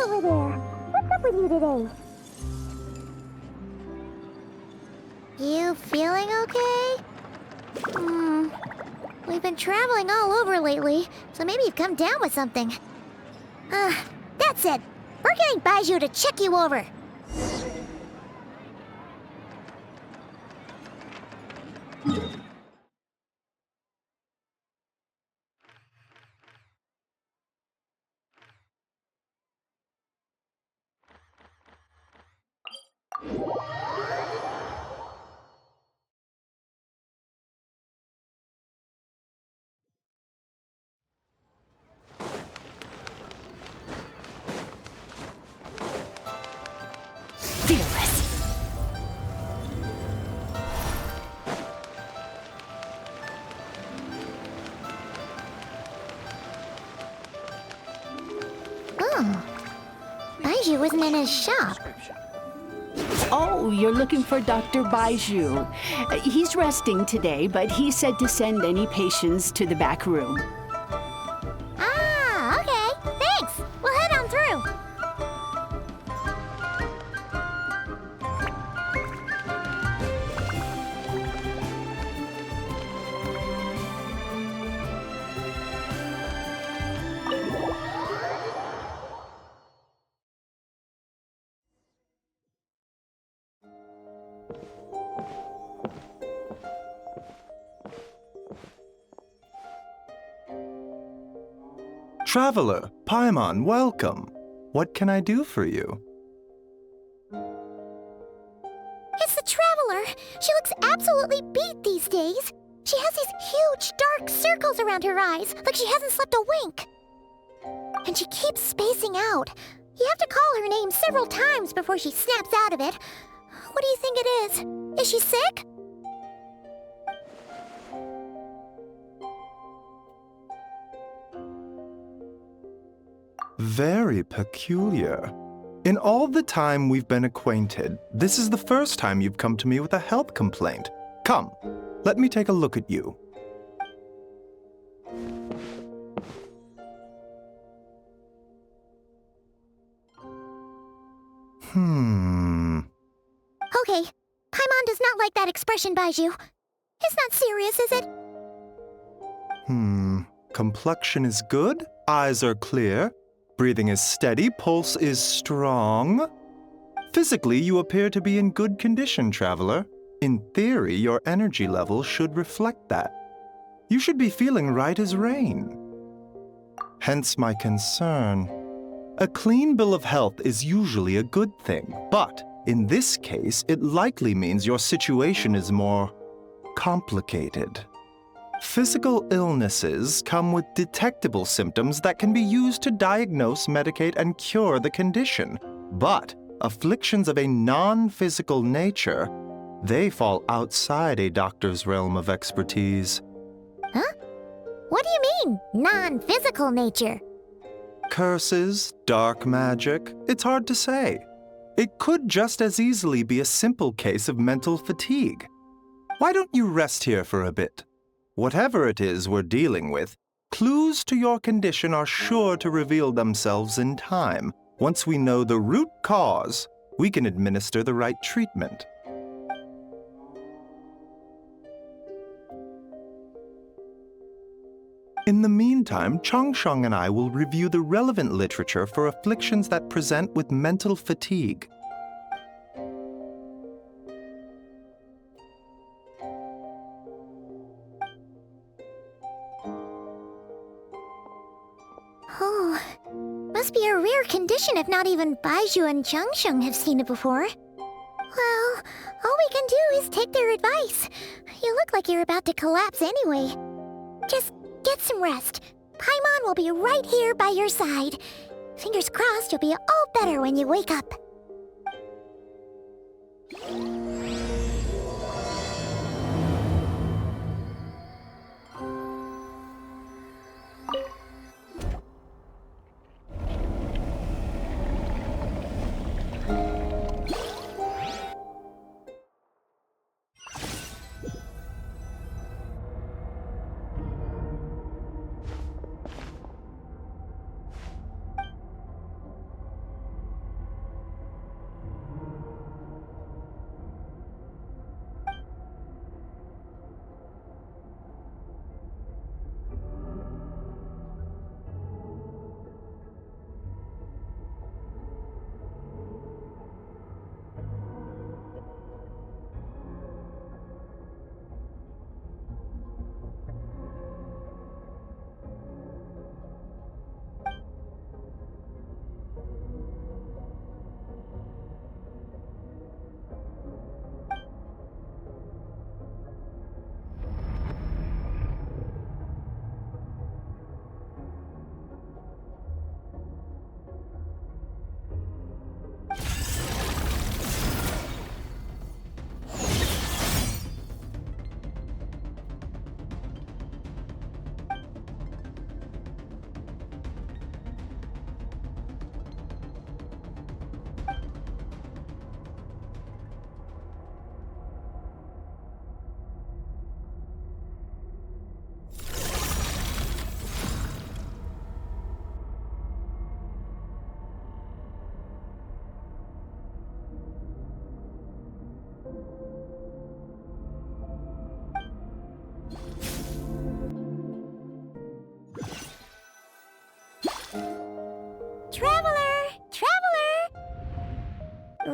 over there. What's up with you today? You feeling okay? We've been traveling all over lately, so maybe you've come down with something. That's it. We're getting Baiju to check you over. Fearless. Oh. Baiju isn't in his shop. Oh, you're looking for Dr. Baiju. He's resting today, but he said to send any patients to the back room. Ah, okay. Thanks. We'll head on through. Traveler, Paimon, welcome. What can I do for you? It's the Traveler. She looks absolutely beat these days. She has these huge dark circles around her eyes, like she hasn't slept a wink. And she keeps spacing out. You have to call her name several times before she snaps out of it. What do you think it is? Is she sick? Very peculiar. In all the time we've been acquainted, this is the first time you've come to me with a health complaint. Come, let me take a look at you. Okay, Paimon does not like that expression, Baiju. It's not serious, is it? Complexion is good, eyes are clear, breathing is steady, pulse is strong. Physically, you appear to be in good condition, Traveler. In theory, your energy level should reflect that. You should be feeling right as rain. Hence my concern. A clean bill of health is usually a good thing, but in this case, it likely means your situation is more complicated. Physical illnesses come with detectable symptoms that can be used to diagnose, medicate, and cure the condition. But afflictions of a non-physical nature, they fall outside a doctor's realm of expertise. Huh? What do you mean, non-physical nature? Curses, dark magic, it's hard to say. It could just as easily be a simple case of mental fatigue. Why don't you rest here for a bit? Whatever it is we're dealing with, clues to your condition are sure to reveal themselves in time. Once we know the root cause, we can administer the right treatment. In the meantime, Changsheng and I will review the relevant literature for afflictions that present with mental fatigue. Oh, must be a rare condition if not even Baiju and Changsheng have seen it before. Well, all we can do is take their advice. You look like you're about to collapse anyway. Just get some rest. Paimon will be right here by your side. Fingers crossed you'll be all better when you wake up.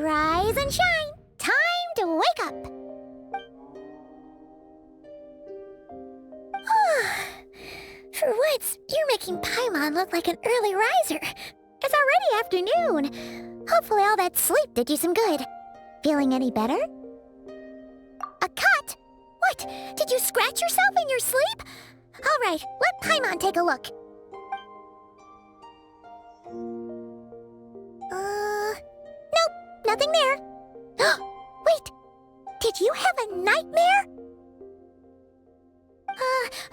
Rise and shine! Time to wake up! For once, you're making Paimon look like an early riser. It's already afternoon. Hopefully all that sleep did you some good. Feeling any better? A cut? What? Did you scratch yourself in your sleep? All right, let Paimon take a look. Nope, nothing there. Wait, did you have a nightmare?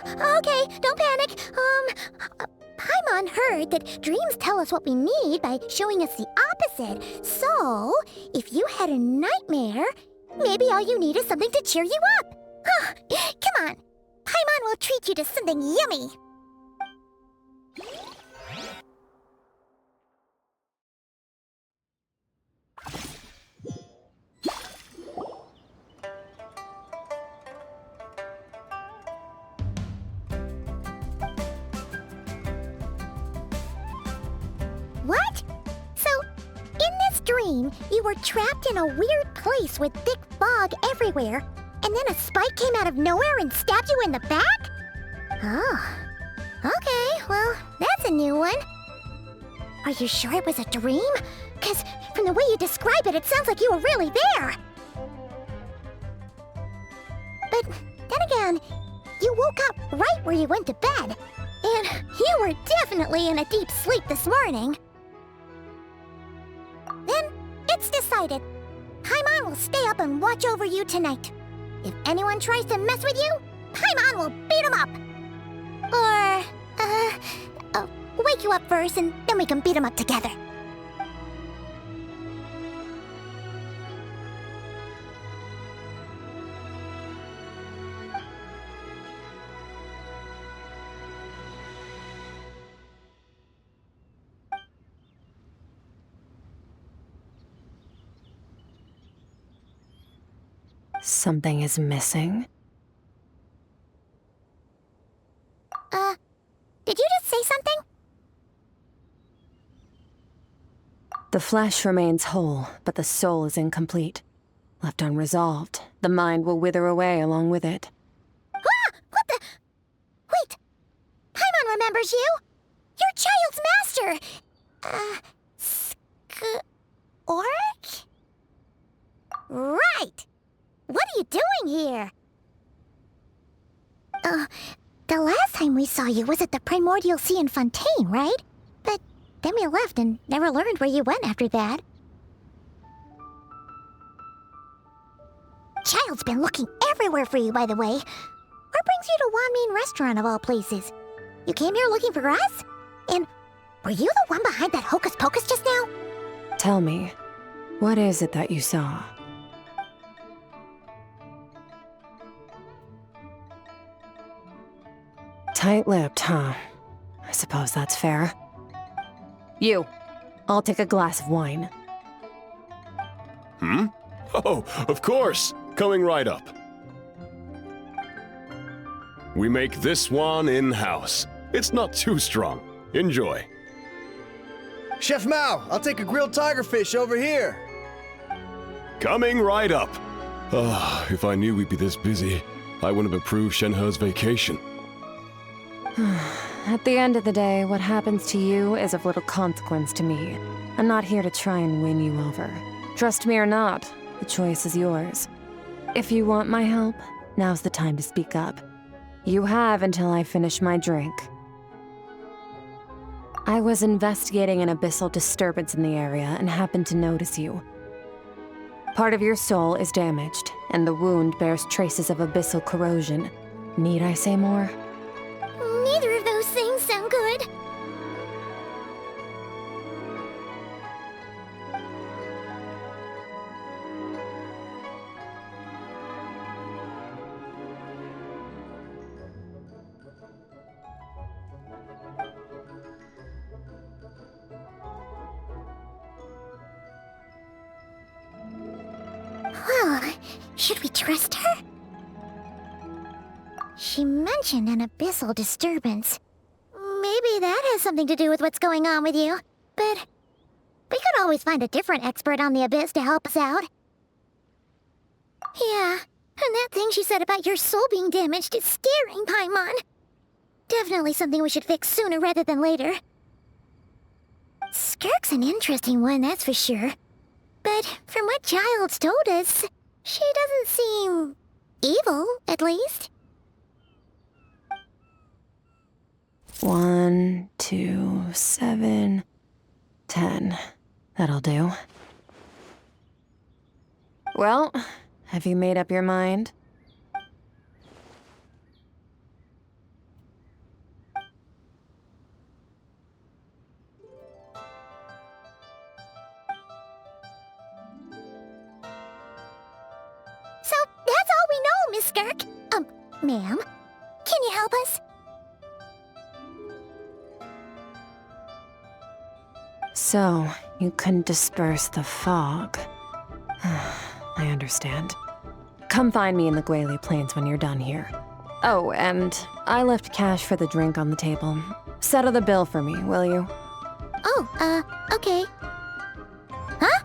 Okay, don't panic. Paimon heard that dreams tell us what we need by showing us the opposite. So, if you had a nightmare, maybe all you need is something to cheer you up. Come on, Paimon will treat you to something yummy. What? So, in this dream, you were trapped in a weird place with thick fog everywhere, and then a spike came out of nowhere and stabbed you in the back? Oh. Okay, well, that's a new one. Are you sure it was a dream? 'Cause from the way you describe it, it sounds like you were really there. But then again, you woke up right where you went to bed. And you were definitely in a deep sleep this morning. Then, it's decided. Paimon will stay up and watch over you tonight. If anyone tries to mess with you, Paimon will beat him up. Or, wake you up first and then we can beat him up together. Something is missing. Did you just say something? The flesh remains whole, but the soul is incomplete. Left unresolved, the mind will wither away along with it. Ah! What the? Wait! Paimon remembers you! Your child's master! Skirk? Right! What are you doing here? The last time we saw you was at the Primordial Sea in Fontaine, right? But then we left and never learned where you went after that. Child's been looking everywhere for you, by the way. What brings you to Wanmin Restaurant of all places? You came here looking for us? And were you the one behind that hocus pocus just now? Tell me, what is it that you saw? Tight-lipped, huh? I suppose that's fair. You, I'll take a glass of wine. Oh, of course! Coming right up. We make this one in-house. It's not too strong. Enjoy. Chef Mao, I'll take a grilled tigerfish over here. Coming right up. If I knew we'd be this busy, I wouldn't have approved Shenhe's vacation. At the end of the day, what happens to you is of little consequence to me. I'm not here to try and win you over. Trust me or not, the choice is yours. If you want my help, now's the time to speak up. You have until I finish my drink. I was investigating an abyssal disturbance in the area and happened to notice you. Part of your soul is damaged, and the wound bears traces of abyssal corrosion. Need I say more? Neither of those things sound good. Well, should we trust her? She mentioned an abyssal disturbance. Maybe that has something to do with what's going on with you. But we could always find a different expert on the abyss to help us out. Yeah, and that thing she said about your soul being damaged is scaring, Paimon. Definitely something we should fix sooner rather than later. Skirk's an interesting one, that's for sure. But from what Childs told us, she doesn't seem evil, at least. 1, 2, 7, 10. That'll do. Well, have you made up your mind? So, that's all we know, Miss Skirk. Ma'am, can you help us? So, you couldn't disperse the fog. I understand. Come find me in the Guili Plains when you're done here. Oh, and I left cash for the drink on the table. Settle the bill for me, will you? Oh, okay. Huh?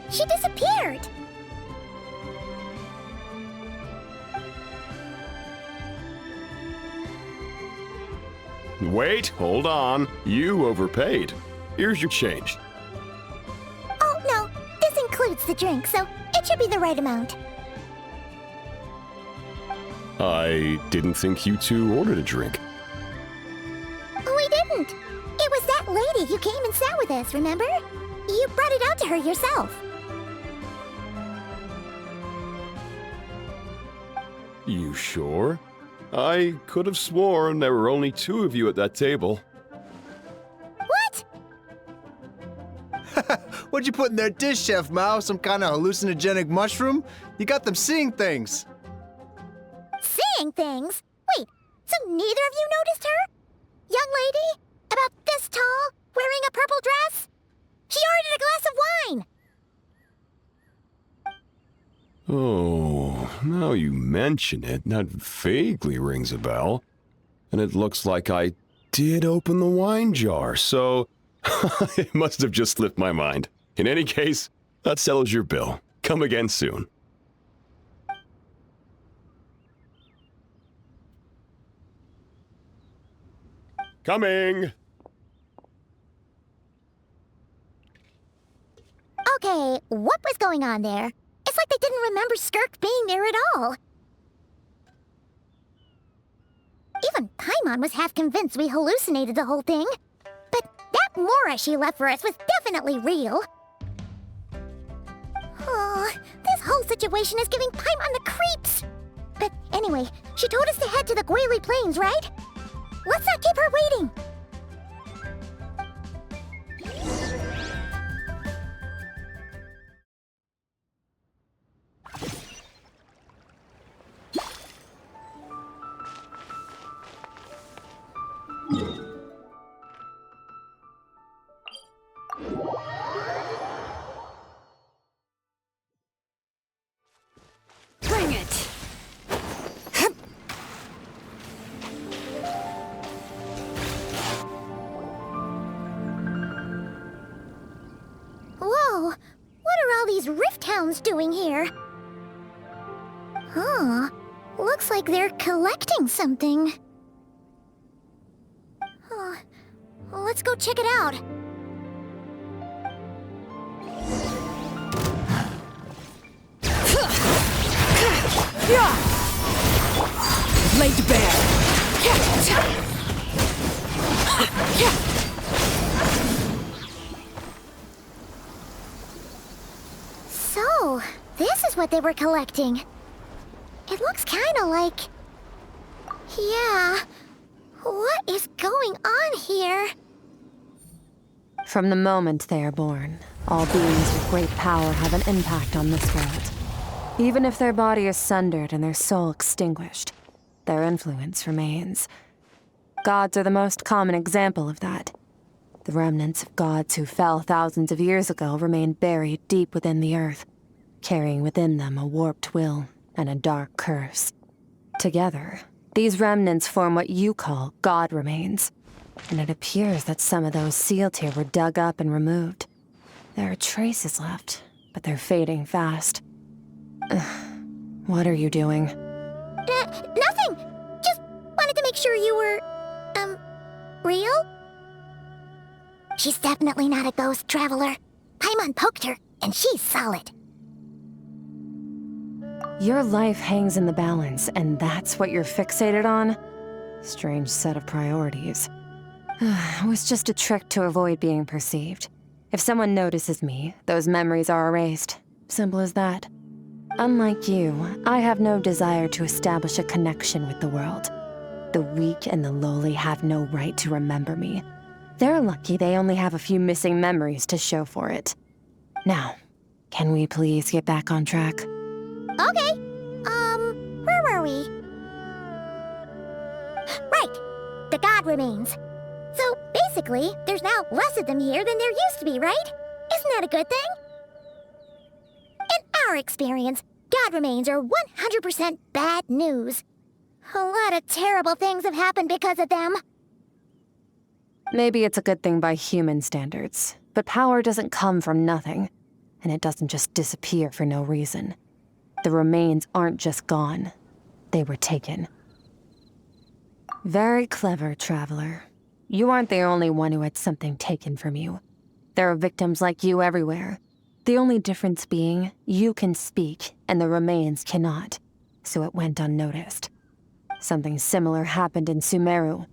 She disappeared! Wait, hold on. You overpaid. Here's your change. Oh, no. This includes the drink, so it should be the right amount. I didn't think you two ordered a drink. We didn't. It was that lady who came and sat with us, remember? You brought it out to her yourself. You sure? I could have sworn there were only 2 of you at that table. What? What'd you put in their dish, Chef Mao? Some kind of hallucinogenic mushroom? You got them seeing things. Seeing things? Wait, so neither of you noticed her? Young lady? About this tall? Wearing a purple dress? She ordered a glass of wine! Oh, now you mention it, that vaguely rings a bell. And it looks like I did open the wine jar, so it must have just slipped my mind. In any case, that settles your bill. Come again soon. Coming! Okay, what was going on there? It's like they didn't remember Skirk being there at all. Even Paimon was half convinced we hallucinated the whole thing. But that Mora she left for us was definitely real. Oh, this whole situation is giving Paimon the creeps. But anyway, she told us to head to the Guili Plains, right? Let's not keep her waiting. Bring it! Whoa, what are all these rift hounds doing here? Huh, looks like they're collecting something. Huh. Let's go check it out. Laid to bear! So, this is what they were collecting. It looks kinda like... Yeah, what is going on here? From the moment they are born, all beings with great power have an impact on this world. Even if their body is sundered and their soul extinguished, their influence remains. Gods are the most common example of that. The remnants of gods who fell thousands of years ago remain buried deep within the earth, carrying within them a warped will and a dark curse. Together, these remnants form what you call god remains. and it appears that some of those sealed here were dug up and removed. There are traces left, but they're fading fast. What are you doing? Nothing! Just wanted to make sure you were, real? She's definitely not a ghost traveler. Paimon poked her, and she's solid. Your life hangs in the balance, and that's what you're fixated on? Strange set of priorities. It was just a trick to avoid being perceived. If someone notices me, those memories are erased. Simple as that. Unlike you, I have no desire to establish a connection with the world. The weak and the lowly have no right to remember me. They're lucky they only have a few missing memories to show for it. Now, can we please get back on track? Okay. Where were we? Right. The god remains. So, basically, there's now less of them here than there used to be, right? Isn't that a good thing? In our experience, god remains are 100% bad news. A lot of terrible things have happened because of them. Maybe it's a good thing by human standards, but power doesn't come from nothing, and it doesn't just disappear for no reason. The remains aren't just gone. They were taken. Very clever, traveler. You aren't the only one who had something taken from you. There are victims like you everywhere. The only difference being, you can speak, and the remains cannot, so it went unnoticed. Something similar happened in Sumeru.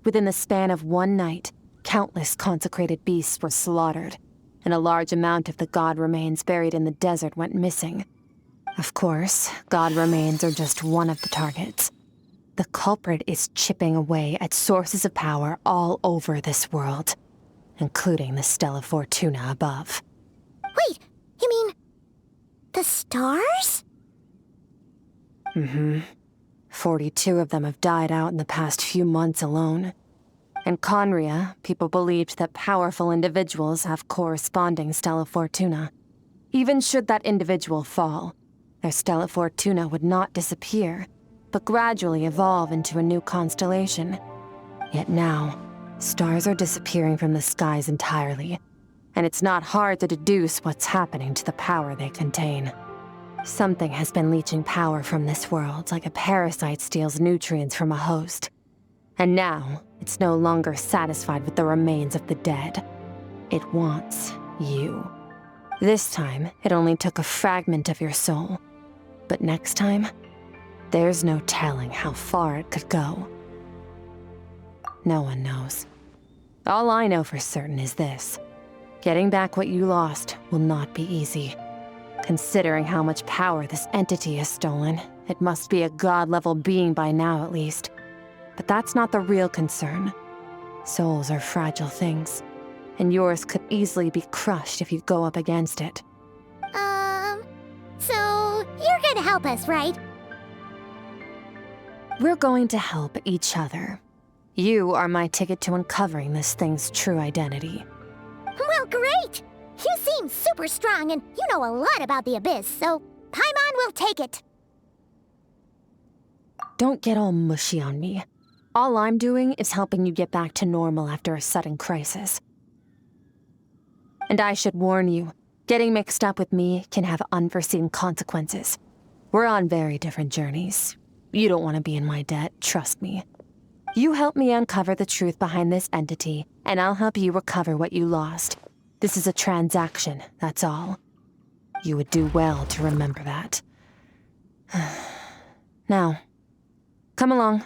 Within the span of one night, countless consecrated beasts were slaughtered, and a large amount of the god remains buried in the desert went missing. Of course, god remains are just one of the targets. The culprit is chipping away at sources of power all over this world, including the Stella Fortuna above. Wait, you mean... the stars? 42 of them have died out in the past few months alone. In Conria, people believed that powerful individuals have corresponding Stella Fortuna. Even should that individual fall, their Stella Fortuna would not disappear, but gradually evolve into a new constellation. Yet now, stars are disappearing from the skies entirely, and it's not hard to deduce what's happening to the power they contain. Something has been leeching power from this world like a parasite steals nutrients from a host. And now, it's no longer satisfied with the remains of the dead. It wants you. This time, it only took a fragment of your soul. But next time, there's no telling how far it could go. No one knows. All I know for certain is this. Getting back what you lost will not be easy. Considering how much power this entity has stolen, it must be a god-level being by now at least. But that's not the real concern. Souls are fragile things, and yours could easily be crushed if you go up against it. So you're gonna help us, right? We're going to help each other. You are my ticket to uncovering this thing's true identity. Well, great! You seem super strong, and you know a lot about the Abyss, so Paimon will take it. Don't get all mushy on me. All I'm doing is helping you get back to normal after a sudden crisis. And I should warn you, getting mixed up with me can have unforeseen consequences. We're on very different journeys. You don't want to be in my debt, trust me. You help me uncover the truth behind this entity, and I'll help you recover what you lost. This is a transaction, that's all. You would do well to remember that. Now, come along.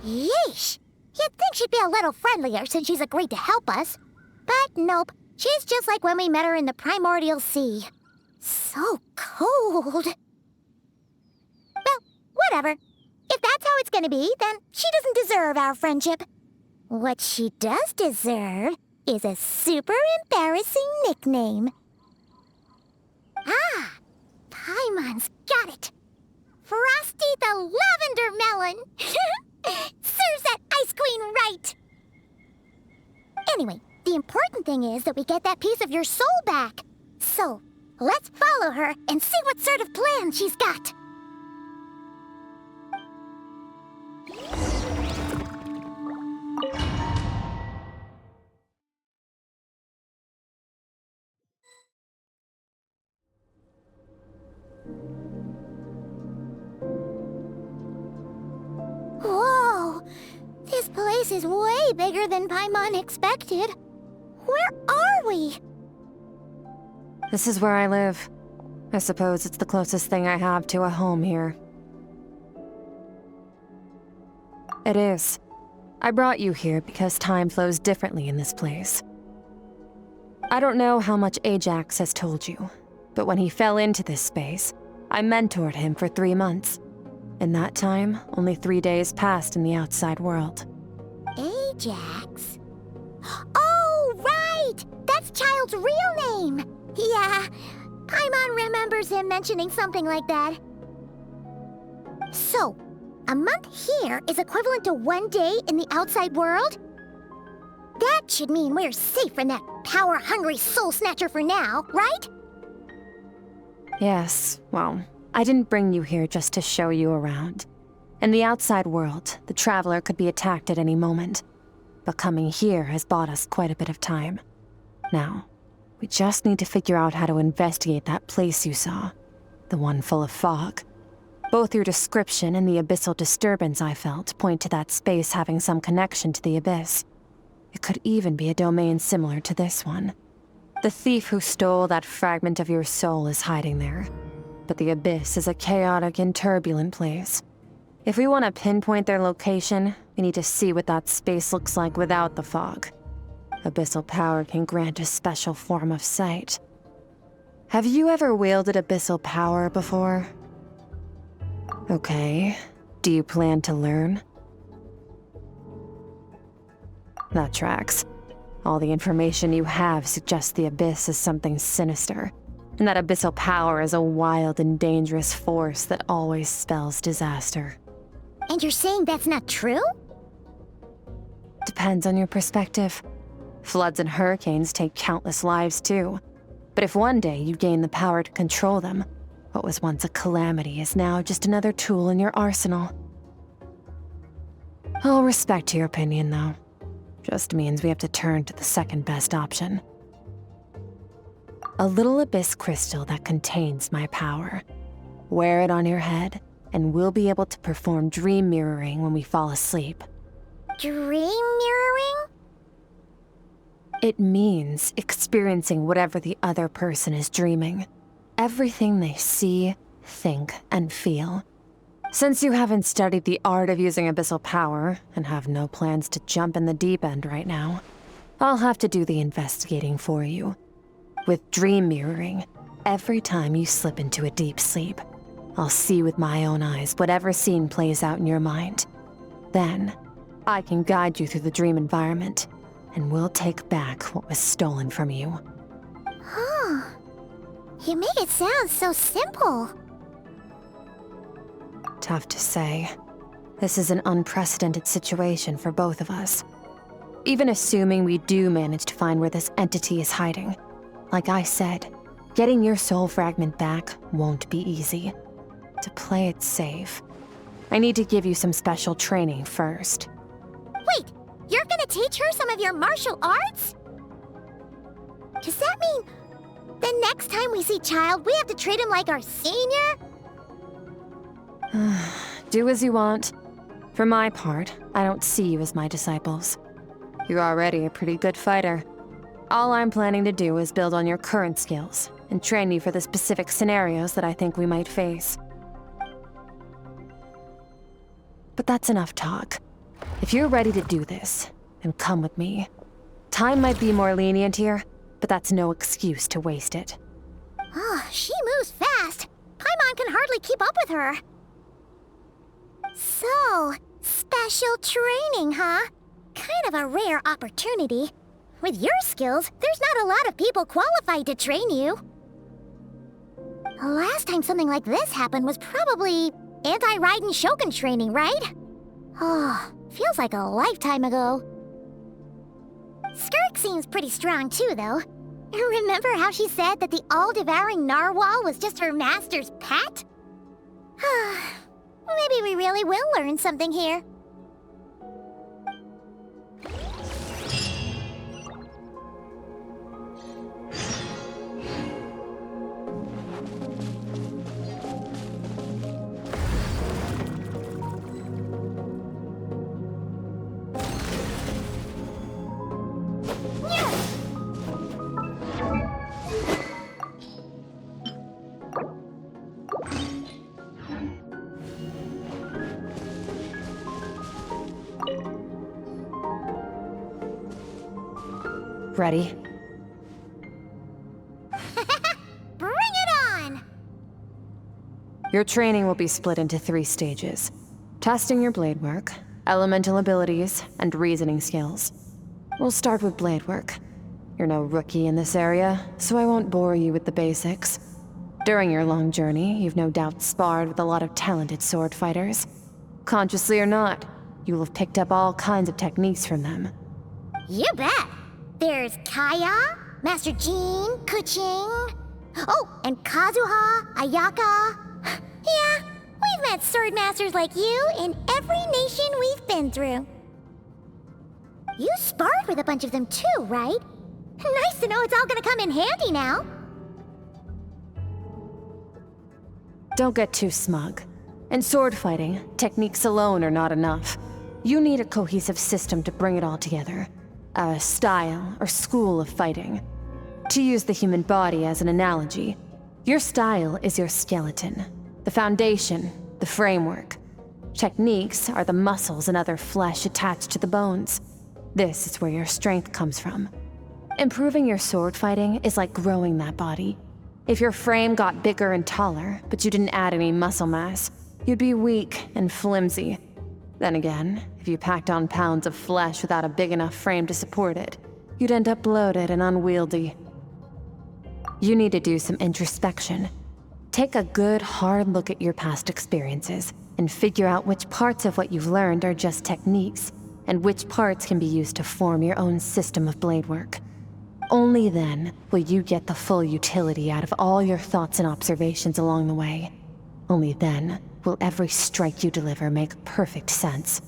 Yeesh! You'd think she'd be a little friendlier since she's agreed to help us. But nope, she's just like when we met her in the Primordial Sea. So cold. Well, whatever. If that's how it's gonna be, then she doesn't deserve our friendship. What she does deserve is a super embarrassing nickname. Ah! Paimon's got it. Frosty the Lavender Melon! Serves that ice queen right! Anyway, the important thing is that we get that piece of your soul back. So, let's follow her and see what sort of plan she's got. is way bigger than Paimon expected. Where are we? This is where I live. I suppose it's the closest thing I have to a home here. It is. I brought you here because time flows differently in this place. I don't know how much Ajax has told you, but when he fell into this space, I mentored him for 3 months. In that time, only 3 days passed in the outside world. Ajax? Oh, right! That's Child's real name! Yeah, Paimon remembers him mentioning something like that. So, a month here is equivalent to 1 day in the outside world? That should mean we're safe from that power-hungry soul snatcher for now, right? Yes, well, I didn't bring you here just to show you around. In the outside world, the Traveler could be attacked at any moment. But coming here has bought us quite a bit of time. Now, we just need to figure out how to investigate that place you saw. The one full of fog. Both your description and the abyssal disturbance I felt point to that space having some connection to the abyss. It could even be a domain similar to this one. The thief who stole that fragment of your soul is hiding there. But the abyss is a chaotic and turbulent place. If we want to pinpoint their location, we need to see what that space looks like without the fog. Abyssal power can grant a special form of sight. Have you ever wielded abyssal power before? Okay. Do you plan to learn? That tracks. All the information you have suggests the abyss is something sinister, and that abyssal power is a wild and dangerous force that always spells disaster. And you're saying that's not true? Depends on your perspective. Floods and hurricanes take countless lives too. But if one day you gain the power to control them, what was once a calamity is now just another tool in your arsenal. I'll respect your opinion, though. Just means we have to turn to the second best option. A little abyss crystal that contains my power. Wear it on your head, and we'll be able to perform dream mirroring when we fall asleep. Dream mirroring? It means experiencing whatever the other person is dreaming. Everything they see, think, and feel. Since you haven't studied the art of using abyssal power, and have no plans to jump in the deep end right now, I'll have to do the investigating for you. With dream mirroring, every time you slip into a deep sleep, I'll see with my own eyes whatever scene plays out in your mind. Then, I can guide you through the dream environment, and we'll take back what was stolen from you. Huh. You make it sound so simple. Tough to say. This is an unprecedented situation for both of us. Even assuming we do manage to find where this entity is hiding. Like I said, getting your soul fragment back won't be easy. To play it safe, I need to give you some special training first. Wait, you're gonna teach her some of your martial arts? Does that mean the next time we see Child, we have to treat him like our senior? Do as you want. For my part, I don't see you as my disciples. You're already a pretty good fighter. All I'm planning to do is build on your current skills and train you for the specific scenarios that I think we might face. But that's enough talk. If you're ready to do this, then come with me. Time might be more lenient here, but that's no excuse to waste it. Oh, she moves fast. Paimon can hardly keep up with her. So, special training, huh? Kind of a rare opportunity. With your skills, there's not a lot of people qualified to train you. The last time something like this happened was probably anti-Raiden Shogun training, right? Oh, feels like a lifetime ago. Skirk seems pretty strong too, though. Remember how she said that the all-devouring narwhal was just her master's pet? Maybe we really will learn something here. Ready? Bring it on! Your training will be split into 3 stages. Testing your blade work, elemental abilities, and reasoning skills. We'll start with blade work. You're no rookie in this area, so I won't bore you with the basics. During your long journey, you've no doubt sparred with a lot of talented sword fighters. Consciously or not, you will have picked up all kinds of techniques from them. You bet! There's Kaya, Master Jean, Kuching. Oh, and Kazuha, Ayaka. Yeah, we've met sword masters like you in every nation we've been through. You sparred with a bunch of them too, right? Nice to know it's all gonna come in handy now. Don't get too smug. In sword fighting, techniques alone are not enough. You need a cohesive system to bring it all together. A style or school of fighting. To use the human body as an analogy, your style is your skeleton, the foundation, the framework. Techniques are the muscles and other flesh attached to the bones. This is where your strength comes from. Improving your sword fighting is like growing that body. If your frame got bigger and taller, but you didn't add any muscle mass, you'd be weak and flimsy. Then again, if you packed on pounds of flesh without a big enough frame to support it, you'd end up bloated and unwieldy. You need to do some introspection. Take a good, hard look at your past experiences and figure out which parts of what you've learned are just techniques, and which parts can be used to form your own system of blade work. Only then will you get the full utility out of all your thoughts and observations along the way. Only then will every strike you deliver make perfect sense.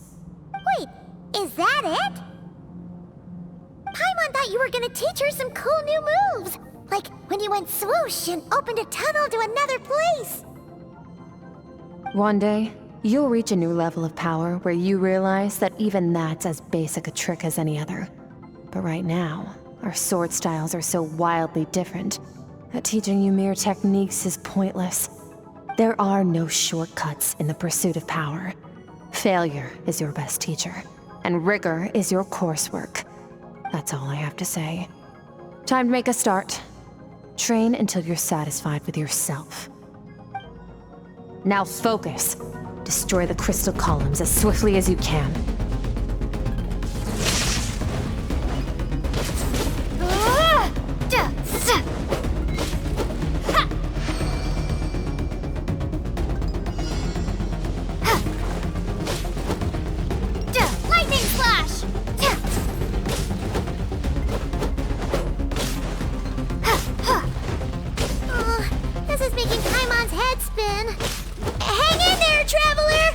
Wait, is that it? Paimon thought you were gonna teach her some cool new moves. Like when you went swoosh and opened a tunnel to another place. One day, you'll reach a new level of power where you realize that even that's as basic a trick as any other. But right now, our sword styles are so wildly different that teaching you mere techniques is pointless. There are no shortcuts in the pursuit of power. Failure is your best teacher, and rigor is your coursework. That's all I have to say. Time to make a start. Train until you're satisfied with yourself. Now focus. Destroy the crystal columns as swiftly as you can. Lightning slash! This is making Paimon's head spin. Hang in there, traveler!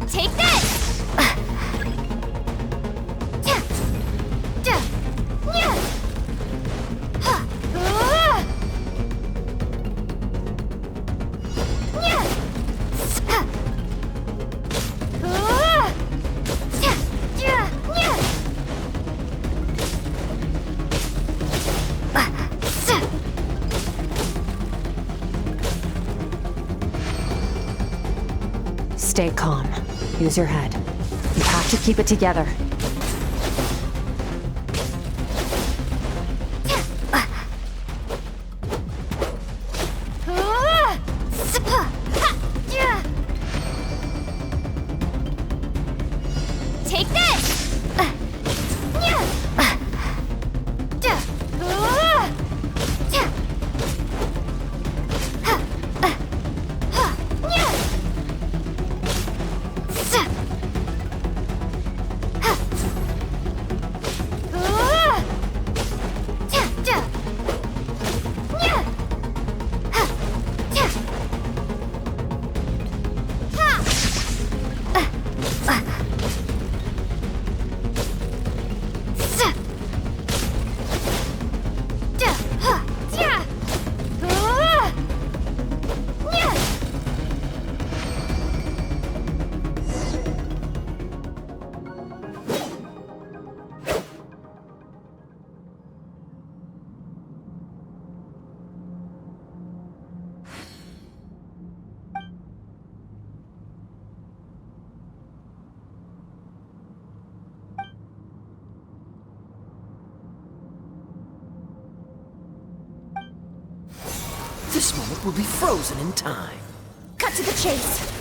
Take this! Stay calm. Use your head. You have to keep it together. Take this! This moment will be frozen in time. Cut to the chase.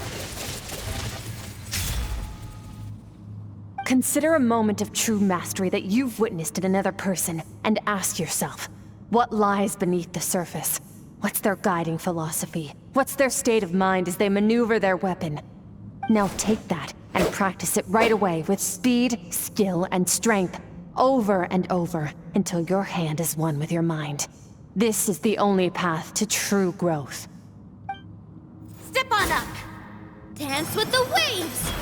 Consider a moment of true mastery that you've witnessed in another person, and ask yourself, what lies beneath the surface? What's their guiding philosophy? What's their state of mind as they maneuver their weapon? Now take that and practice it right away with speed, skill, and strength, over and over, until your hand is one with your mind. This is the only path to true growth. Step on up. Dance with the waves.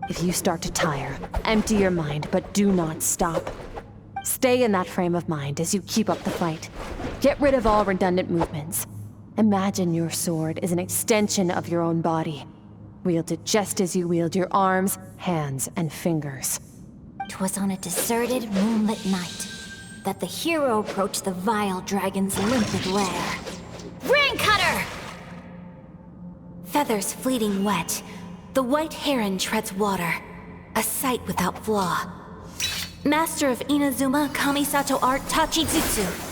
If you start to tire, empty your mind, but do not stop. Stay in that frame of mind as you keep up the fight. Get rid of all redundant movements. Imagine your sword is an extension of your own body. Wield it just as you wield your arms, hands, and fingers. 'Twas on a deserted, moonlit night that the hero approached the vile dragon's limpid lair. Ring cutter! Feathers fleeting wet, the white heron treads water, a sight without flaw. Master of Inazuma Kamisato art Tachijutsu.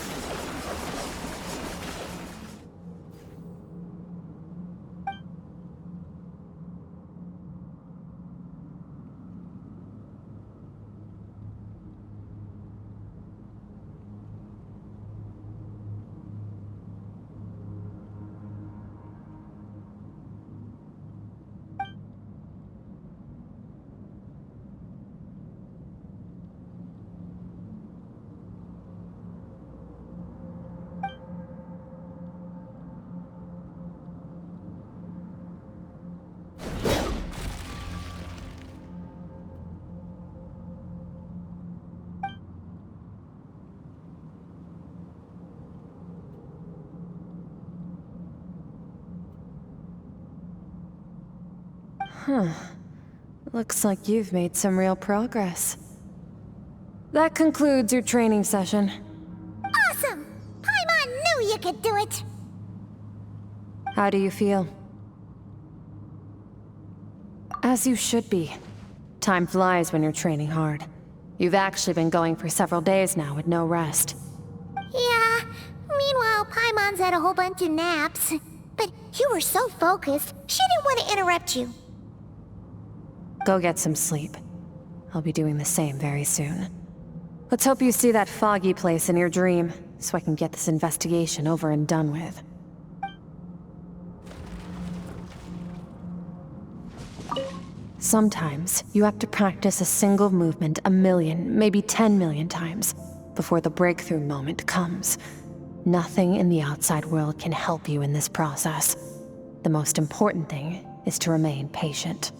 Looks like you've made some real progress. That concludes your training session. Awesome! Paimon knew you could do it! How do you feel? As you should be. Time flies when you're training hard. You've actually been going for several days now with no rest. Yeah, meanwhile Paimon's had a whole bunch of naps. But you were so focused, she didn't want to interrupt you. Go get some sleep. I'll be doing the same very soon. Let's hope you see that foggy place in your dream, so I can get this investigation over and done with. Sometimes, you have to practice a single movement 1,000,000, maybe 10,000,000 times, before the breakthrough moment comes. Nothing in the outside world can help you in this process. The most important thing is to remain patient.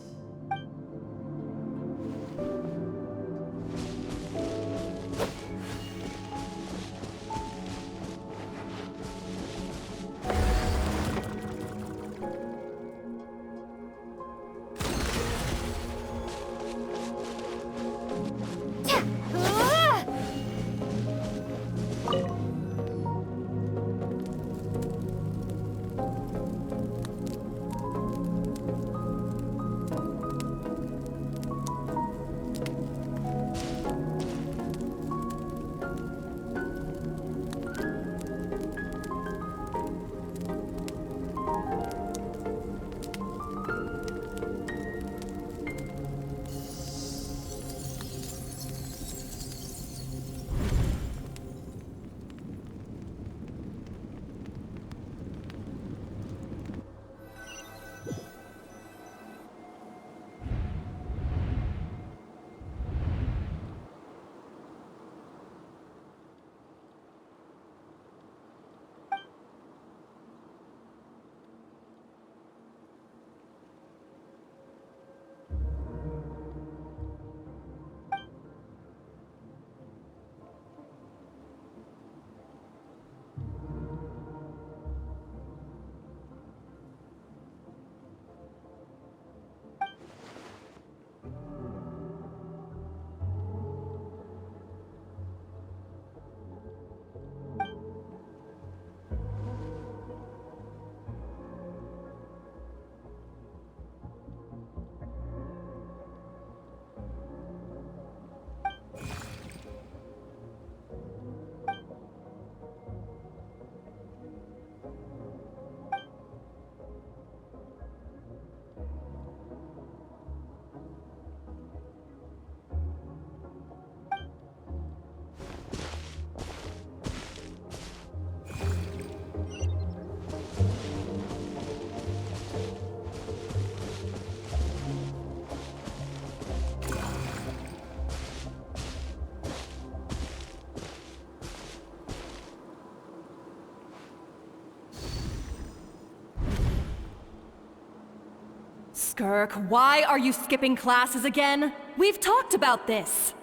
Skirk, why are you skipping classes again? We've talked about this.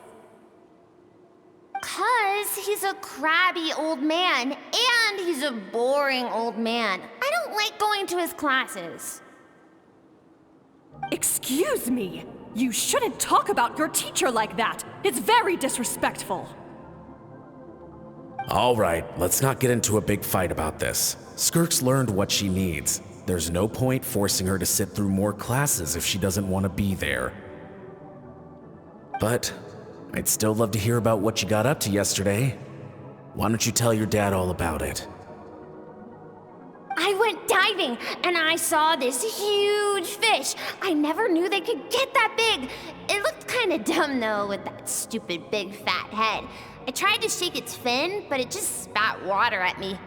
'Cause he's a crabby old man, and he's a boring old man. I don't like going to his classes. Excuse me. You shouldn't talk about your teacher like that. It's very disrespectful. All right, let's not get into a big fight about this. Skirk's learned what she needs. There's no point forcing her to sit through more classes if she doesn't want to be there. But I'd still love to hear about what you got up to yesterday. Why don't you tell your dad all about it? I went diving, and I saw this huge fish. I never knew they could get that big. It looked kind of dumb, though, with that stupid big fat head. I tried to shake its fin, but it just spat water at me.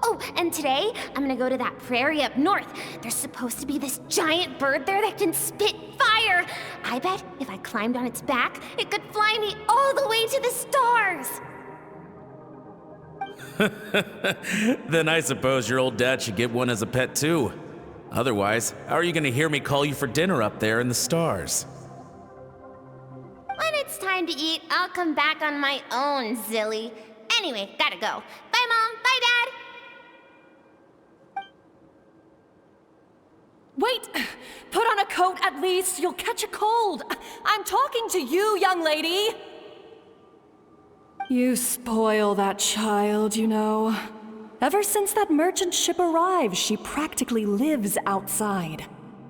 Oh, and today, I'm gonna go to that prairie up north. There's supposed to be this giant bird there that can spit fire. I bet if I climbed on its back, it could fly me all the way to the stars. Then I suppose your old dad should get one as a pet too. Otherwise, how are you gonna hear me call you for dinner up there in the stars? When it's time to eat, I'll come back on my own, Zilly. Anyway, gotta go. Bye, Mom. Bye, Dad. Wait! Put on a coat at least. You'll catch a cold. I'm talking to you, young lady. You spoil that child, you know. Ever since that merchant ship arrived, she practically lives outside.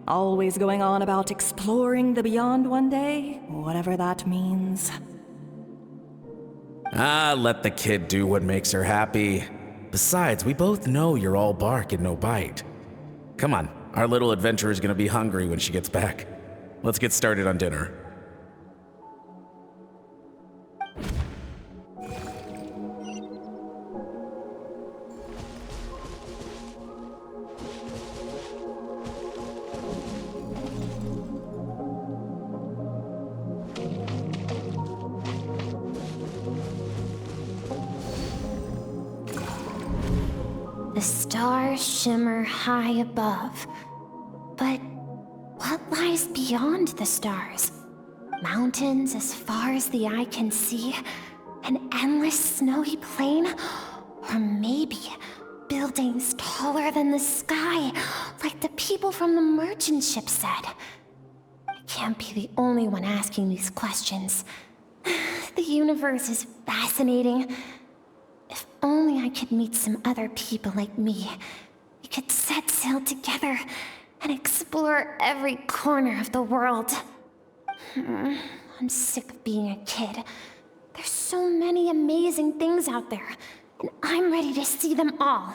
Always going on about exploring the beyond one day, whatever that means. Let the kid do what makes her happy. Besides, we both know you're all bark and no bite. Come on, our little adventurer is gonna be hungry when she gets back. Let's get started on dinner. The stars shimmer high above. But what lies beyond the stars? Mountains as far as the eye can see? An endless snowy plain? Or maybe buildings taller than the sky, like the people from the merchant ship said? I can't be the only one asking these questions. The universe is fascinating. If only I could meet some other people like me. We could set sail together and explore every corner of the world. I'm sick of being a kid. There's so many amazing things out there, and I'm ready to see them all.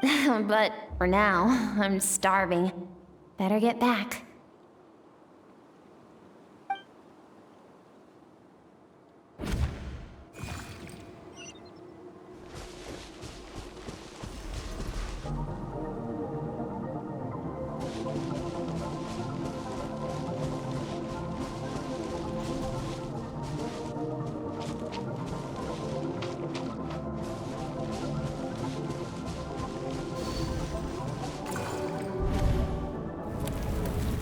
But for now, I'm starving. Better get back.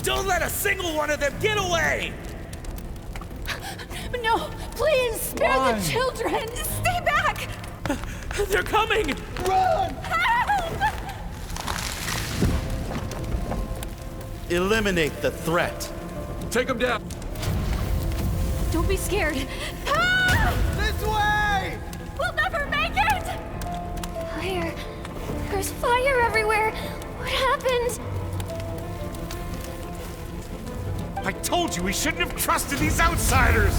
Don't let a single one of them get away! No, please, spare Why? the children! Stay back! They're coming! Run! Help! Eliminate the threat. Take them down! Don't be scared. Help! This way! We'll never make it! Fire. There's fire everywhere. What happened? I told you we shouldn't have trusted these outsiders!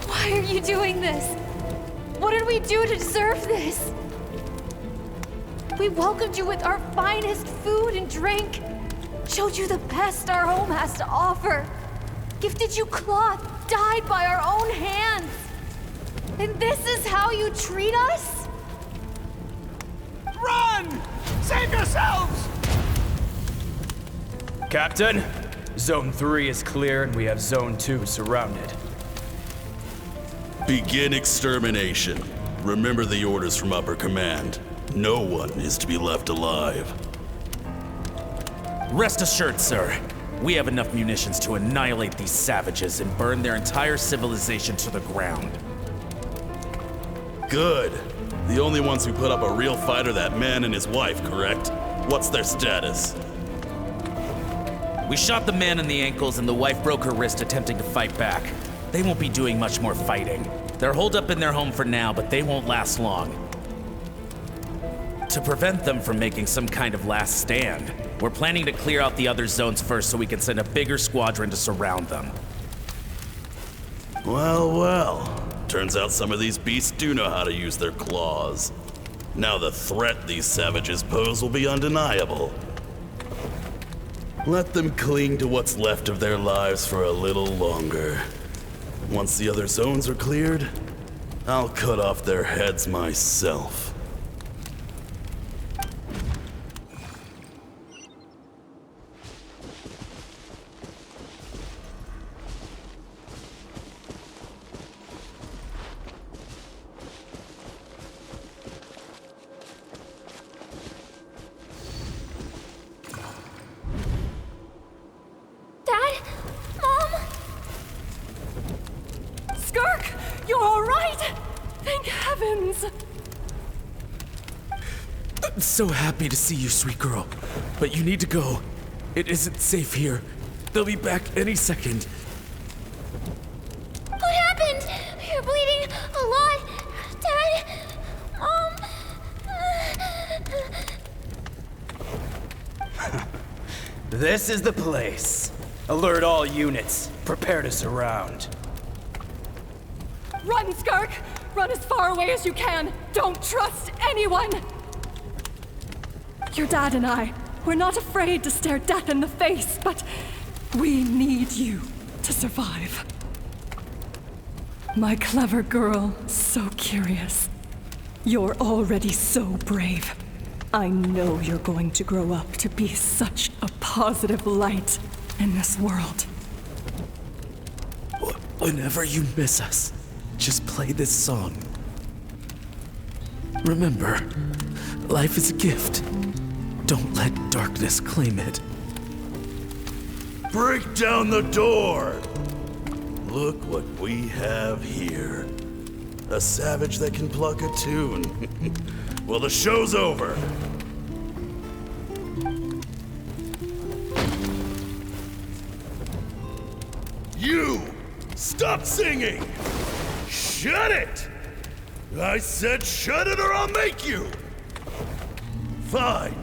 Why are you doing this? What did we do to deserve this? We welcomed you with our finest food and drink, showed you the best our home has to offer, gifted you cloth dyed by our own hands. And this is how you treat us? Run! Save yourselves! Captain, Zone 3 is clear and we have Zone 2 surrounded. Begin extermination. Remember the orders from upper command. No one is to be left alive. Rest assured, sir. We have enough munitions to annihilate these savages and burn their entire civilization to the ground. Good. The only ones who put up a real fight are that man and his wife, correct? What's their status? We shot the man in the ankles and the wife broke her wrist attempting to fight back. They won't be doing much more fighting. They're holed up in their home for now, but they won't last long. To prevent them from making some kind of last stand, we're planning to clear out the other zones first so we can send a bigger squadron to surround them. Well, well. Turns out some of these beasts do know how to use their claws. Now the threat these savages pose will be undeniable. Let them cling to what's left of their lives for a little longer. Once the other zones are cleared, I'll cut off their heads myself. Dad? Mom? Skirk, you're all right? Thank heavens. I'm so happy to see you, sweet girl. But you need to go. It isn't safe here. They'll be back any second. What happened? You're bleeding a lot. Dad? Mom? This is the place. Alert all units. Prepare to surround. Run, Skirk! Run as far away as you can! Don't trust anyone! Your dad and I, we're not afraid to stare death in the face, but we need you to survive. My clever girl, so curious. You're already so brave. I know you're going to grow up to be such a positive light in this world. Whenever you miss us, just play this song. Remember, life is a gift. Don't let darkness claim it. Break down the door! Look what we have here. A savage that can pluck a tune. Well, the show's over. You! Stop singing! Shut it! I said shut it or I'll make you! Fine.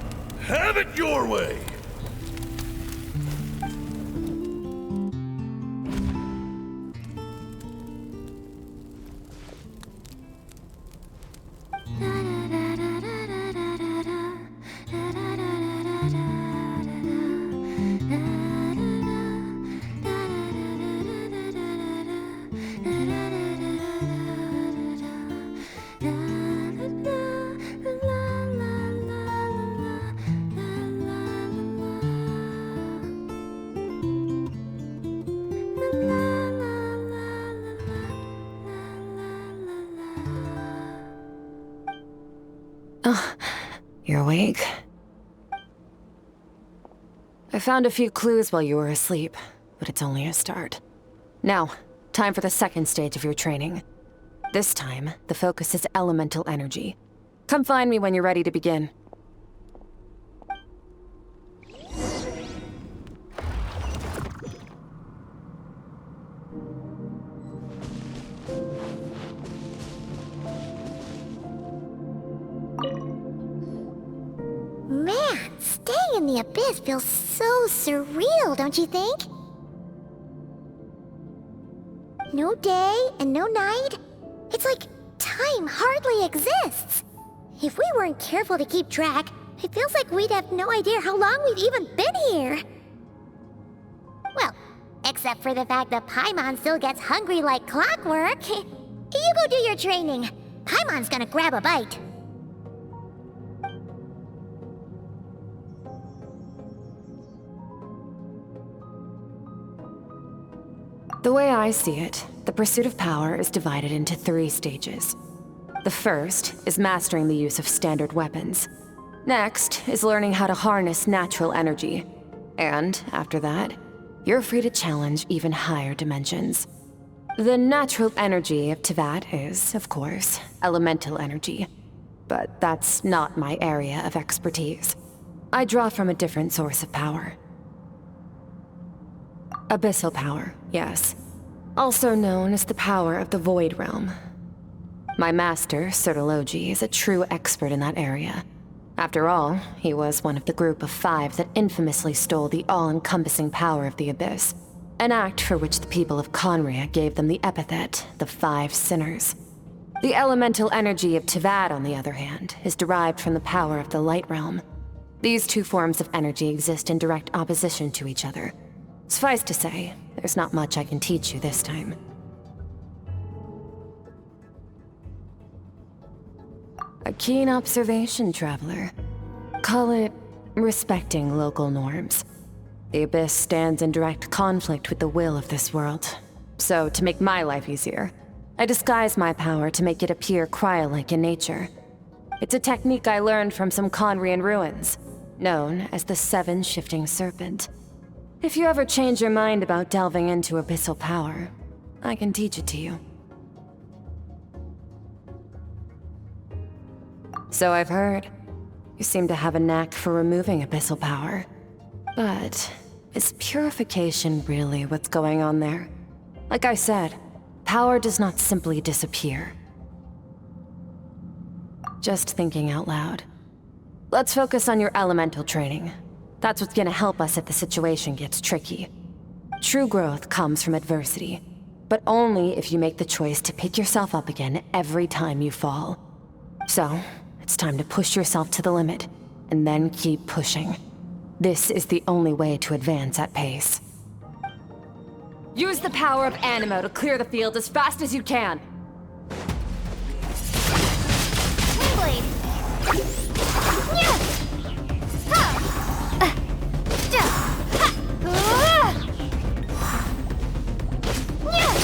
Have it your way! You're awake? I found a few clues while you were asleep, but it's only a start. Now, time for the second stage of your training. This time, the focus is elemental energy. Come find me when you're ready to begin. Man, staying in the abyss feels so surreal, don't you think? No day and no night. It's like time hardly exists. If we weren't careful to keep track, it feels like we'd have no idea how long we've even been here. Well, except for the fact that Paimon still gets hungry like clockwork. You go do your training. Paimon's gonna grab a bite. The way I see it, the pursuit of power is divided into 3 stages. The first is mastering the use of standard weapons. Next is learning how to harness natural energy. And after that, you're free to challenge even higher dimensions. The natural energy of Teyvat is, of course, elemental energy. But that's not my area of expertise. I draw from a different source of power. Abyssal power, yes. Also known as the power of the Void Realm. My master, Sertologi, is a true expert in that area. After all, he was one of the group of 5 that infamously stole the all-encompassing power of the Abyss, an act for which the people of Conria gave them the epithet, the 5 Sinners. The elemental energy of Teyvat, on the other hand, is derived from the power of the Light Realm. These 2 forms of energy exist in direct opposition to each other. Suffice to say, there's not much I can teach you this time. A keen observation, traveler. Call it respecting local norms. The Abyss stands in direct conflict with the will of this world. So, to make my life easier, I disguise my power to make it appear cryo-like in nature. It's a technique I learned from some Conrian ruins, known as the 7 Shifting Serpent. If you ever change your mind about delving into abyssal power, I can teach it to you. So I've heard. You seem to have a knack for removing abyssal power. But is purification really what's going on there? Like I said, power does not simply disappear. Just thinking out loud. Let's focus on your elemental training. That's what's gonna help us if the situation gets tricky. True growth comes from adversity, but only if you make the choice to pick yourself up again every time you fall. So, it's time to push yourself to the limit, and then keep pushing. This is the only way to advance at pace. Use the power of Animo to clear the field as fast as you can! Windblade! Yeah! Ha! Ja! Ha! Yeah! Ha! Yeah!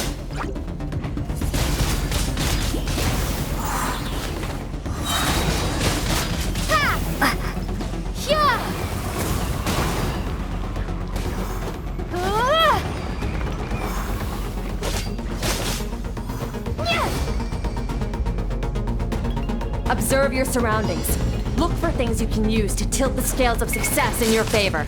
Observe your surroundings. Look for things you can use to tilt the scales of success in your favor.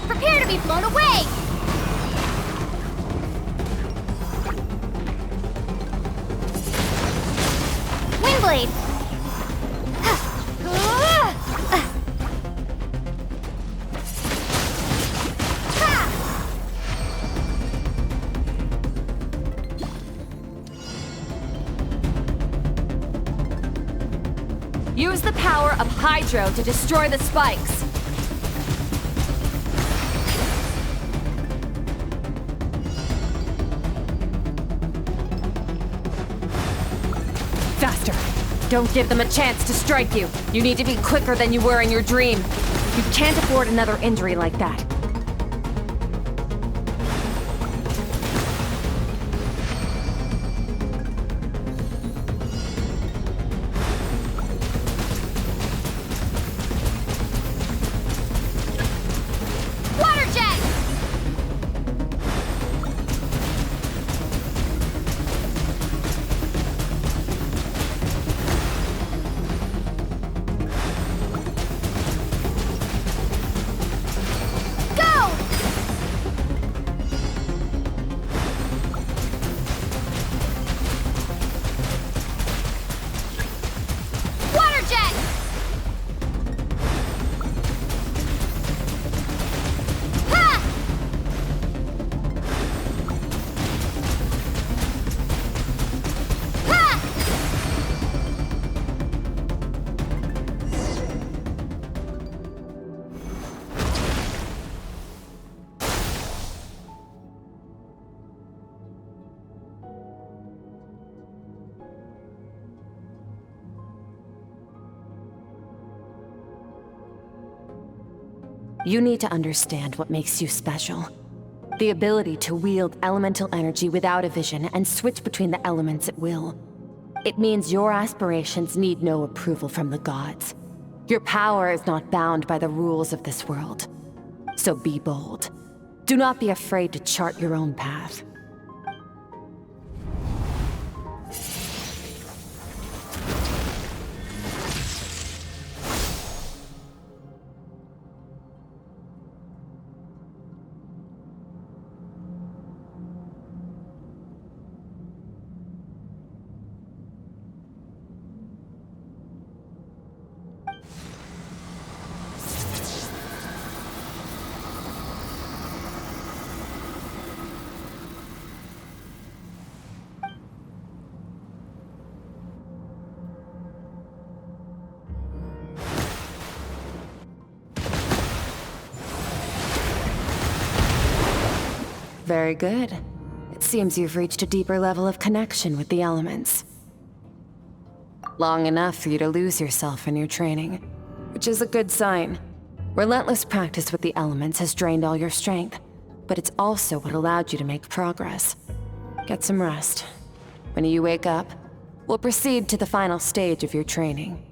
Prepare to be blown away! Windblade! Use the power of Hydro to destroy the spikes. Faster! Don't give them a chance to strike you. You need to be quicker than you were in your dream. You can't afford another injury like that. Water jet! You need to understand what makes you special. The ability to wield elemental energy without a vision and switch between the elements at will. It means your aspirations need no approval from the gods. Your power is not bound by the rules of this world. So be bold. Do not be afraid to chart your own path. Very good. It seems you've reached a deeper level of connection with the elements. Long enough for you to lose yourself in your training, which is a good sign. Relentless practice with the elements has drained all your strength, but it's also what allowed you to make progress. Get some rest. When you wake up, we'll proceed to the final stage of your training.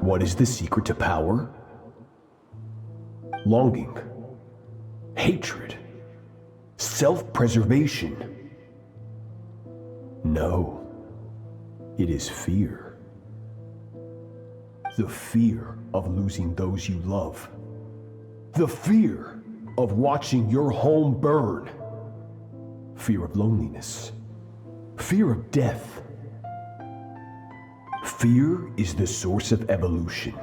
What is the secret to power? Longing, hatred, self-preservation. No, it is fear. The fear of losing those you love. The fear of watching your home burn. Fear of loneliness. Fear of death. Fear is the source of evolution.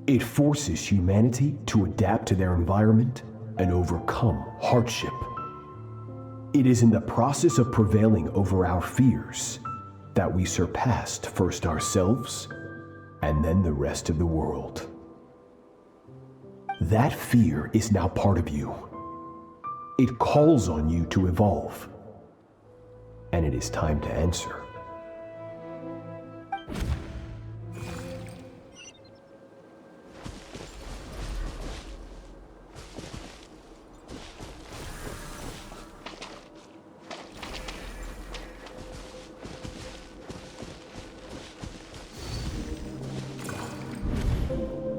It forces humanity to adapt to their environment and overcome hardship. It is in the process of prevailing over our fears that we surpassed first ourselves and then the rest of the world. That fear is now part of you. It calls on you to evolve. And it is time to answer.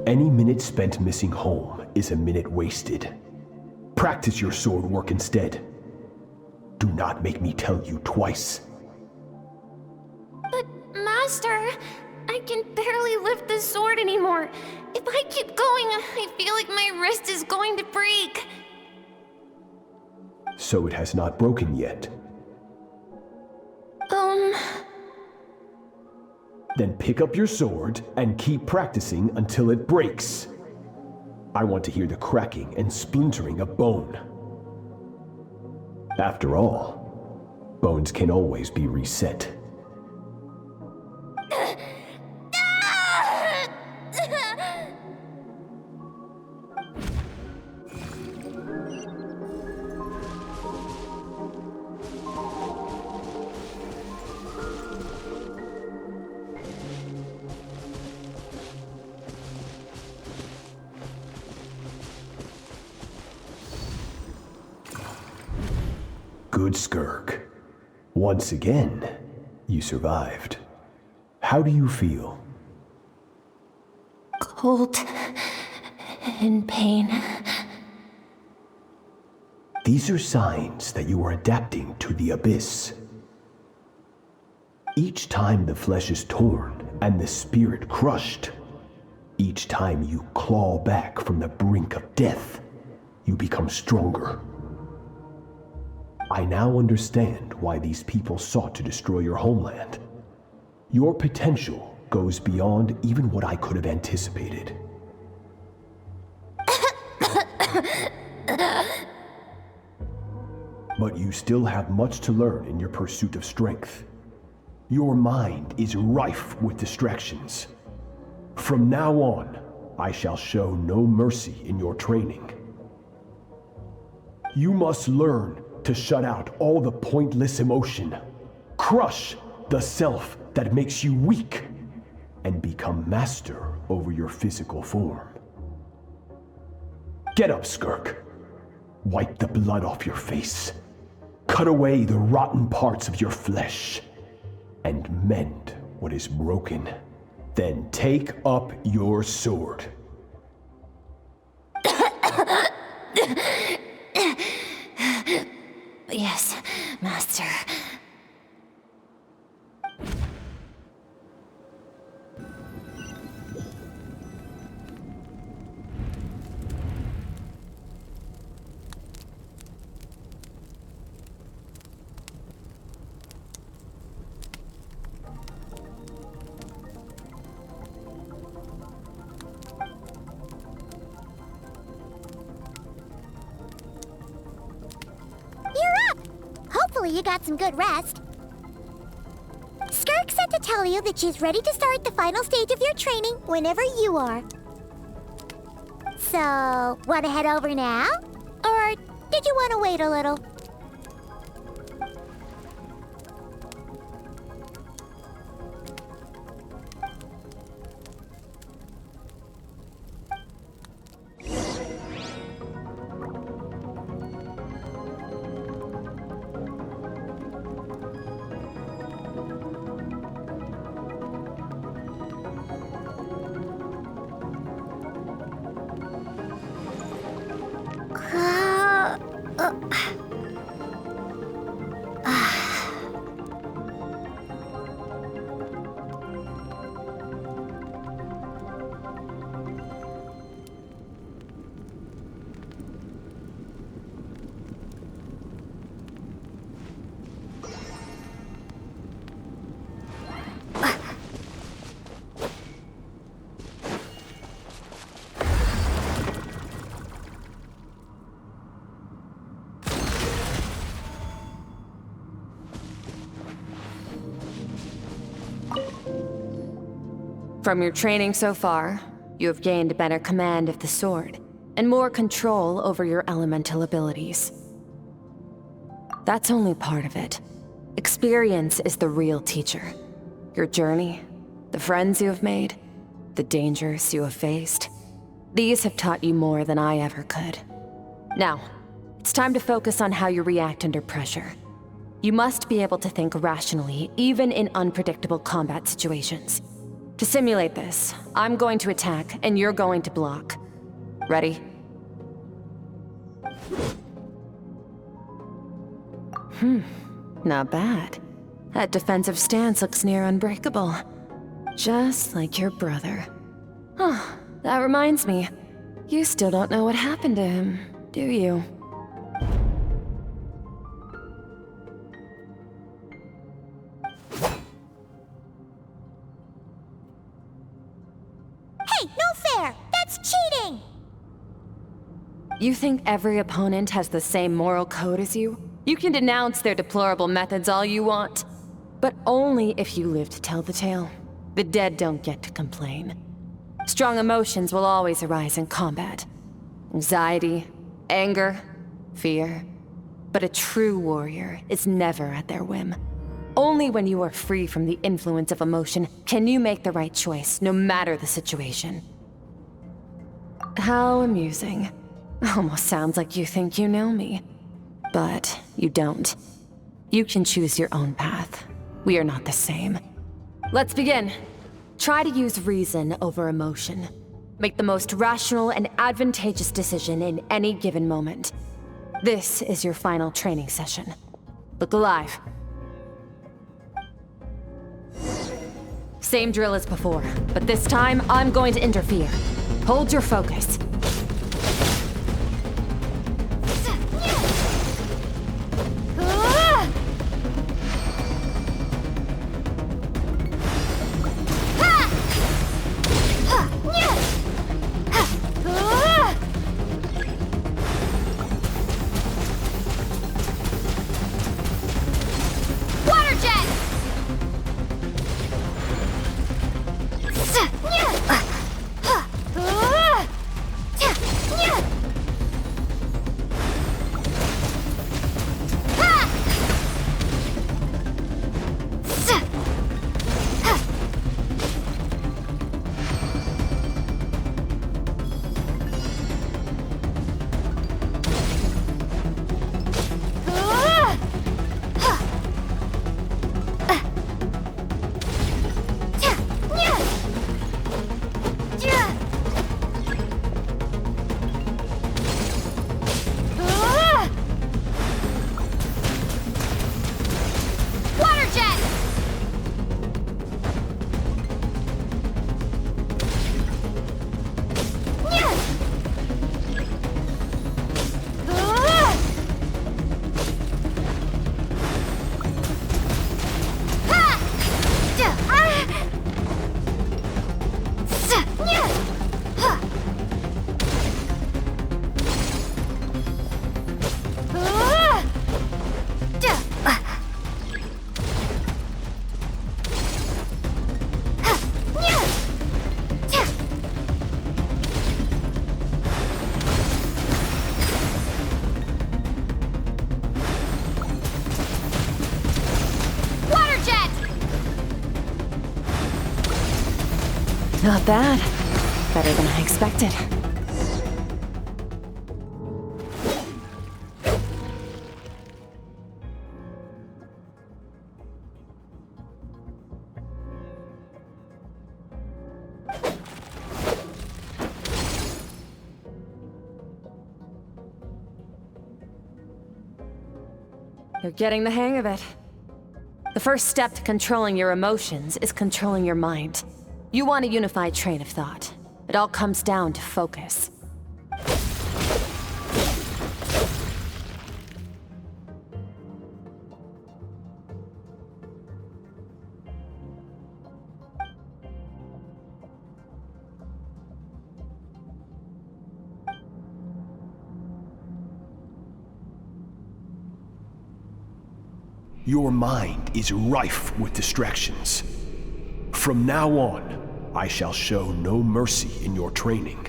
Any minute spent missing home is a minute wasted. Practice your sword work instead. Do not make me tell you twice. But, Master, I can barely lift the sword anymore. If I keep going, I feel like my wrist is going to break. So it has not broken yet. Then pick up your sword and keep practicing until it breaks. I want to hear the cracking and splintering of bone. After all, bones can always be reset. good, Skirk. Once again, you survived. How do you feel? Cold. In pain. These are signs that you are adapting to the abyss. Each time the flesh is torn and the spirit crushed, each time you claw back from the brink of death, you become stronger. I now understand why these people sought to destroy your homeland. Your potential goes beyond even what I could have anticipated. But you still have much to learn in your pursuit of strength. Your mind is rife with distractions. From now on, I shall show no mercy in your training. You must learn to shut out all the pointless emotion, crush the self that makes you weak, and become master over your physical form. Get up, Skirk. Wipe the blood off your face. Cut away the rotten parts of your flesh, and mend what is broken. Then take up your sword. Yes, Master. Hopefully you got some good rest. Skirk said to tell you that she's ready to start the final stage of your training whenever you are. So, want to head over now? Or did you want to wait a little? From your training so far, you have gained better command of the sword, and more control over your elemental abilities. That's only part of it. Experience is the real teacher. Your journey, the friends you have made, the dangers you have faced. These have taught you more than I ever could. Now, it's time to focus on how you react under pressure. You must be able to think rationally, even in unpredictable combat situations. To simulate this, I'm going to attack, and you're going to block. Ready? Not bad. That defensive stance looks near unbreakable. Just like your brother. Huh, that reminds me. You still don't know what happened to him, do you? Hey, no fair! That's cheating! You think every opponent has the same moral code as you? You can denounce their deplorable methods all you want, but only if you live to tell the tale. The dead don't get to complain. Strong emotions will always arise in combat. Anxiety, anger, fear. But a true warrior is never at their whim. Only when you are free from the influence of emotion can you make the right choice, no matter the situation. How amusing. Almost sounds like you think you know me. But you don't. You can choose your own path. We are not the same. Let's begin. Try to use reason over emotion. Make the most rational and advantageous decision in any given moment. This is your final training session. Look alive. Same drill as before, but this time I'm going to interfere. Hold your focus. Not bad. Better than I expected. You're getting the hang of it. The first step to controlling your emotions is controlling your mind. You want a unified train of thought. It all comes down to focus. Your mind is rife with distractions. From now on, I shall show no mercy in your training.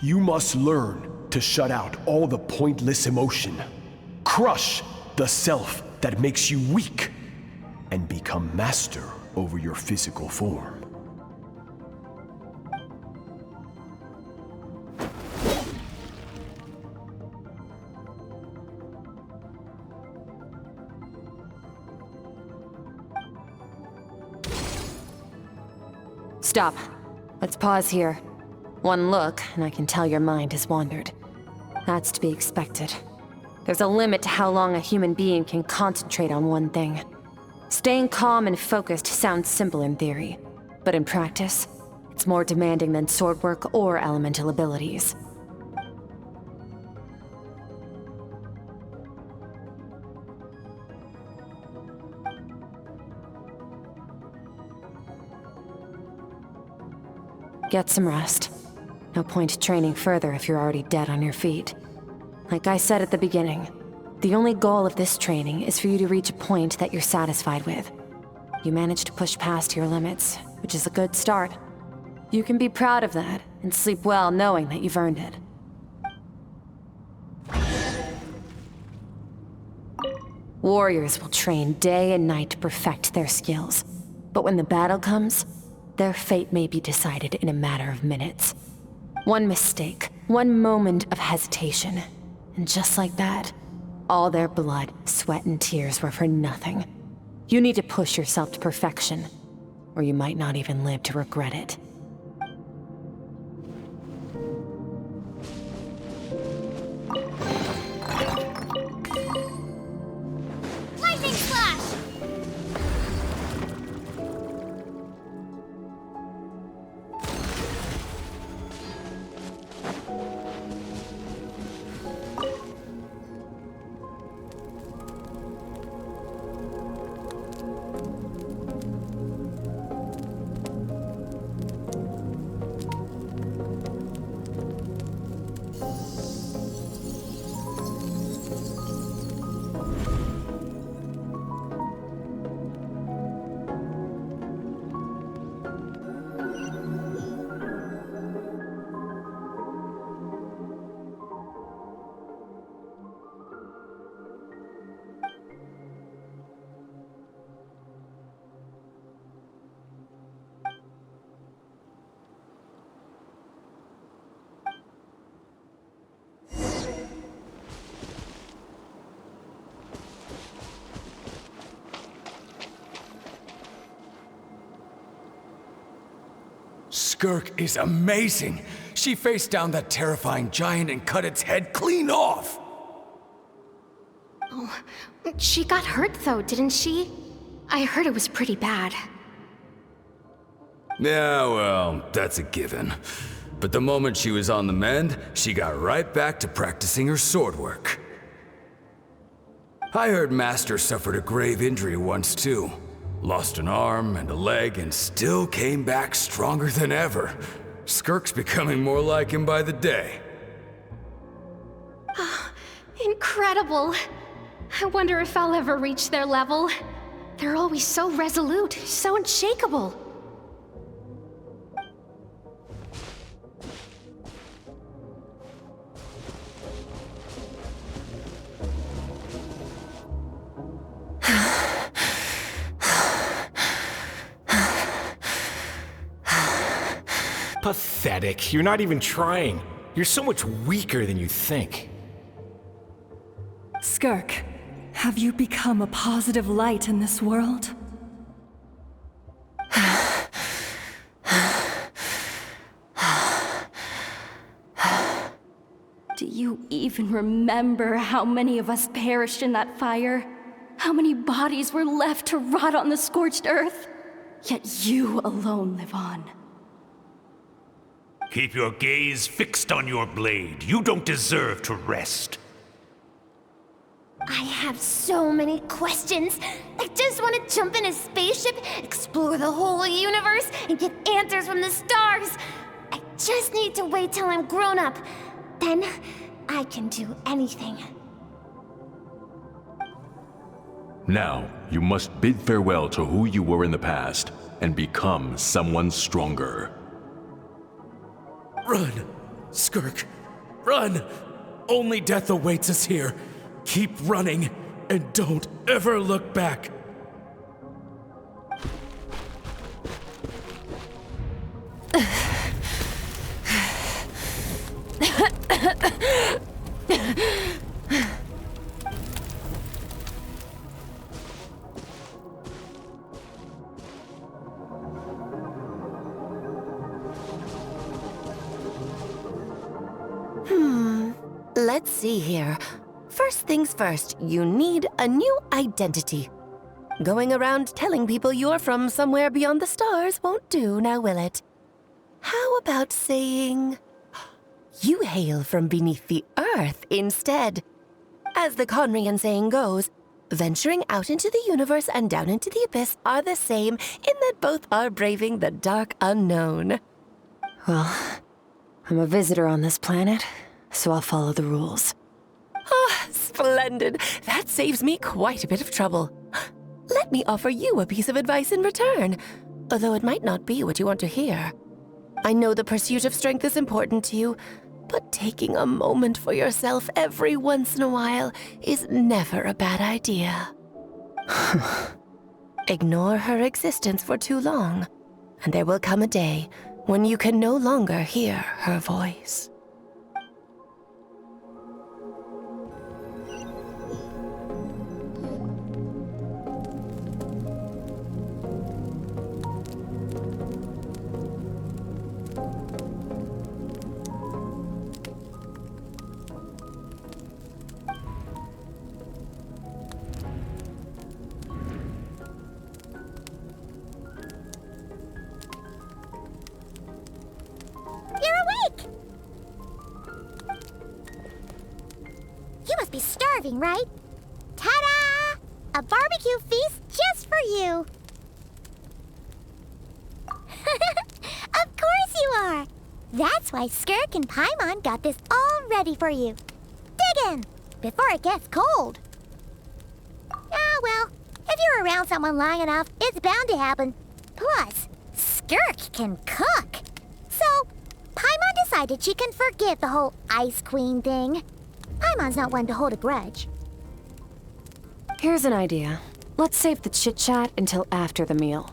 You must learn to shut out all the pointless emotion, crush the self that makes you weak, and become master over your physical form. Stop. Let's pause here. One look, and I can tell your mind has wandered. That's to be expected. There's a limit to how long a human being can concentrate on one thing. Staying calm and focused sounds simple in theory, but in practice, it's more demanding than sword work or elemental abilities. Get some rest. No point training further if you're already dead on your feet. Like I said at the beginning, the only goal of this training is for you to reach a point that you're satisfied with. You managed to push past your limits, which is a good start. You can be proud of that and sleep well knowing that you've earned it. Warriors will train day and night to perfect their skills, but when the battle comes, their fate may be decided in a matter of minutes. One mistake, one moment of hesitation, and just like that, All their blood, sweat, and tears were for nothing. You need to push yourself to perfection, or you might not even live to regret it. Lightning Slash! Skirk is amazing. She faced down that terrifying giant and cut its head clean off. Oh, she got hurt though, didn't she? I heard it was pretty bad. Yeah, well, that's a given. But the moment she was on the mend, she got right back to practicing her sword work. I heard Master suffered a grave injury once too. Lost an arm and a leg and still came back stronger than ever. Skirk's becoming more like him by the day. Incredible! I wonder if I'll ever reach their level. They're always so resolute, so unshakable. Pathetic. You're not even trying. You're so much weaker than you think. Skirk, have you become a positive light in this world? Do you even remember how many of us perished in that fire? How many bodies were left to rot on the scorched earth? Yet you alone live on. Keep your gaze fixed on your blade. You don't deserve to rest. I have so many questions. I just want to jump in a spaceship, explore the whole universe, and get answers from the stars. I just need to wait till I'm grown up. Then I can do anything. Now, you must bid farewell to who you were in the past and become someone stronger. Run! Skirk, run! Only death awaits us here. Keep running, and don't ever look back. Let's see here. First things first, you need a new identity. Going around telling people you're from somewhere beyond the stars won't do, now will it? How about saying you hail from beneath the earth instead? As the Conrian saying goes, venturing out into the universe and down into the abyss are the same in that both are braving the dark unknown. Well, I'm a visitor on this planet, so I'll follow the rules. Ah, splendid. That saves me quite a bit of trouble. Let me offer you a piece of advice in return, although it might not be what you want to hear. I know the pursuit of strength is important to you, but taking a moment for yourself every once in a while is never a bad idea. Ignore her existence for too long, and there will come a day when you can no longer hear her voice. must be starving, right? Ta-da! A barbecue feast just for you! Of course you are! That's why Skirk and Paimon got this all ready for you. Dig in, before it gets cold. Ah, well, if you're around someone long enough, it's bound to happen. Plus, Skirk can cook. So, Paimon decided she can forgive the whole Ice Queen thing. Paimon's not one to hold a grudge. Here's an idea. Let's save the chit-chat until after the meal.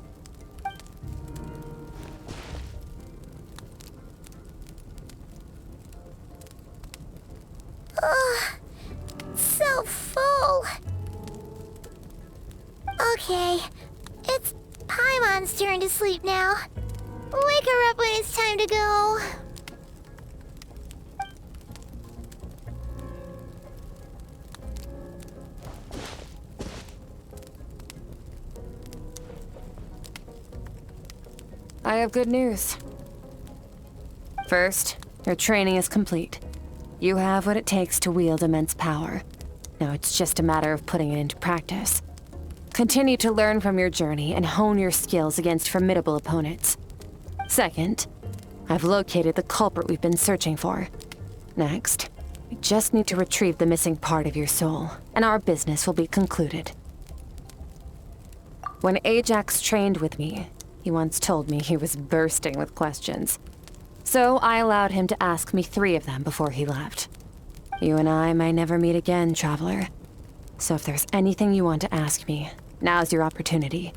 Ugh, so full. Okay, it's Paimon's turn to sleep now. Wake her up when it's time to go. I have good news. First, your training is complete. You have what it takes to wield immense power. Now it's just a matter of putting it into practice. Continue to learn from your journey and hone your skills against formidable opponents. Second, I've located the culprit we've been searching for. Next, we just need to retrieve the missing part of your soul, and our business will be concluded. When Ajax trained with me, he once told me he was bursting with questions. So I allowed him to ask me 3 of them before he left. You and I may never meet again, Traveler. So if there's anything you want to ask me, now's your opportunity.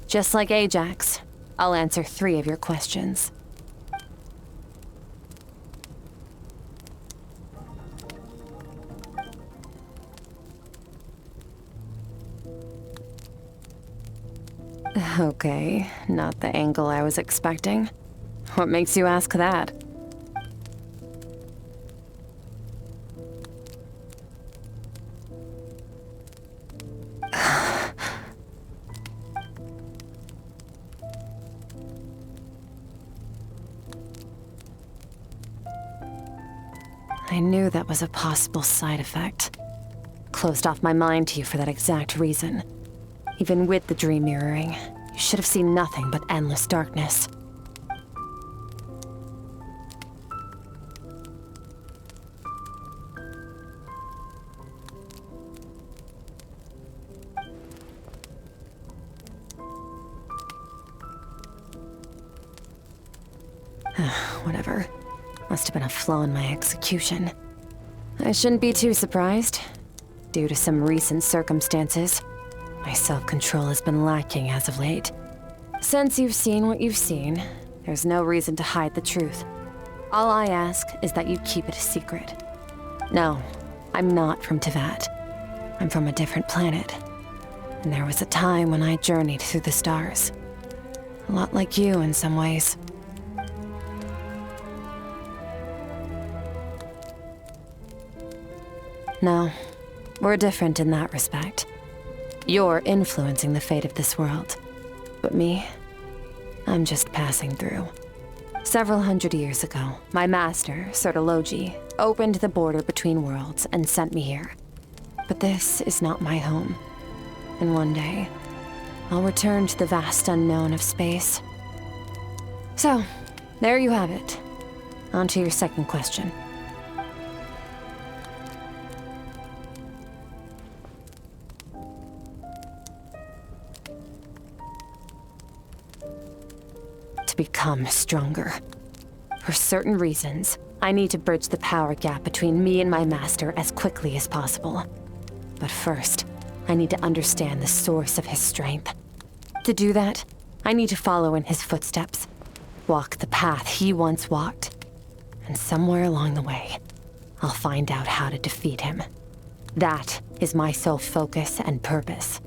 Just like Ajax, I'll answer 3 of your questions. Okay, not the angle I was expecting. What makes you ask that? I knew that was a possible side effect. Closed off my mind to you for that exact reason. Even with the dream mirroring, you should have seen nothing but endless darkness. Whatever. Must have been a flaw in my execution. I shouldn't be too surprised. Due to some recent circumstances, my self-control has been lacking as of late. Since you've seen what you've seen, there's no reason to hide the truth. All I ask is that you keep it a secret. No, I'm not from Tevat. I'm from a different planet. And there was a time when I journeyed through the stars. A lot like you in some ways. No, we're different in that respect. You're influencing the fate of this world. But me, I'm just passing through. Several hundred years ago, my master, Sertologi, opened the border between worlds and sent me here. But this is not my home. And one day, I'll return to the vast unknown of space. So, there you have it. On to your second question. Become stronger. For certain reasons, I need to bridge the power gap between me and my master as quickly as possible. But first, I need to understand the source of his strength. To do that, I need to follow in his footsteps, walk the path he once walked. And somewhere along the way, I'll find out how to defeat him. That is my sole focus and purpose.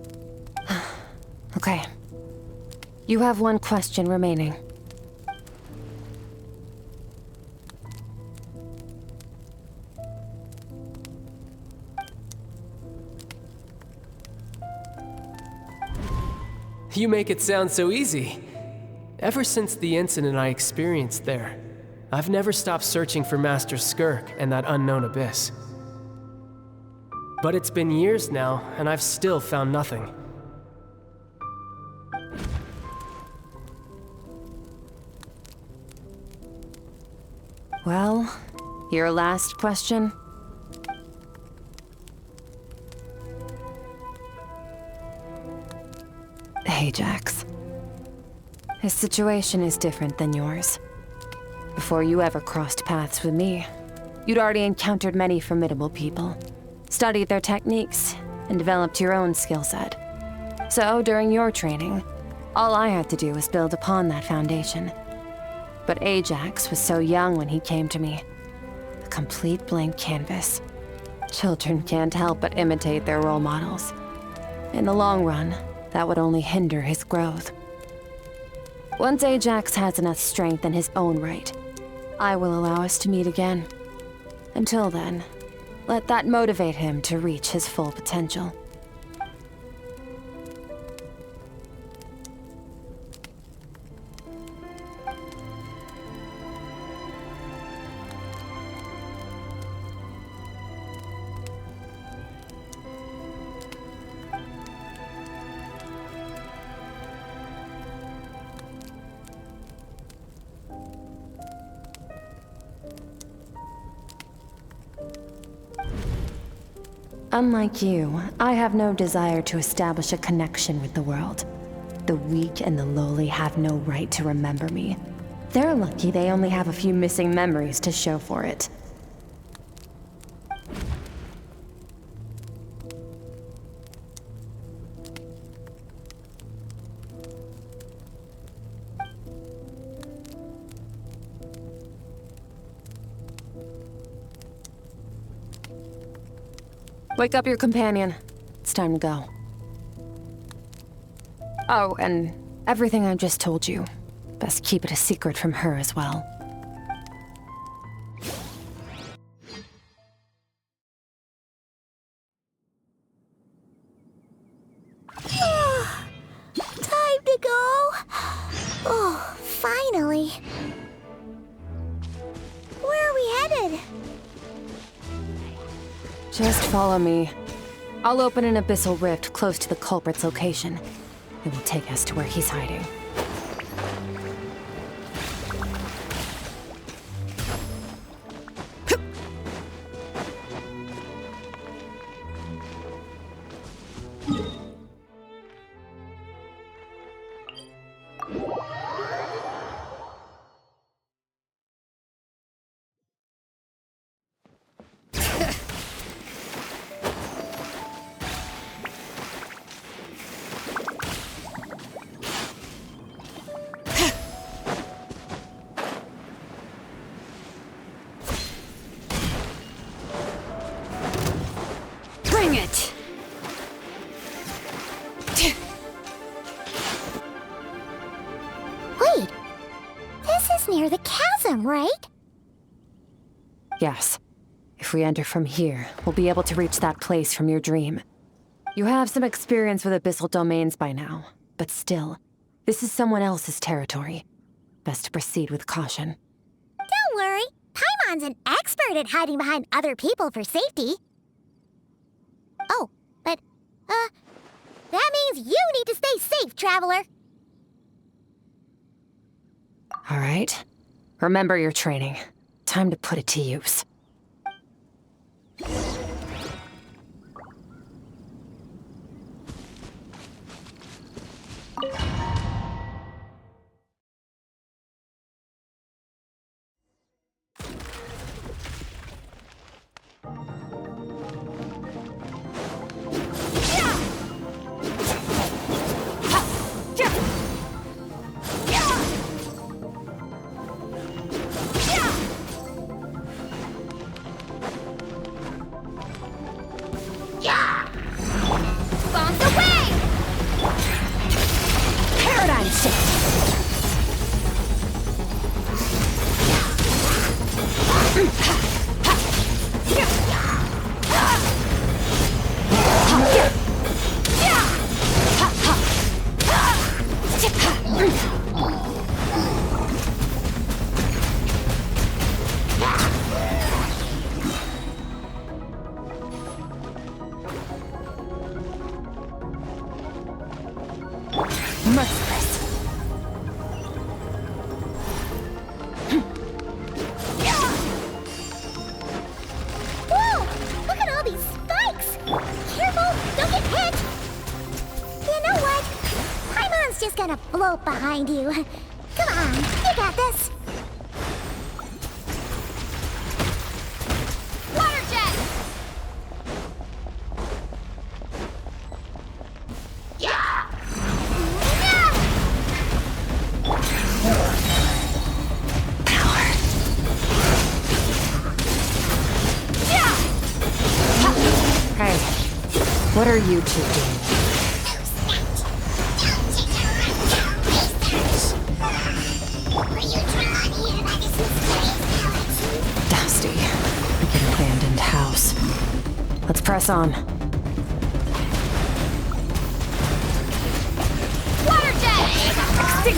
Okay. You have one question remaining. You make it sound so easy. Ever since the incident I experienced there, I've never stopped searching for Master Skirk and that unknown abyss. But it's been years now, and I've still found nothing. Well, your last question? Ajax. His situation is different than yours. Before you ever crossed paths with me, you'd already encountered many formidable people, studied their techniques, and developed your own skill set. So, during your training, all I had to do was build upon that foundation. But Ajax was so young when he came to me. A complete blank canvas. Children can't help but imitate their role models. In the long run, that would only hinder his growth. Once Ajax has enough strength in his own right, I will allow us to meet again. Until then, let that motivate him to reach his full potential. Unlike you, I have no desire to establish a connection with the world. The weak and the lowly have no right to remember me. They're lucky they only have a few missing memories to show for it. Wake up your companion. It's time to go. Oh, and everything I just told you, best keep it a secret from her as well. Time to go. Oh, finally. Where are we headed? Just follow me. I'll open an abyssal rift close to the culprit's location. It will take us to where he's hiding. Bring it! Wait, this is near the chasm, right? Yes. If we enter from here, we'll be able to reach that place from your dream. You have some experience with abyssal domains by now, but still, this is someone else's territory. Best to proceed with caution. Don't worry, Paimon's an expert at hiding behind other people for safety. Oh, but, that means you need to stay safe, traveler. All right. Remember your training. Time to put it to use. Bombs away! Paradigm shift! just gonna float behind you. Come on, you got this. Water jet! Yeah! Hey, what are you two doing? Dusty, like an abandoned house. Let's press on. Water jet! Stick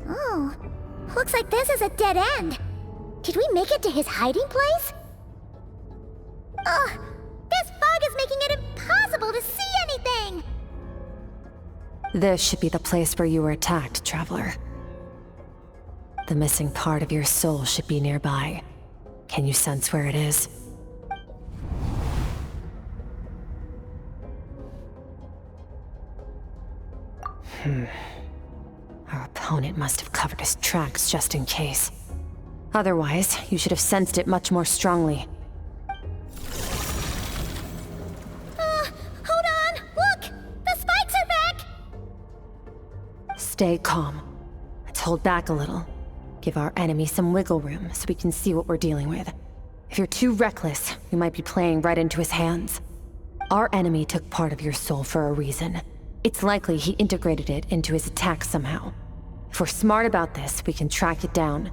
Oh, looks like this is a dead end. Did we make it to his hiding place? Ugh, this fog is making it impossible to see anything! This should be the place where you were attacked, Traveler. The missing part of your soul should be nearby. Can you sense where it is? Our opponent must have covered his tracks just in case. Otherwise, you should have sensed it much more strongly. Hold on! Look! The spikes are back! Stay calm. Let's hold back a little. Give our enemy some wiggle room so we can see what we're dealing with. If you're too reckless, we might be playing right into his hands. Our enemy took part of your soul for a reason. It's likely he integrated it into his attack somehow. If we're smart about this, we can track it down.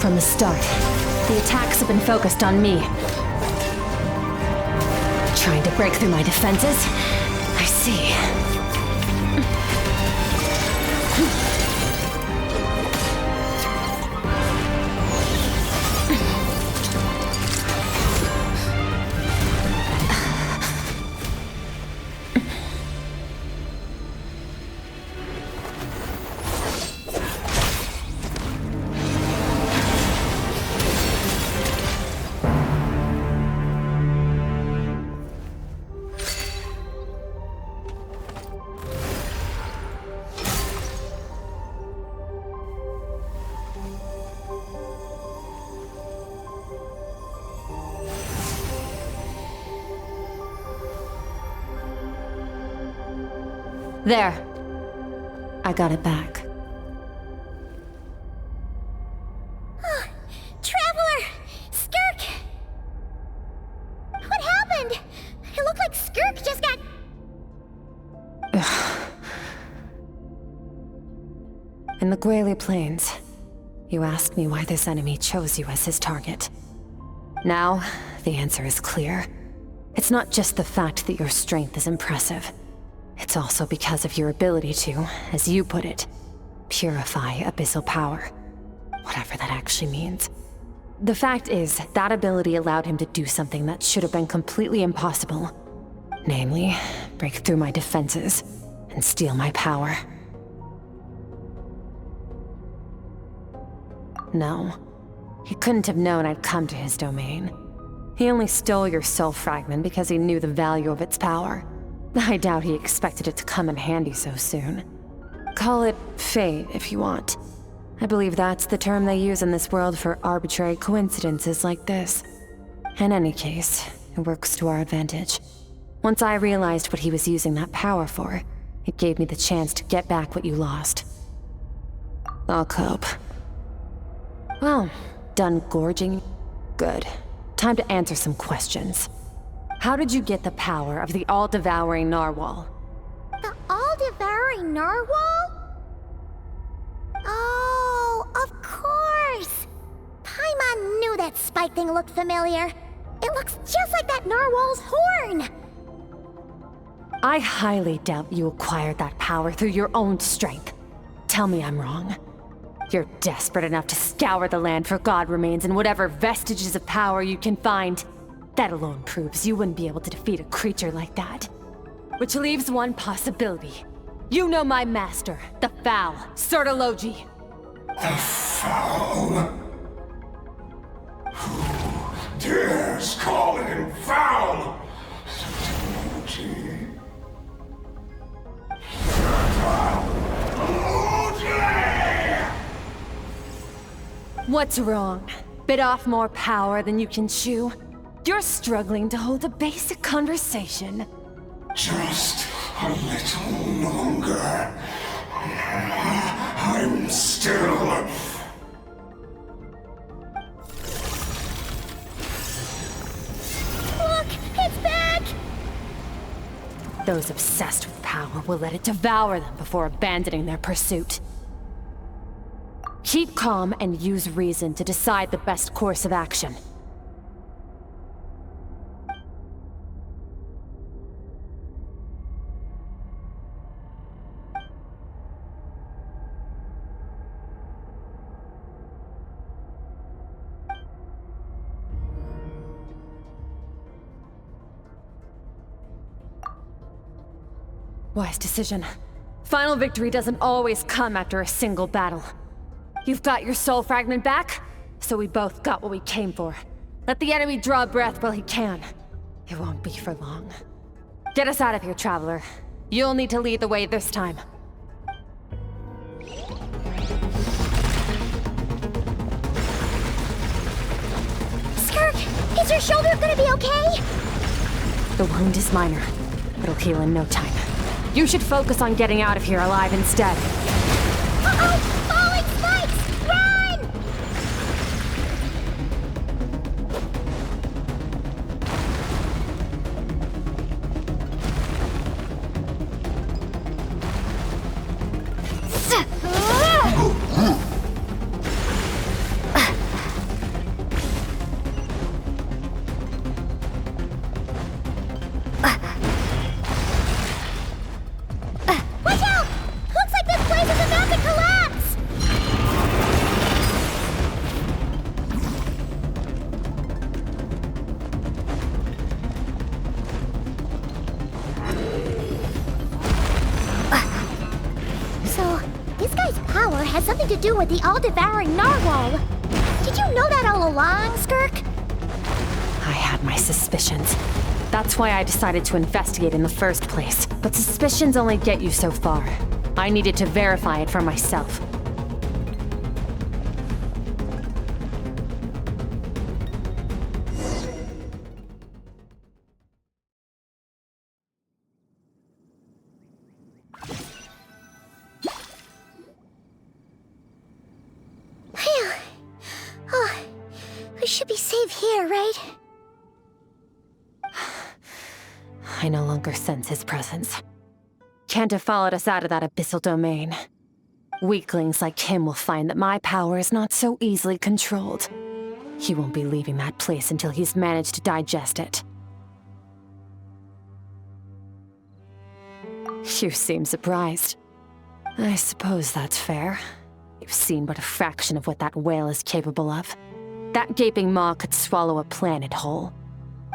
From the start, the attacks have been focused on me. Trying to break through my defenses? I see. There. I got it back. Traveler! Skirk! What happened? It looked like Skirk just got... In the Guili Plains, you asked me why this enemy chose you as his target. Now, the answer is clear. It's not just the fact that your strength is impressive. It's also because of your ability to, as you put it, purify abyssal power. Whatever that actually means. The fact is, that ability allowed him to do something that should have been completely impossible. Namely, break through my defenses and steal my power. No, he couldn't have known I'd come to his domain. He only stole your soul fragment because he knew the value of its power. I doubt he expected it to come in handy so soon. Call it fate if you want. I believe that's the term they use in this world for arbitrary coincidences like this. In any case, it works to our advantage. Once I realized what he was using that power for, it gave me the chance to get back what you lost. I'll cope. Well, done gorging? Good. Time to answer some questions. How did you get the power of the all-devouring narwhal? The all-devouring narwhal? Oh, of course! Paimon knew that spike thing looked familiar. It looks just like that narwhal's horn! I highly doubt you acquired that power through your own strength. Tell me I'm wrong. You're desperate enough to scour the land for god remains and whatever vestiges of power you can find. That alone proves you wouldn't be able to defeat a creature like that. Which leaves one possibility. You know my master, the Foul, Sertologi. The Foul? Who dares call him Foul? Sertologi. What's wrong? Bit off more power than you can chew? You're struggling to hold a basic conversation. Just a little longer. I'm still... Look! It's back! Those obsessed with power will let it devour them before abandoning their pursuit. Keep calm and use reason to decide the best course of action. Wise decision. Final victory doesn't always come after a single battle. You've got your soul fragment back, so we both got what we came for. Let the enemy draw breath while he can. It won't be for long. Get us out of here, Traveler. You'll need to lead the way this time. Skirk, is your shoulder gonna be okay? The wound is minor. It'll heal in no time. You should focus on getting out of here alive instead. Uh-oh! Falling spikes! Run! Watch out! Looks like this place is about to collapse! So, this guy's power has something to do with the all-devouring narwhal. Did you know that all along, Skirk? I had my suspicions. That's why I decided to investigate in the first place. But suspicions only get you so far. I needed to verify it for myself. Phew. Oh, we should be safe here, right? I no longer sense his presence. Can't have followed us out of that abyssal domain. Weaklings like him will find that my power is not so easily controlled. He won't be leaving that place until he's managed to digest it. You seem surprised. I suppose that's fair. You've seen but a fraction of what that whale is capable of. That gaping maw could swallow a planet whole.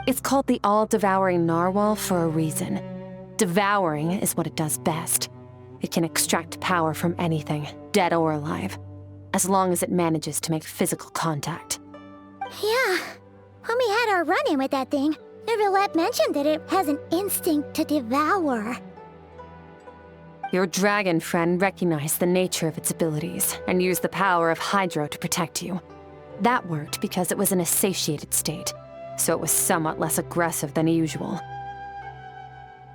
It's called the all-devouring narwhal for a reason. Devouring is what it does best. It can extract power from anything, dead or alive, as long as it manages to make physical contact. Yeah. When we had our run-in with that thing, it Rivulet mentioned that it has an instinct to devour. Your dragon friend recognized the nature of its abilities and used the power of Hydro to protect you. That worked because it was in a satiated state, so it was somewhat less aggressive than usual.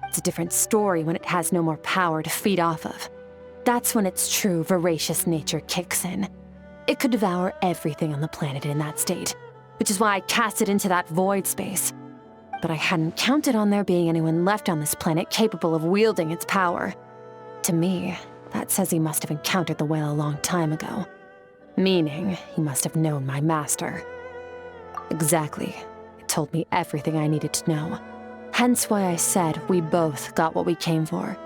It's a different story when it has no more power to feed off of. That's when its true voracious nature kicks in. It could devour everything on the planet in that state, which is why I cast it into that void space. But I hadn't counted on there being anyone left on this planet capable of wielding its power. To me, that says he must have encountered the whale a long time ago. Meaning, he must have known my master. Exactly. It told me everything I needed to know. Hence why I said we both got what we came for.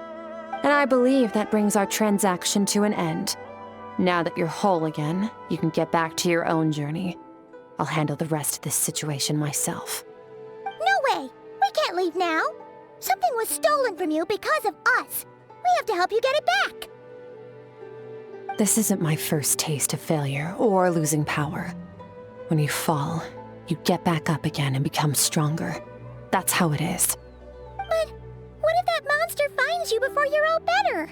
And I believe that brings our transaction to an end. Now that you're whole again, you can get back to your own journey. I'll handle the rest of this situation myself. No way! We can't leave now! Something was stolen from you because of us! We have to help you get it back! This isn't my first taste of failure or losing power. When you fall, you get back up again and become stronger. That's how it is. But what if that monster finds you before you're all better?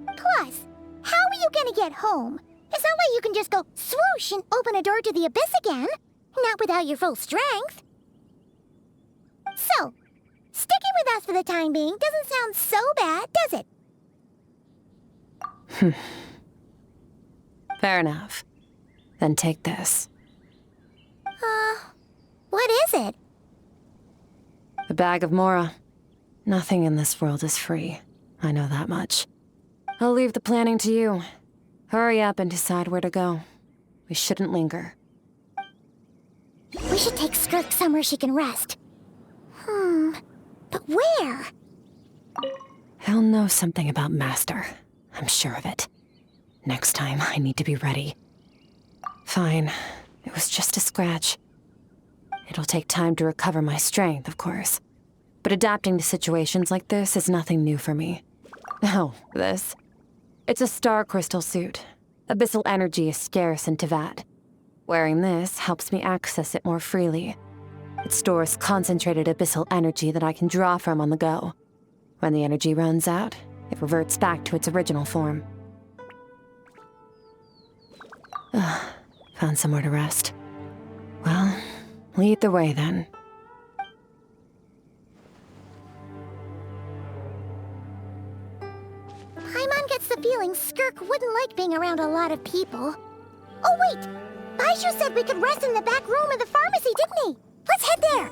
Plus, how are you gonna get home? It's not like you can just go swoosh and open a door to the abyss again. Not without your full strength. So, sticking with us for the time being doesn't sound so bad, does it? Fair enough. Then take this. What is it? A bag of Mora. Nothing in this world is free. I know that much. I'll leave the planning to you. Hurry up and decide where to go. We shouldn't linger. We should take Skirk somewhere she can rest. But where? He'll know something about Master. I'm sure of it. Next time, I need to be ready. Fine. It was just a scratch. It'll take time to recover my strength, of course. But adapting to situations like this is nothing new for me. Oh, this. It's a star crystal suit. Abyssal energy is scarce in Tevat. Wearing this helps me access it more freely. It stores concentrated abyssal energy that I can draw from on the go. When the energy runs out, it reverts back to its original form. Found somewhere to rest. Well, lead the way then. Paimon gets the feeling Skirk wouldn't like being around a lot of people. Oh wait! Baizhu said we could rest in the back room of the pharmacy, didn't he? Let's head there!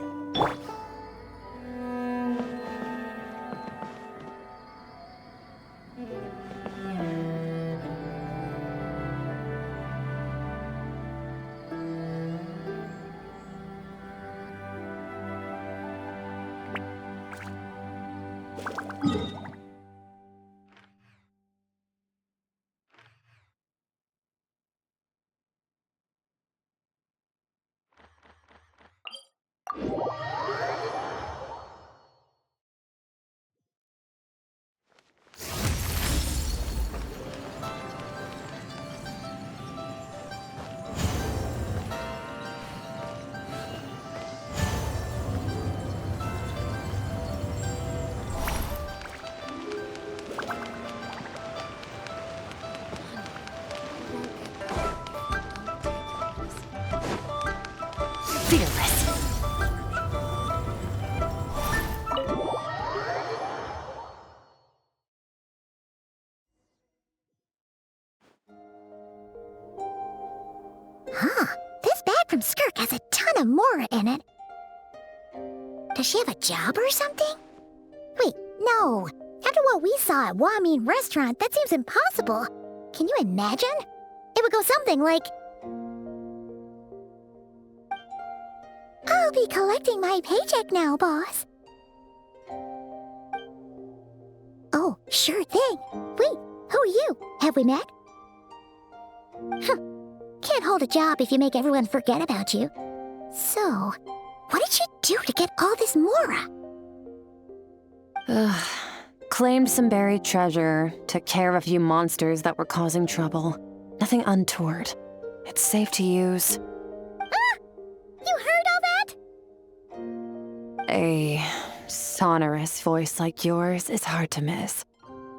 Fearless. This bag from Skirk has a ton of Mora in it. Does she have a job or something? Wait, no. After what we saw at Wamin Restaurant, that seems impossible. Can you imagine? It would go something like... I'll be collecting my paycheck now, boss. Oh, sure thing. Wait, who are you? Have we met? Can't hold a job if you make everyone forget about you. So, what did she do to get all this Mora? Claimed some buried treasure, took care of a few monsters that were causing trouble. Nothing untoward. It's safe to use. You heard all A sonorous voice like yours is hard to miss.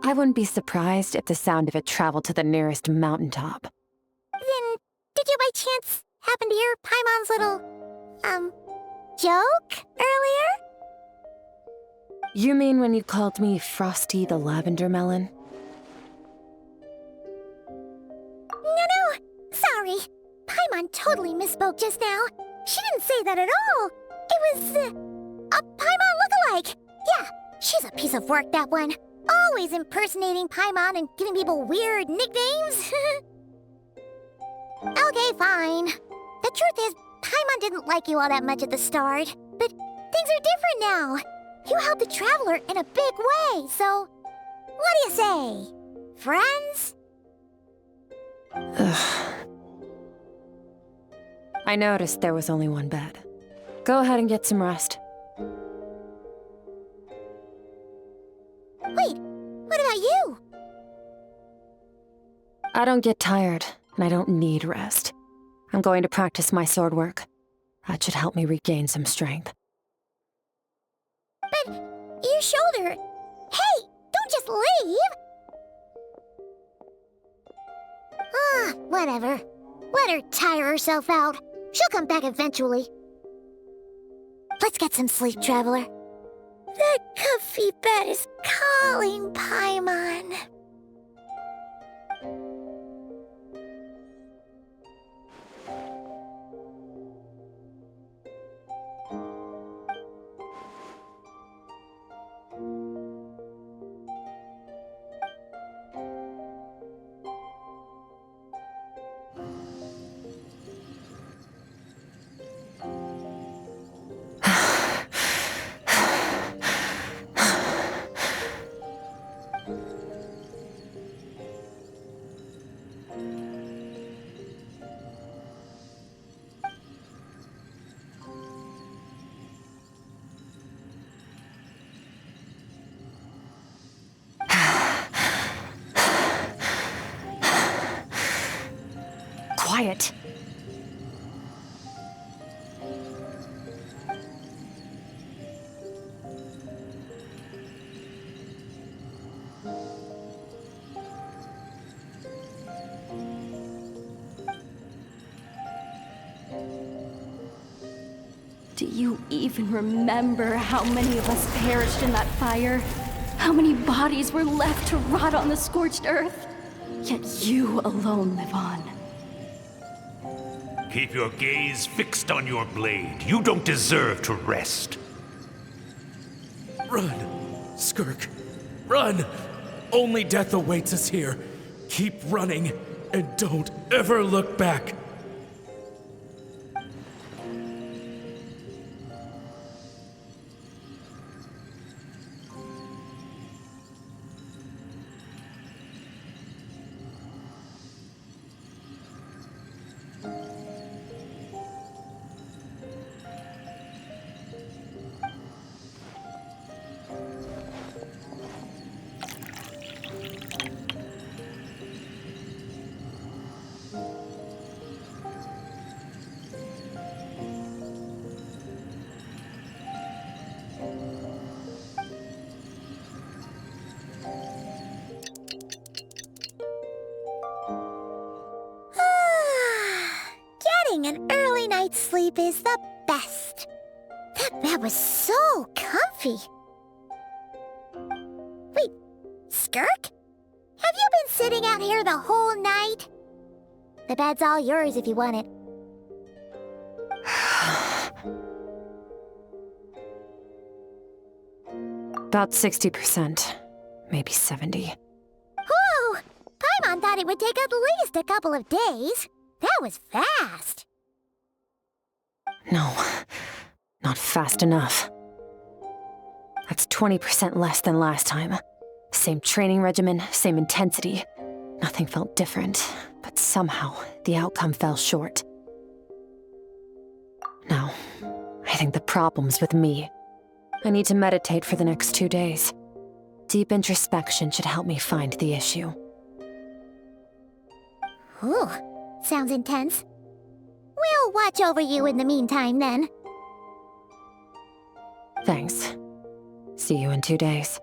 I wouldn't be surprised if the sound of it traveled to the nearest mountaintop. Then, did you by chance happen to hear Paimon's little, joke earlier? You mean when you called me Frosty the Lavender Melon? No, sorry. Paimon totally misspoke just now. She didn't say that at all. It was, a Paimon lookalike. Yeah, she's a piece of work, that one. Always impersonating Paimon and giving people weird nicknames. Okay, fine. The truth is, Paimon didn't like you all that much at the start. But things are different now. You helped the Traveler in a big way, so... What do you say? Friends? Ugh. I noticed there was only one bed. Go ahead and get some rest. Wait, what about you? I don't get tired, and I don't need rest. I'm going to practice my sword work. That should help me regain some strength. But your shoulder... Hey, don't just leave! Whatever. Let her tire herself out. She'll come back eventually. Let's get some sleep, Traveler. That comfy bed is calling, Paimon. Quiet. Do you even remember how many of us perished in that fire? How many bodies were left to rot on the scorched earth? Yet you alone live on. Keep your gaze fixed on your blade. You don't deserve to rest. Run, Skirk. Run! Only death awaits us here. Keep running, and don't ever look back. Getting an early night's sleep is the best. That bed was so comfy. Wait, Skirk? Have you been sitting out here the whole night? The bed's all yours if you want it. About 60%, maybe 70. Whew! Paimon thought it would take at least a couple of days. That was fast. No, not fast enough. That's 20% less than last time. Same training regimen, same intensity. Nothing felt different, but somehow the outcome fell short. No, I think the problem's with me. I need to meditate for the next 2 days. Deep introspection should help me find the issue. Ooh, sounds intense. We'll watch over you in the meantime, then. Thanks. See you in 2 days.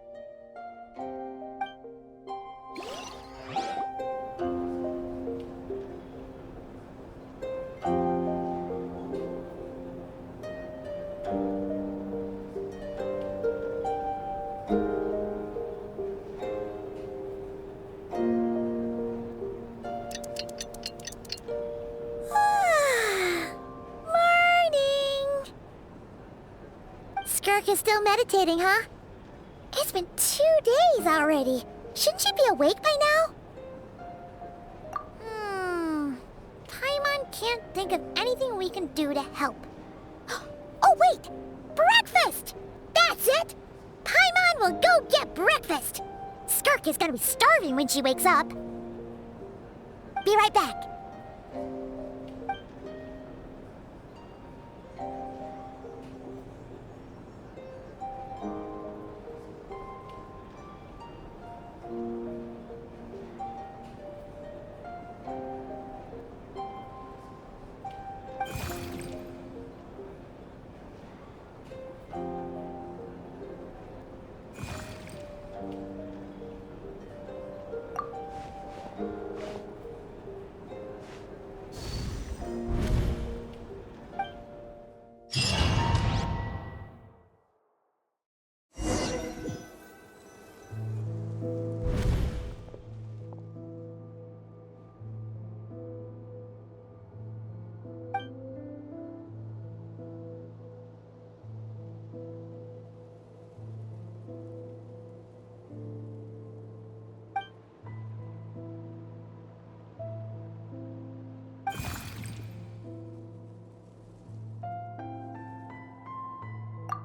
Morning! Skirk is still meditating, huh? It's been 2 days already. Shouldn't she be awake by now? Paimon can't think of anything we can do to help. Oh, wait! Breakfast! That's it! Paimon will go get breakfast! Skirk is gonna be starving when she wakes up. Be right back.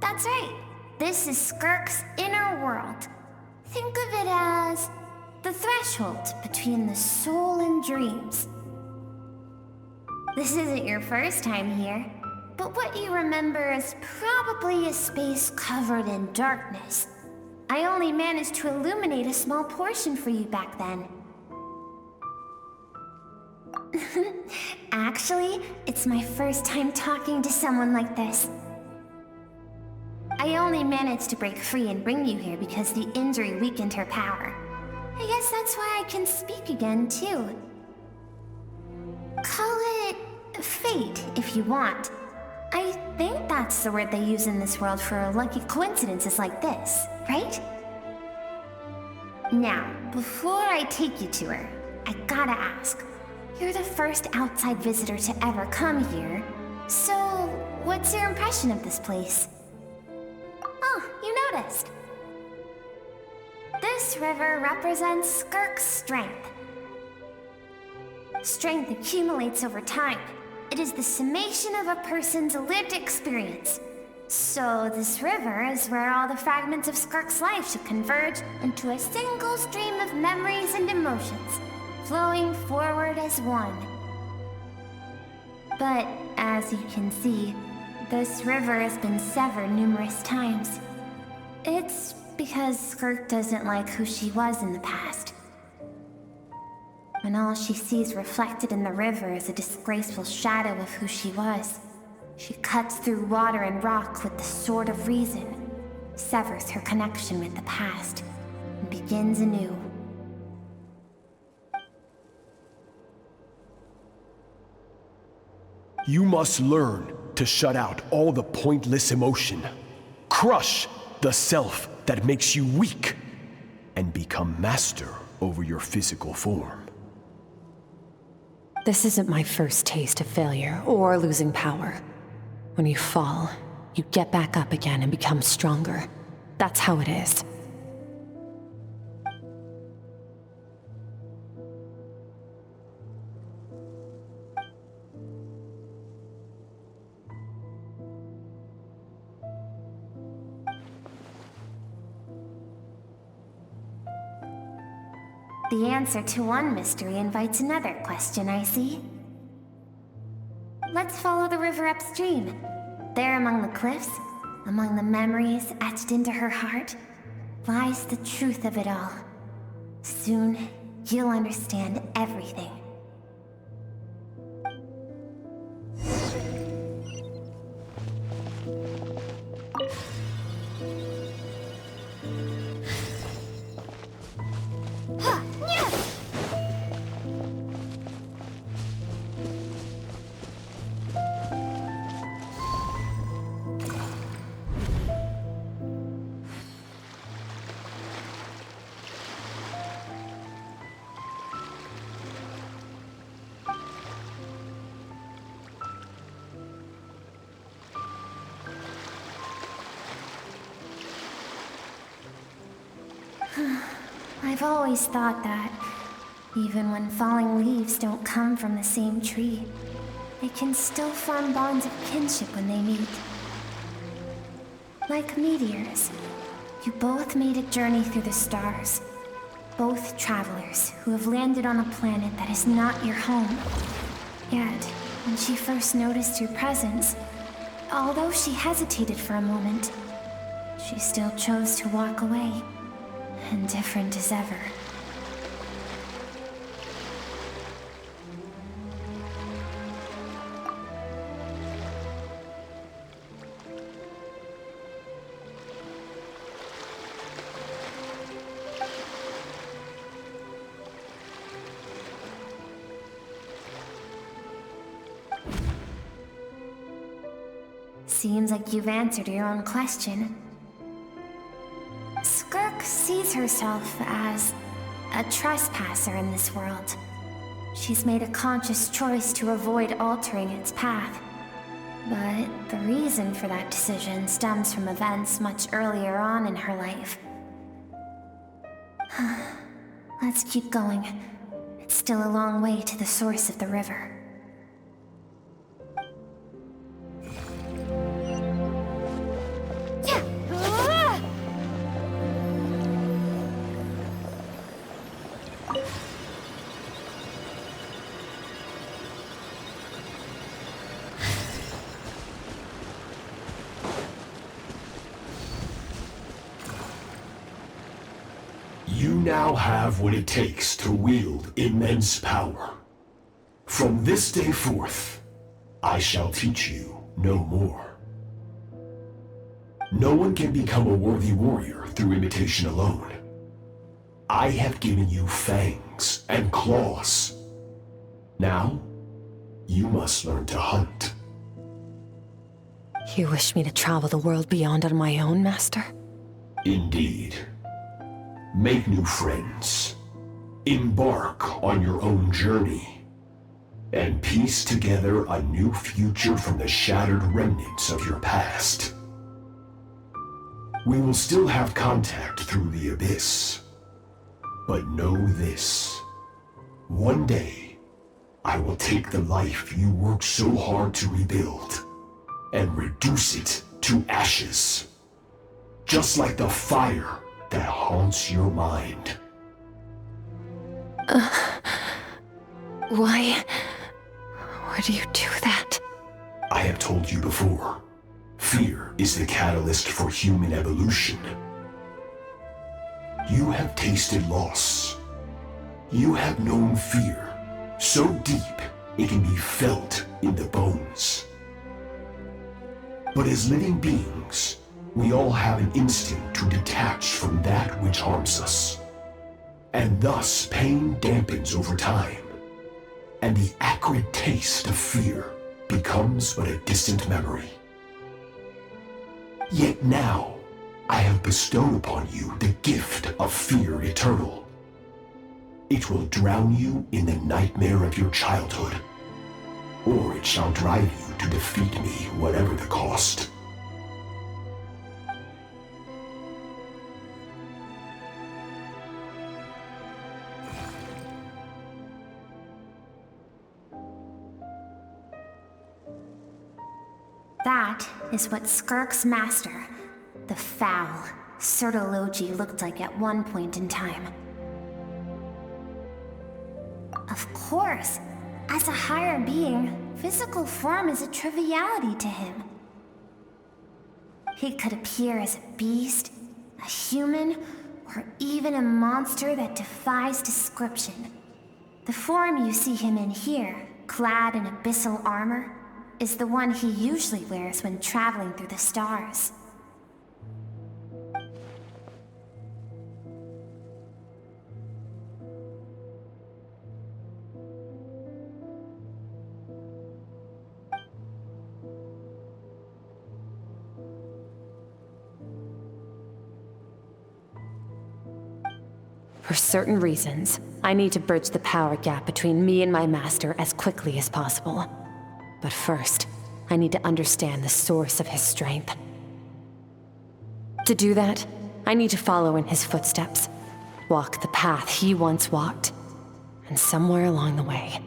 That's right. This is Skirk's inner world. Think of it as the threshold between the soul and dreams. This isn't your first time here, but what you remember is probably a space covered in darkness. I only managed to illuminate a small portion for you back then. Actually, it's my first time talking to someone like this. I only managed to break free and bring you here because the injury weakened her power. I guess that's why I can speak again, too. Call it fate, if you want. I think that's the word they use in this world for lucky coincidences like this, right? Now, before I take you to her, I gotta ask. You're the first outside visitor to ever come here, so what's your impression of this place? Oh, you noticed. This river represents Skirk's strength. Strength accumulates over time. It is the summation of a person's lived experience. So this river is where all the fragments of Skirk's life should converge into a single stream of memories and emotions, flowing forward as one. But as you can see, this river has been severed numerous times. It's because Skirk doesn't like who she was in the past. When all she sees reflected in the river is a disgraceful shadow of who she was, she cuts through water and rock with the sword of reason, severs her connection with the past, and begins anew. You must learn to shut out all the pointless emotion. Crush the self that makes you weak, and become master over your physical form. This isn't my first taste of failure or losing power. When you fall, you get back up again and become stronger. That's how it is. The answer to one mystery invites another question, I see. Let's follow the river upstream. There among the cliffs, among the memories etched into her heart, lies the truth of it all. Soon, you'll understand everything. I've always thought that, even when falling leaves don't come from the same tree, they can still form bonds of kinship when they meet. Like meteors, you both made a journey through the stars. Both travelers who have landed on a planet that is not your home. Yet, when she first noticed your presence, although she hesitated for a moment, she still chose to walk away, indifferent as ever. Seems like you've answered your own question. Skirk sees herself as a trespasser in this world. She's made a conscious choice to avoid altering its path. But the reason for that decision stems from events much earlier on in her life. Let's keep going. It's still a long way to the source of the river. You now have what it takes to wield immense power. From this day forth, I shall teach you no more. No one can become a worthy warrior through imitation alone. I have given you fangs and claws. Now, you must learn to hunt. You wish me to travel the world beyond on my own, Master? Indeed. Make new friends. Embark on your own journey. And piece together a new future from the shattered remnants of your past. We will still have contact through the abyss. But know this. One day, I will take the life you worked so hard to rebuild and reduce it to ashes. Just like the fire that haunts your mind. Why do you do that? I have told you before, fear is the catalyst for human evolution. You have tasted loss. You have known fear, so deep it can be felt in the bones. But as living beings, we all have an instinct to detach from that which harms us. And thus pain dampens over time, and the acrid taste of fear becomes but a distant memory. Yet now, I have bestowed upon you the gift of fear eternal. It will drown you in the nightmare of your childhood, or it shall drive you to defeat me, whatever the cost. That is what Skirk's master, the foul Sertologi, looked like at one point in time. Of course, as a higher being, physical form is a triviality to him. He could appear as a beast, a human, or even a monster that defies description. The form you see him in here, clad in abyssal armor, is the one he usually wears when traveling through the stars. For certain reasons, I need to bridge the power gap between me and my master as quickly as possible. But first, I need to understand the source of his strength. To do that, I need to follow in his footsteps, walk the path he once walked. And somewhere along the way,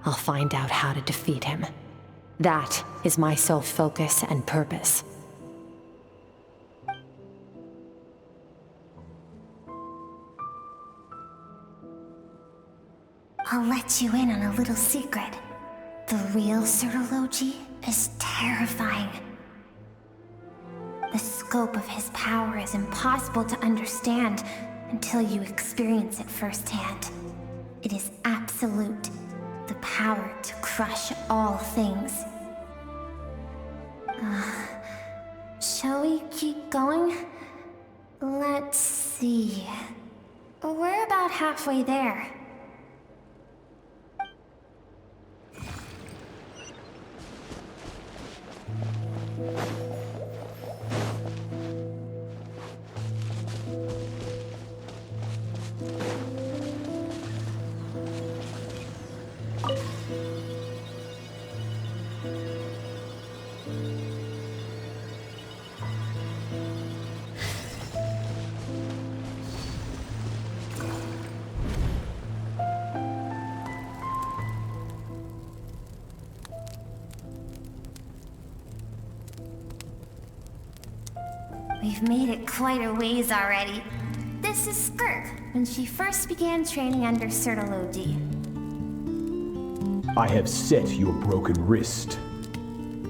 I'll find out how to defeat him. That is my sole focus and purpose. I'll let you in on a little secret. The real Sirology is terrifying. The scope of his power is impossible to understand until you experience it firsthand. It is absolute, the power to crush all things. Shall we keep going? Let's see. We're about halfway there. We've made it quite a ways already. This is Skirk, when she first began training under Sirology. I have set your broken wrist.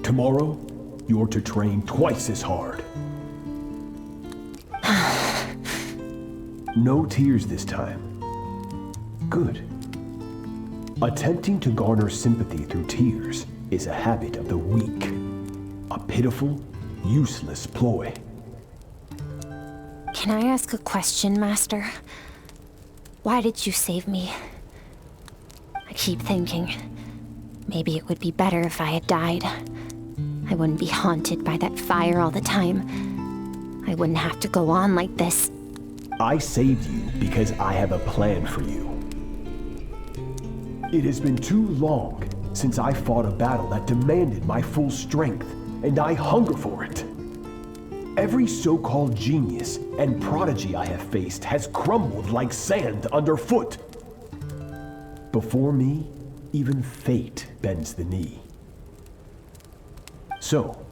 Tomorrow, you're to train twice as hard. No tears this time. Good. Attempting to garner sympathy through tears is a habit of the weak. A pitiful, useless ploy. Can I ask a question, Master? Why did you save me? I keep thinking, maybe it would be better if I had died. I wouldn't be haunted by that fire all the time. I wouldn't have to go on like this. I saved you because I have a plan for you. It has been too long since I fought a battle that demanded my full strength, and I hunger for it. Every so-called genius and prodigy I have faced has crumbled like sand underfoot. Before me, even fate bends the knee. So,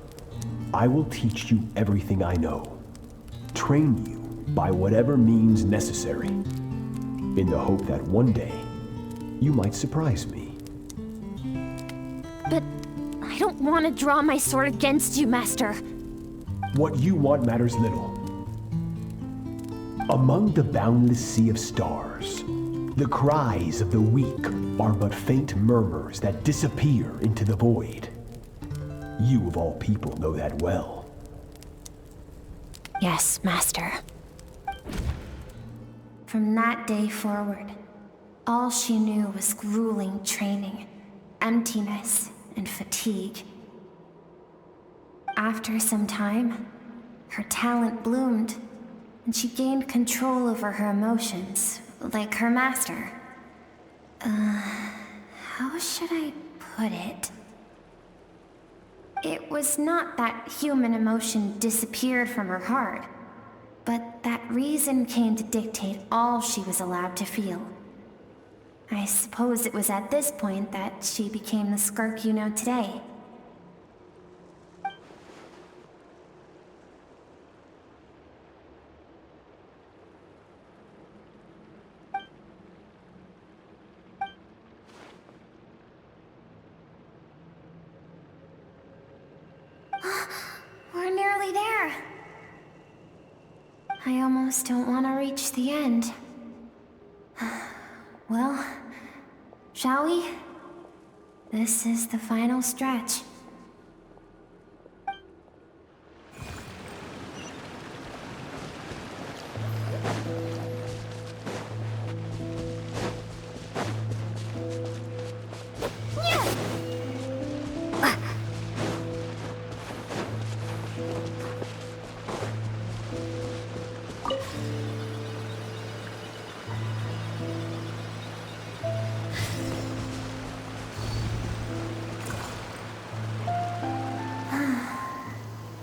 I will teach you everything I know. Train you by whatever means necessary, in the hope that one day, you might surprise me. But I don't want to draw my sword against you, Master. What you want matters little. Among the boundless sea of stars, the cries of the weak are but faint murmurs that disappear into the void. You of all people know that well. Yes, Master. From that day forward, all she knew was grueling training, emptiness, and fatigue. After some time, her talent bloomed, and she gained control over her emotions, like her master. How should I put it? It was not that human emotion disappeared from her heart, but that reason came to dictate all she was allowed to feel. I suppose it was at this point that she became the Skirk you know today. We're nearly there. I almost don't want to reach the end. Well, shall we? This is the final stretch.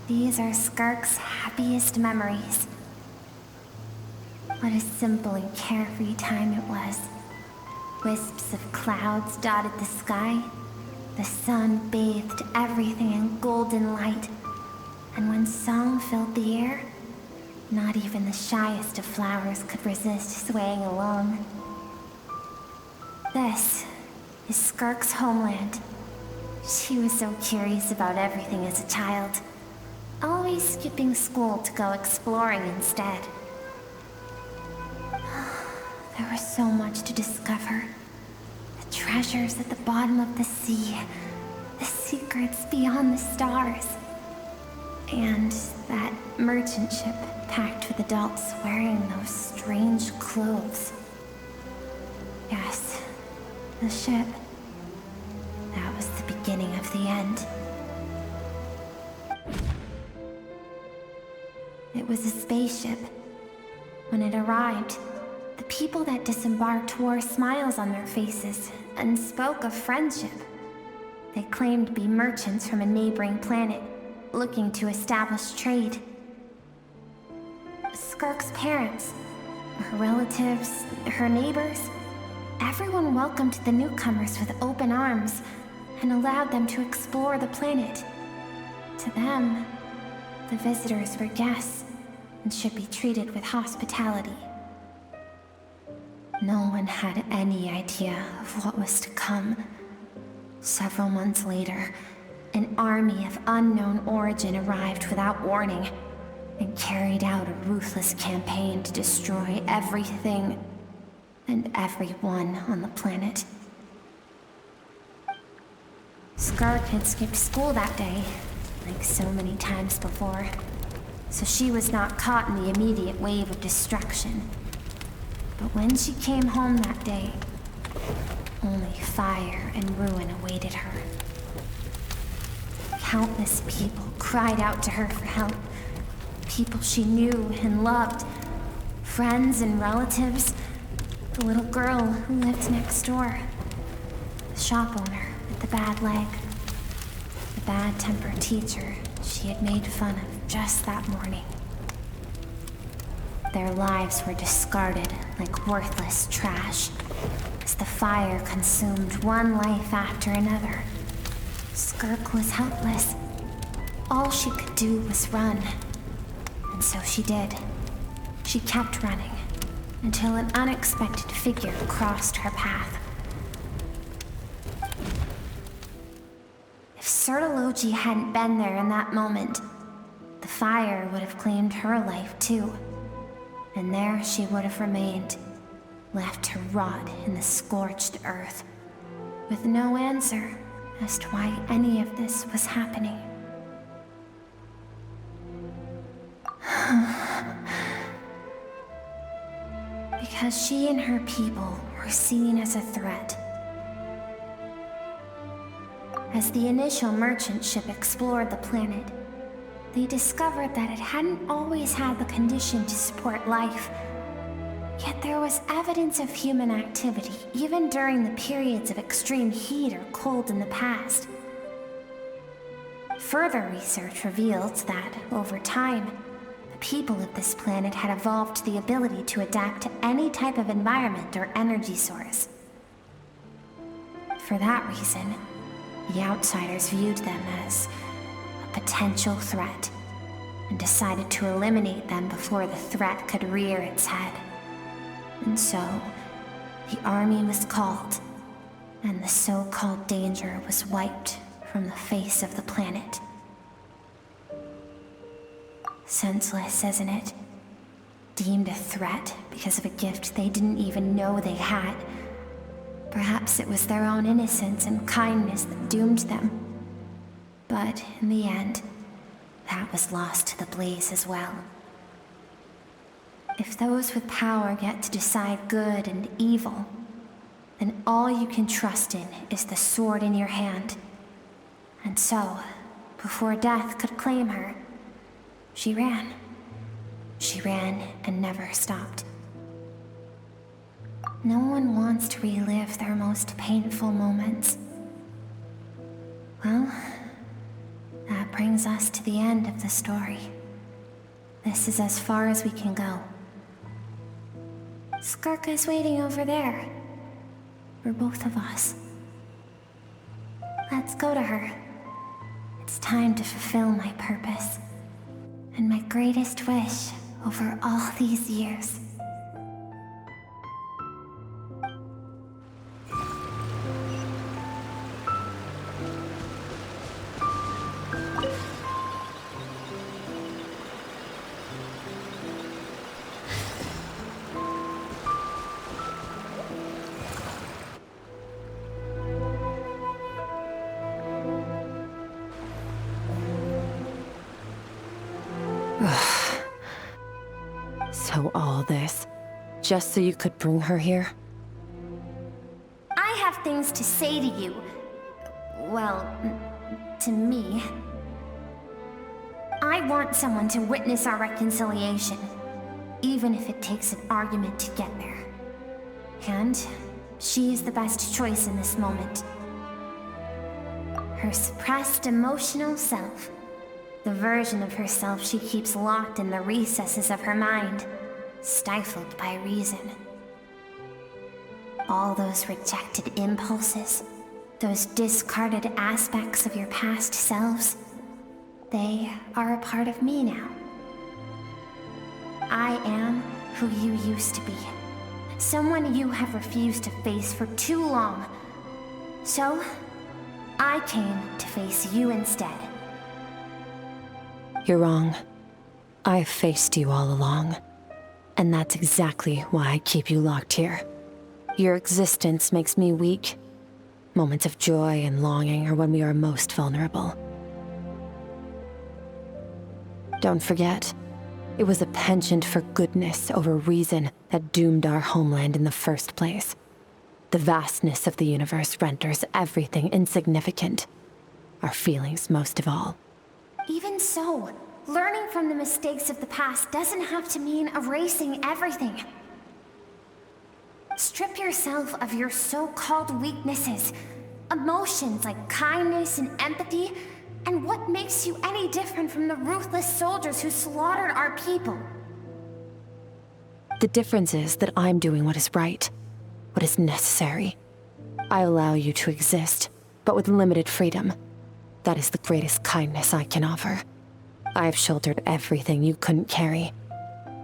These are Skirk's happiest memories. What a simple and carefree time it was. Wisps of clouds dotted the sky. The sun bathed everything in golden light. And when song filled the air, not even the shyest of flowers could resist swaying along. This is Skirk's homeland. She was so curious about everything as a child, always skipping school to go exploring instead. There was so much to discover. The treasures at the bottom of the sea, the secrets beyond the stars, and that merchant ship packed with adults wearing those strange clothes. Yes, the ship. That was the beginning of the end. It was a spaceship. When it arrived, the people that disembarked wore smiles on their faces and spoke of friendship. They claimed to be merchants from a neighboring planet, looking to establish trade. Skirk's parents, her relatives, her neighbors, everyone welcomed the newcomers with open arms and allowed them to explore the planet. To them, the visitors were guests and should be treated with hospitality. No one had any idea of what was to come. Several months later, an army of unknown origin arrived without warning and carried out a ruthless campaign to destroy everything and everyone on the planet. Skirk had skipped school that day, like so many times before, so she was not caught in the immediate wave of destruction. But when she came home that day, only fire and ruin awaited her. Countless people cried out to her for help. People she knew and loved. Friends and relatives. The little girl who lived next door. The shop owner with the bad leg. The bad-tempered teacher she had made fun of just that morning. Their lives were discarded like worthless trash as the fire consumed one life after another. Skirk was helpless. All she could do was run. And so she did. She kept running until an unexpected figure crossed her path. If Sertology hadn't been there in that moment, the fire would have claimed her life too. And there she would have remained, left to rot in the scorched earth, with no answer as to why any of this was happening. Because she and her people were seen as a threat. As the initial merchant ship explored the planet, they discovered that it hadn't always had the condition to support life. Yet there was evidence of human activity, even during the periods of extreme heat or cold in the past. Further research revealed that, over time, the people of this planet had evolved the ability to adapt to any type of environment or energy source. For that reason, the outsiders viewed them as a potential threat and decided to eliminate them before the threat could rear its head. And so, the army was called, and the so-called danger was wiped from the face of the planet. Senseless, isn't it? Deemed a threat because of a gift they didn't even know they had. Perhaps it was their own innocence and kindness that doomed them. But in the end, that was lost to the blaze as well. If those with power get to decide good and evil, then all you can trust in is the sword in your hand. And so, before death could claim her, she ran. She ran and never stopped. No one wants to relive their most painful moments. Well, that brings us to the end of the story. This is as far as we can go. Skirk is waiting over there. For both of us. Let's go to her. It's time to fulfill my purpose. And my greatest wish over all these years. So all this, just so you could bring her here? I have things to say to you. Well, to me. I want someone to witness our reconciliation, even if it takes an argument to get there. And she is the best choice in this moment. Her suppressed emotional self. The version of herself she keeps locked in the recesses of her mind, stifled by reason. All those rejected impulses, those discarded aspects of your past selves, they are a part of me now. I am who you used to be. Someone you have refused to face for too long. So, I came to face you instead. You're wrong. I've faced you all along. And that's exactly why I keep you locked here. Your existence makes me weak. Moments of joy and longing are when we are most vulnerable. Don't forget, it was a penchant for goodness over reason that doomed our homeland in the first place. The vastness of the universe renders everything insignificant. Our feelings most of all. Even so, learning from the mistakes of the past doesn't have to mean erasing everything. Strip yourself of your so-called weaknesses, emotions like kindness and empathy, and what makes you any different from the ruthless soldiers who slaughtered our people? The difference is that I'm doing what is right, what is necessary. I allow you to exist, but with limited freedom. That is the greatest kindness I can offer. I have shouldered everything you couldn't carry.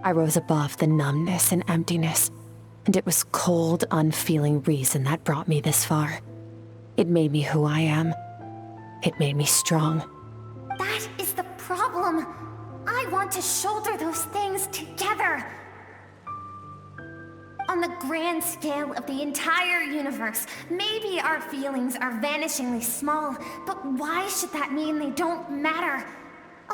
I rose above the numbness and emptiness, and it was cold, unfeeling reason that brought me this far. It made me who I am. It made me strong. That is the problem. I want to shoulder those things together. On the grand scale of the entire universe, maybe our feelings are vanishingly small, but why should that mean they don't matter?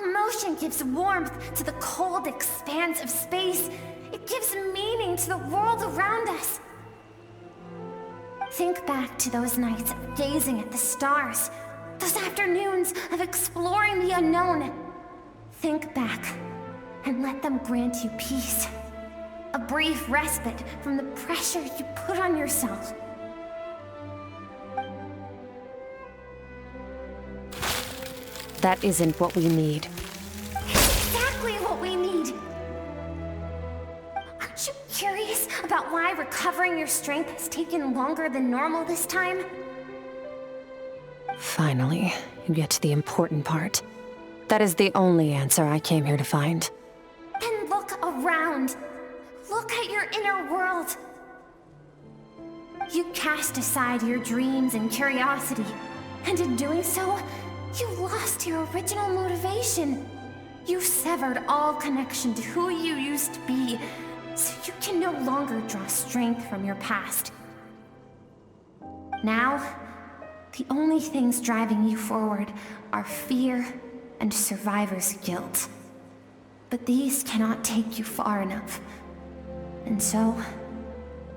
Emotion gives warmth to the cold expanse of space. It gives meaning to the world around us. Think back to those nights of gazing at the stars, those afternoons of exploring the unknown. Think back and let them grant you peace. A brief respite from the pressure you put on yourself. That isn't what we need. Exactly what we need! Aren't you curious about why recovering your strength has taken longer than normal this time? Finally, you get to the important part. That is the only answer I came here to find. Then look around. Look at your inner world. You cast aside your dreams and curiosity, and in doing so, you lost your original motivation. You severed all connection to who you used to be, so you can no longer draw strength from your past. Now, the only things driving you forward are fear and survivor's guilt. But these cannot take you far enough. And so,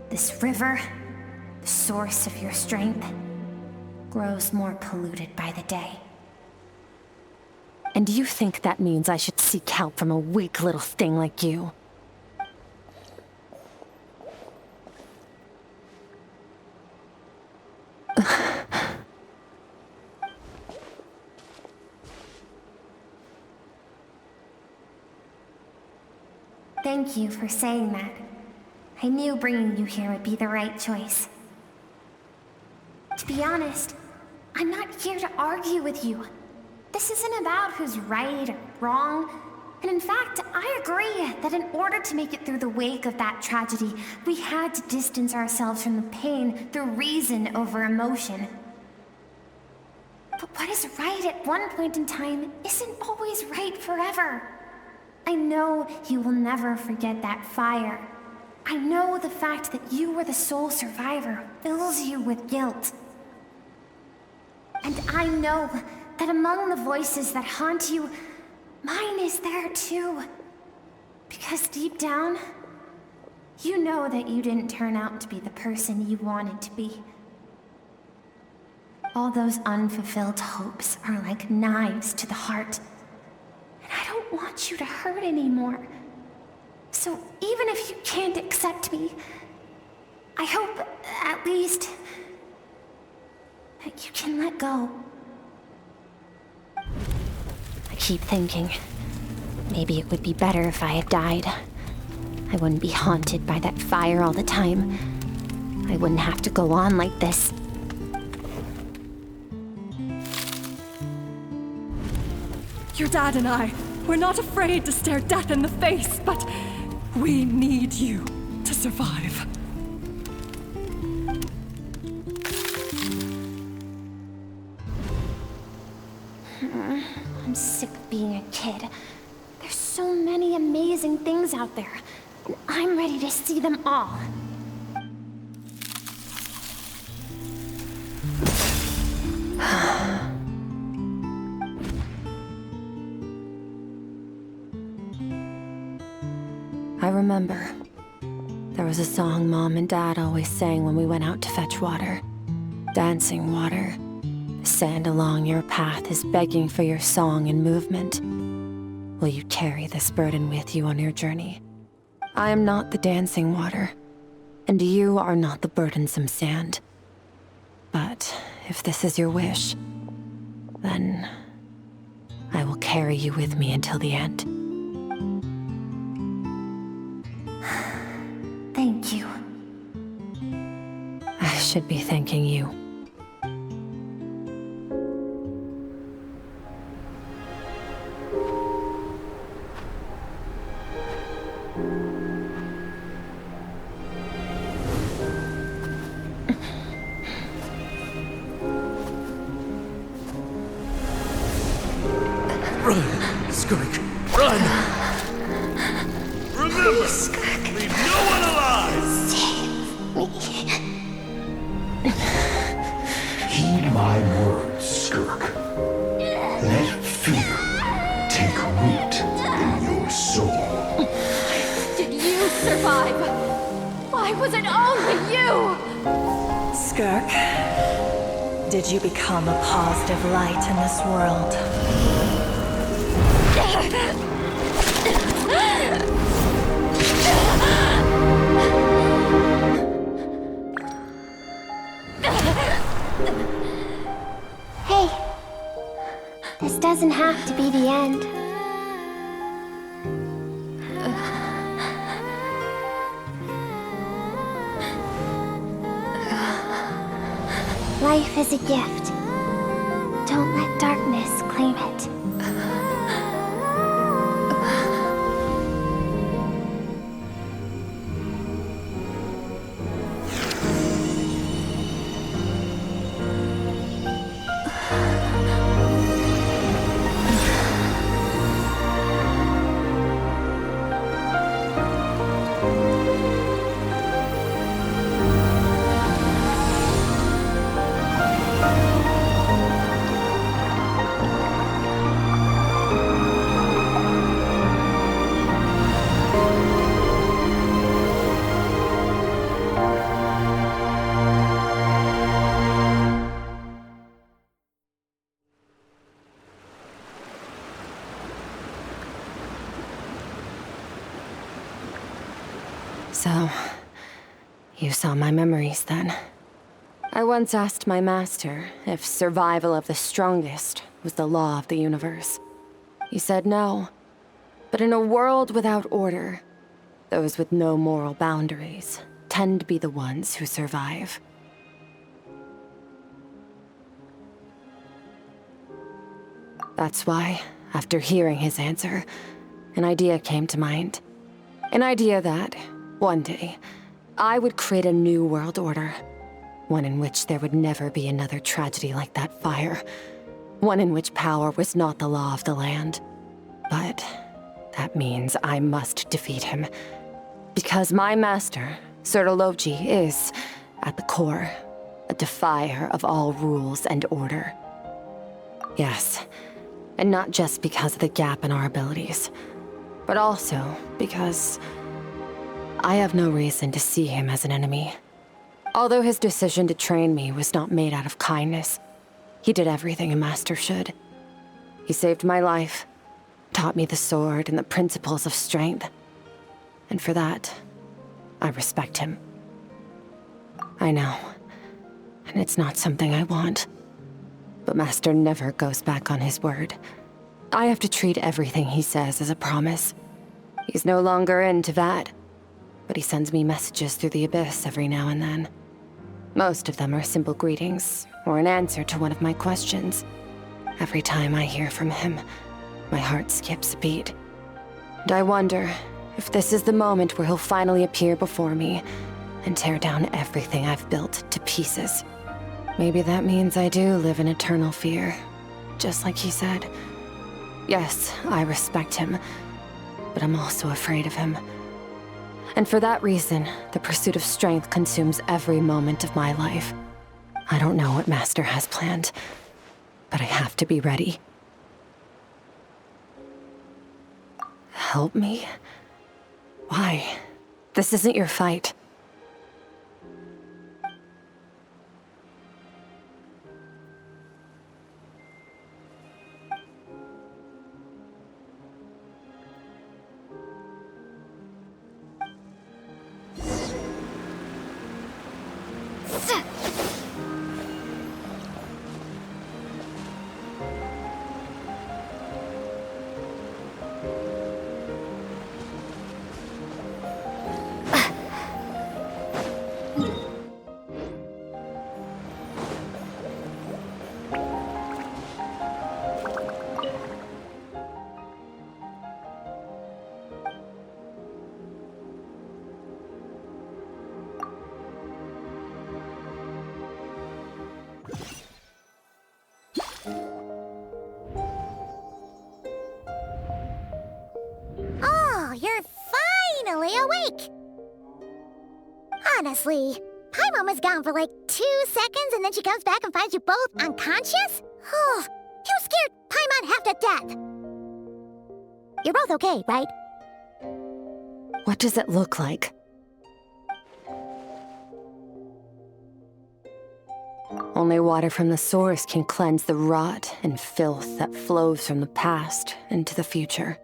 this river, the source of your strength, grows more polluted by the day. And you think that means I should seek help from a weak little thing like you? Thank you for saying that. I knew bringing you here would be the right choice. To be honest, I'm not here to argue with you. This isn't about who's right or wrong. And in fact, I agree that in order to make it through the wake of that tragedy, we had to distance ourselves from the pain through reason over emotion. But what is right at one point in time isn't always right forever. I know you will never forget that fire. I know the fact that you were the sole survivor fills you with guilt. And I know that among the voices that haunt you, mine is there too. Because deep down, you know that you didn't turn out to be the person you wanted to be. All those unfulfilled hopes are like knives to the heart. And I don't want you to hurt anymore. So even if you can't accept me, I hope, at least, that you can let go. I keep thinking, maybe it would be better if I had died. I wouldn't be haunted by that fire all the time. I wouldn't have to go on like this. Your dad and I, we're not afraid to stare death in the face, but we need you to survive. I'm sick of being a kid. There's so many amazing things out there, and I'm ready to see them all. I remember. There was a song Mom and Dad always sang when we went out to fetch water. Dancing water. The sand along your path is begging for your song and movement. Will you carry this burden with you on your journey? I am not the dancing water, and you are not the burdensome sand. But if this is your wish, then I will carry you with me until the end. Thank you. I should be thanking you. Run, Skirk, run! Remember, leave no one alive! Heed my words, Skirk. Let fear take root in your soul. Did you survive? Why was it only you? Skirk, did you become a positive light in this world? Hey, this doesn't have to be the end. Life is a gift. Don't let darkness claim it. So, you saw my memories then. I once asked my master if survival of the strongest was the law of the universe. He said no. But in a world without order, Those with no moral boundaries tend to be the ones who survive. That's why, after hearing his answer, an idea came to mind. An idea that, one day, I would create a new world order. One in which there would never be another tragedy like that fire. One in which power was not the law of the land. But that means I must defeat him. Because my master, Sertologi, is, at the core, a defier of all rules and order. Yes, and not just because of the gap in our abilities, but also because I have no reason to see him as an enemy. Although his decision to train me was not made out of kindness, he did everything a master should. He saved my life, taught me the sword and the principles of strength. And for that, I respect him. I know, and it's not something I want. But Master never goes back on his word. I have to treat everything he says as a promise. He's no longer into that, but he sends me messages through the abyss every now and then. Most of them are simple greetings, or an answer to one of my questions. Every time I hear from him, my heart skips a beat. And I wonder if this is the moment where he'll finally appear before me and tear down everything I've built to pieces. Maybe that means I do live in eternal fear, just like he said. Yes, I respect him, but I'm also afraid of him. And for that reason, the pursuit of strength consumes every moment of my life. I don't know what Master has planned, but I have to be ready. Help me? Why? This isn't your fight. Oh, you're finally awake! Honestly, Paimon was gone for like 2 seconds and then she comes back and finds you both unconscious? Oh, you scared Paimon half to death! You're both okay, right? What does it look like? Only water from the source can cleanse the rot and filth that flows from the past into the future.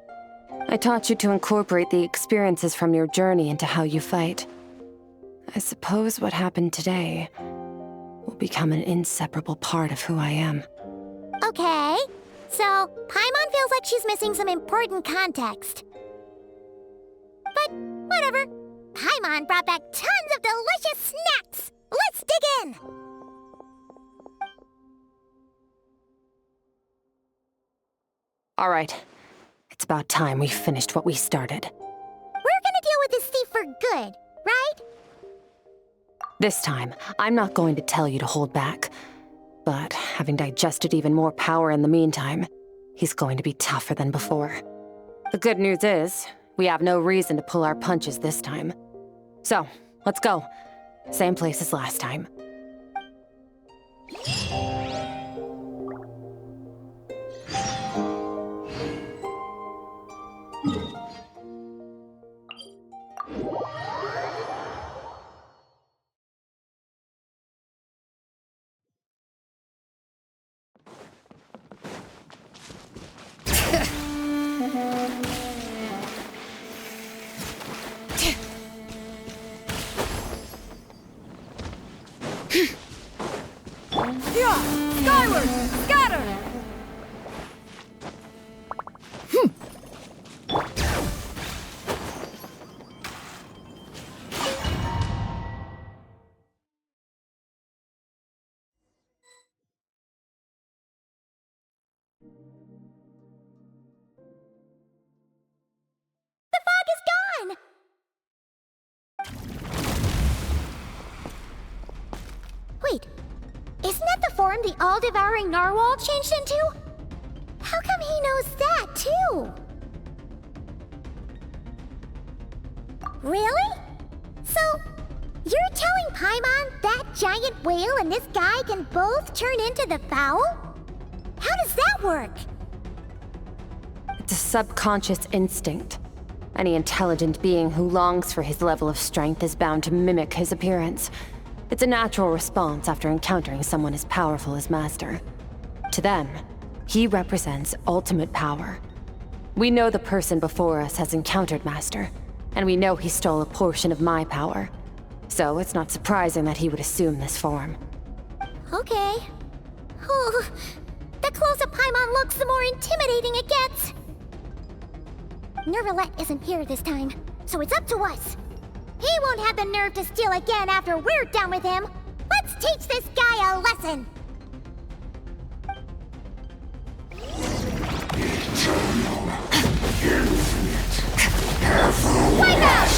I taught you to incorporate the experiences from your journey into how you fight. I suppose what happened today will become an inseparable part of who I am. Okay, so Paimon feels like she's missing some important context. But whatever. Paimon brought back tons of delicious snacks! Let's dig in! All right. It's about time we finished what we started. We're gonna deal with this thief for good, right? This time, I'm not going to tell you to hold back. But having digested even more power in the meantime, he's going to be tougher than before. The good news is, we have no reason to pull our punches this time. So, let's go. Same place as last time. form the all-devouring narwhal changed into? How come he knows that, too? Really? So, you're telling Paimon that giant whale and this guy can both turn into the fowl? How does that work? It's a subconscious instinct. Any intelligent being who longs for his level of strength is bound to mimic his appearance. It's a natural response after encountering someone as powerful as Master. To them, he represents ultimate power. We know the person before us has encountered Master, and we know he stole a portion of my power. So it's not surprising that he would assume this form. Okay. Oh, the closer Paimon looks, the more intimidating it gets. Nervalette isn't here this time, so it's up to us. He won't have the nerve to steal again after we're done with him. Let's teach this guy a lesson. Wipe out!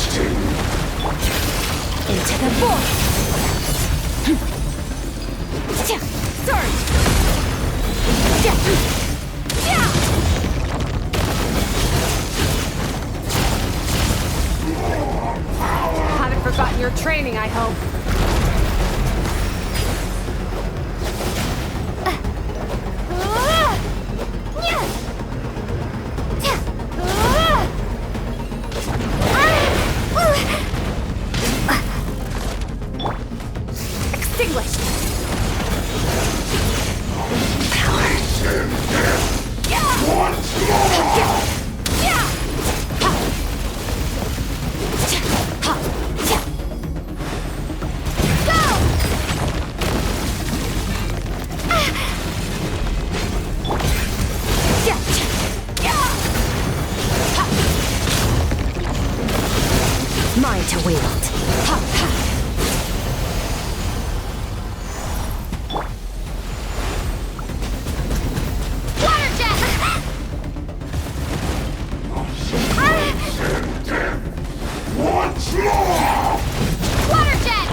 Into the void! Surge! Haven't forgotten your training, I hope. Extinguished! Mine to wield. Water jet! Once more! Water jet!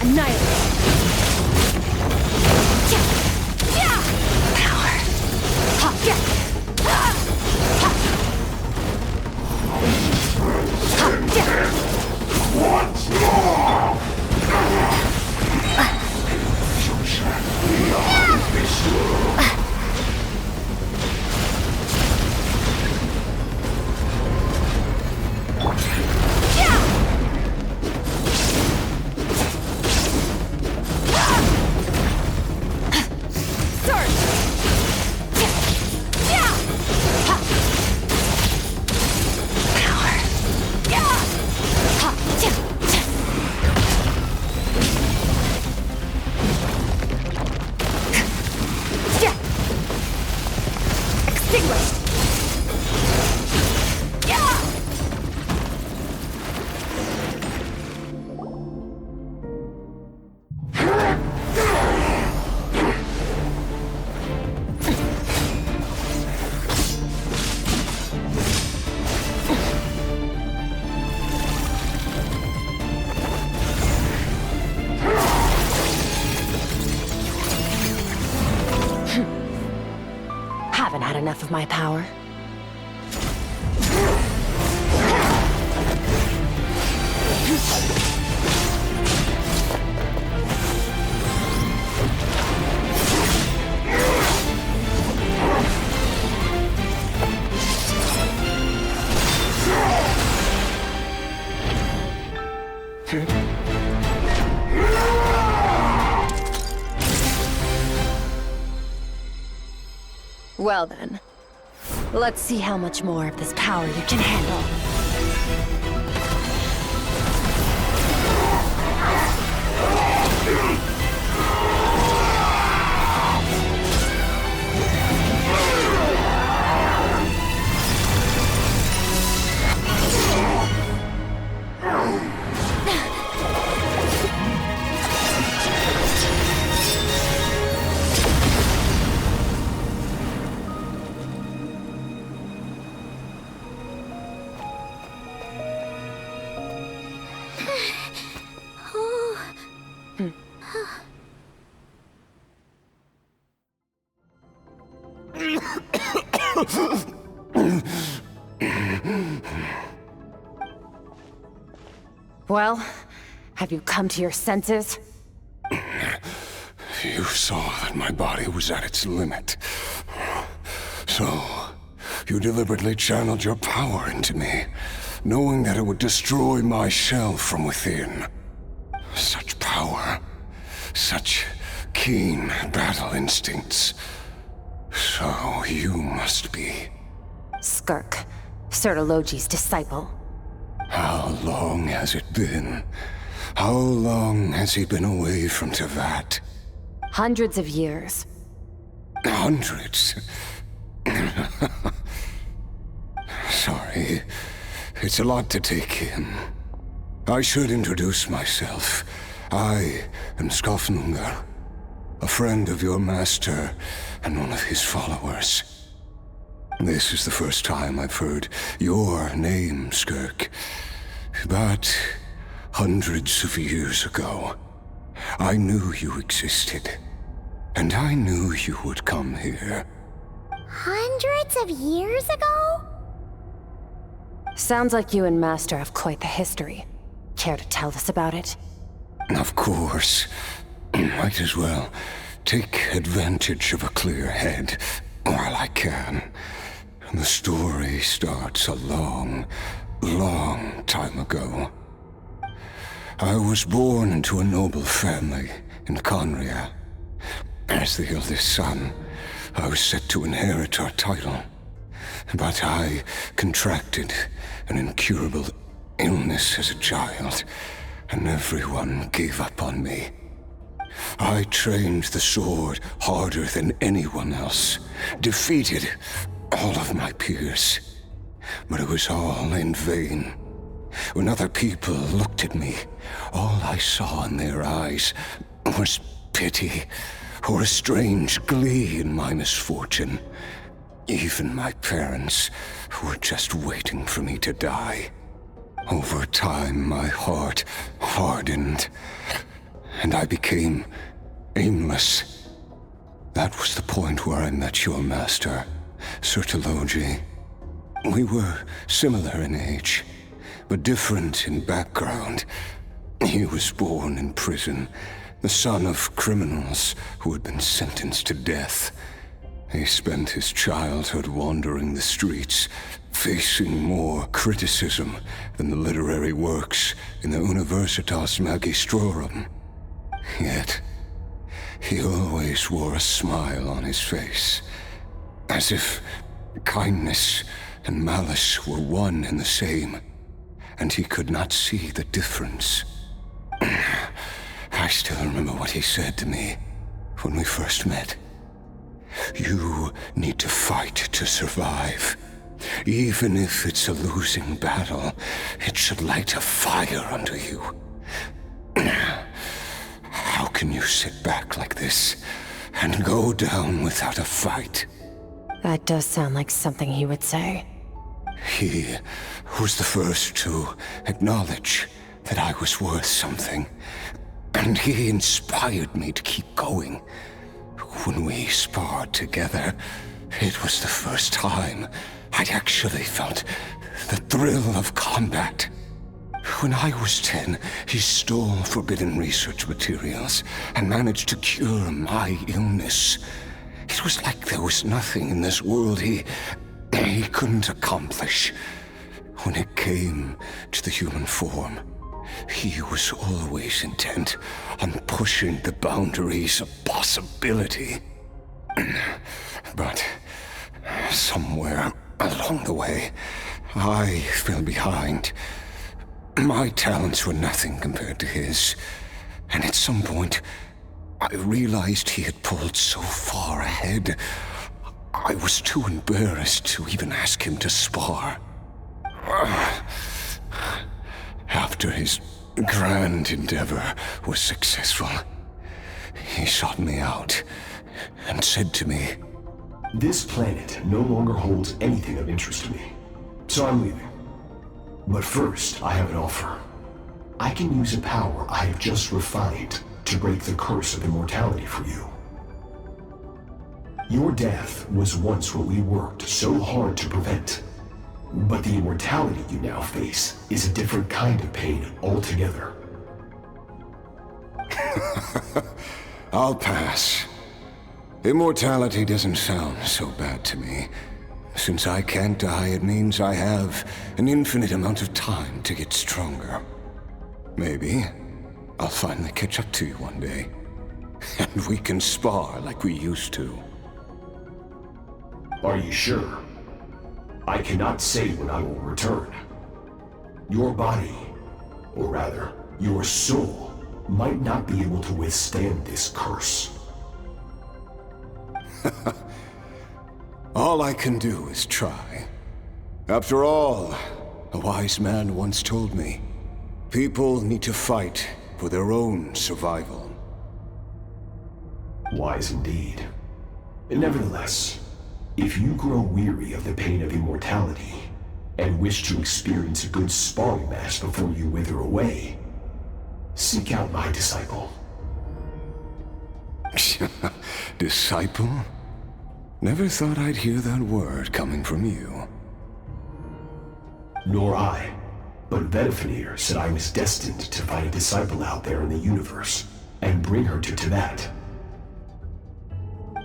Annihilate. Once more! Haven't had enough of my power. Well then, let's see how much more of this power you can handle. Well, have you come to your senses? You saw that my body was at its limit. So, you deliberately channeled your power into me, knowing that it would destroy my shell from within. Such power, such keen battle instincts. So you must be... Skirk, Sertologi's disciple. How long has it been? How long has he been away from Tevat? Hundreds of years. Hundreds? Sorry, it's a lot to take in. I should introduce myself. I am Skofnungar, a friend of your master and one of his followers. This is the first time I've heard your name, Skirk. But hundreds of years ago, I knew you existed. And I knew you would come here. Hundreds of years ago? Sounds like you and Master have quite the history. Care to tell us about it? Of course. Might as well take advantage of a clear head while I can. The story starts a long, long time ago. I was born into a noble family in Conria. As the eldest son, I was set to inherit our title. But I contracted an incurable illness as a child, and everyone gave up on me. I trained the sword harder than anyone else, defeated all of my peers. But it was all in vain. When other people looked at me, all I saw in their eyes was pity, or a strange glee in my misfortune. Even my parents were just waiting for me to die. Over time, my heart hardened, and I became aimless. That was the point where I met your master, Sertologi. We were similar in age, but different in background. He was born in prison, the son of criminals who had been sentenced to death. He spent his childhood wandering the streets, facing more criticism than the literary works in the Universitas Magistrorum. Yet, he always wore a smile on his face, as if kindness and malice were one and the same, and he could not see the difference. I still remember what he said to me when we first met. You need to fight to survive. Even if it's a losing battle, it should light a fire under you. How can you sit back like this and go down without a fight? That does sound like something he would say. He was the first to acknowledge that I was worth something, and he inspired me to keep going. When we sparred together, it was the first time I'd actually felt the thrill of combat. When I was 10, he stole forbidden research materials and managed to cure my illness. It was like there was nothing in this world he couldn't accomplish. When it came to the human form, he was always intent on pushing the boundaries of possibility. But somewhere along the way, I fell behind. My talents were nothing compared to his, and at some point, I realized he had pulled so far ahead, I was too embarrassed to even ask him to spar. After his grand endeavor was successful, he sought me out and said to me, "This planet no longer holds anything of interest to me, so I'm leaving. But first, I have an offer. I can use a power I have just refined to break the curse of immortality for you." Your death was once what we worked so hard to prevent. But the immortality you now face is a different kind of pain altogether. I'll pass. Immortality doesn't sound so bad to me. Since I can't die, it means I have an infinite amount of time to get stronger. Maybe I'll finally catch up to you one day, and we can spar like we used to. Are you sure? I cannot say when I will return. Your body, or rather, your soul, might not be able to withstand this curse. All I can do is try. After all, a wise man once told me, people need to fight for their own survival. Wise indeed. Nevertheless, if you grow weary of the pain of immortality, and wish to experience a good sparring match before you wither away, seek out my disciple. Disciple? Never thought I'd hear that word coming from you. Nor I. But Vedifenir said I was destined to find a disciple out there in the universe, and bring her to Tibet.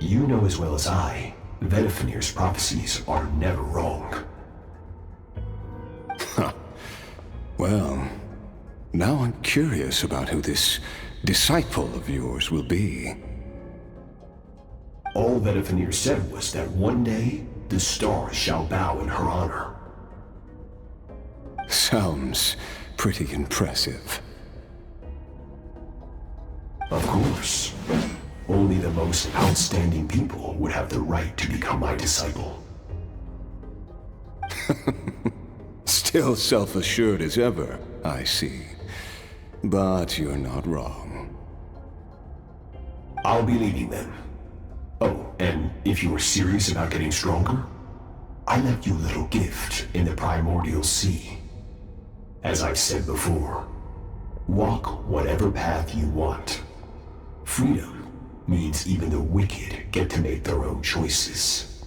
You know as well as I, Vedifenir's prophecies are never wrong. Well, now I'm curious about who this disciple of yours will be. All Vedifenir said was that one day, the stars shall bow in her honor. Sounds pretty impressive. Of course. Only the most outstanding people would have the right to become my disciple. Still self-assured as ever, I see. But you're not wrong. I'll be leaving then. Oh, and if you are serious about getting stronger, I left you a little gift in the primordial sea. As I've said before, walk whatever path you want. Freedom means even the wicked get to make their own choices.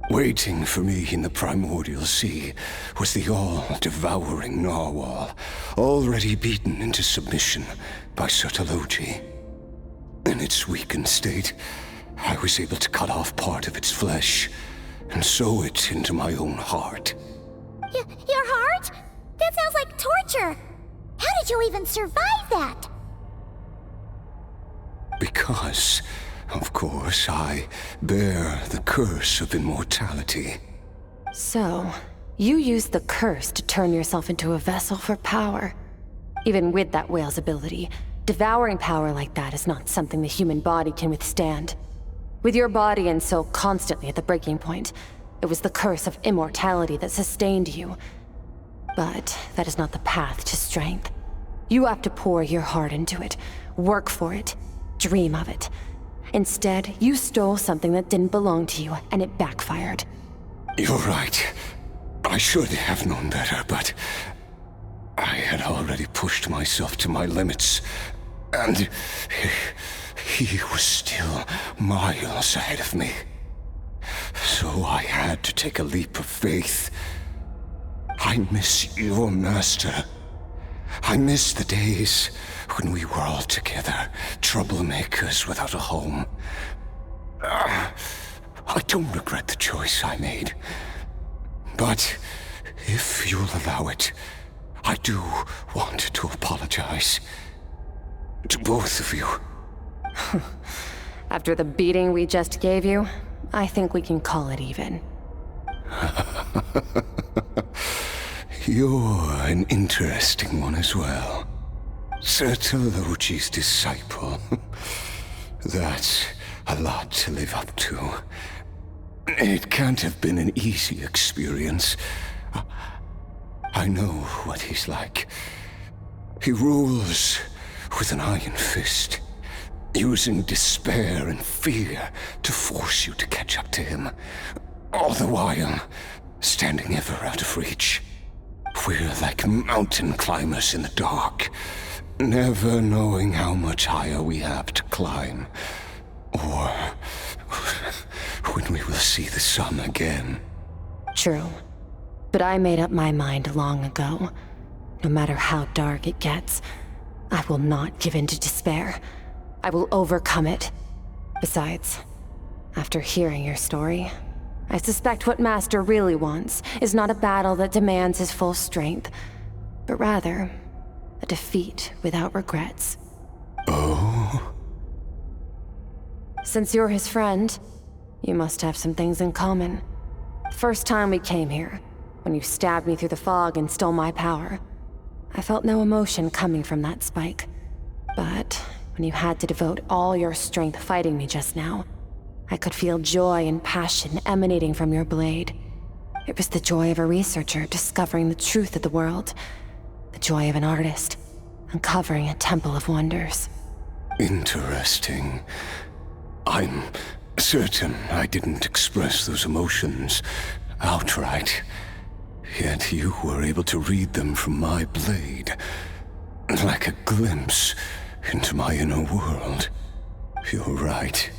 Waiting for me in the primordial sea was the all-devouring narwhal, already beaten into submission by Sertologi. In its weakened state, I was able to cut off part of its flesh and sew it into my own heart. Your heart? That sounds like torture! How did you even survive that? Because, of course, I bear the curse of immortality. So, you used the curse to turn yourself into a vessel for power. Even with that whale's ability, devouring power like that is not something the human body can withstand. With your body and soul constantly at the breaking point, it was the curse of immortality that sustained you. But that is not the path to strength. You have to pour your heart into it, work for it, dream of it. Instead, you stole something that didn't belong to you, and it backfired. You're right. I should have known better, but I had already pushed myself to my limits, and he was still miles ahead of me. So I had to take a leap of faith. I miss your master. I miss the days when we were all together, troublemakers without a home. I don't regret the choice I made. But if you'll allow it, I do want to apologize. To both of you. After the beating we just gave you, I think we can call it even. You're an interesting one as well. Sertologi's disciple. That's a lot to live up to. It can't have been an easy experience. I know what he's like. He rules with an iron fist, using despair and fear to force you to catch up to him, all the while standing ever out of reach. We're like mountain climbers in the dark, never knowing how much higher we have to climb, or when we will see the sun again. True. But I made up my mind long ago. No matter how dark it gets, I will not give in to despair. I will overcome it. Besides, after hearing your story, I suspect what Master really wants is not a battle that demands his full strength, but rather a defeat without regrets. Oh? Since you're his friend, you must have some things in common. The first time we came here, when you stabbed me through the fog and stole my power, I felt no emotion coming from that spike. But when you had to devote all your strength fighting me just now, I could feel joy and passion emanating from your blade. It was the joy of a researcher discovering the truth of the world, the joy of an artist uncovering a temple of wonders. Interesting. I'm certain I didn't express those emotions outright. Yet you were able to read them from my blade, like a glimpse into my inner world. You're right.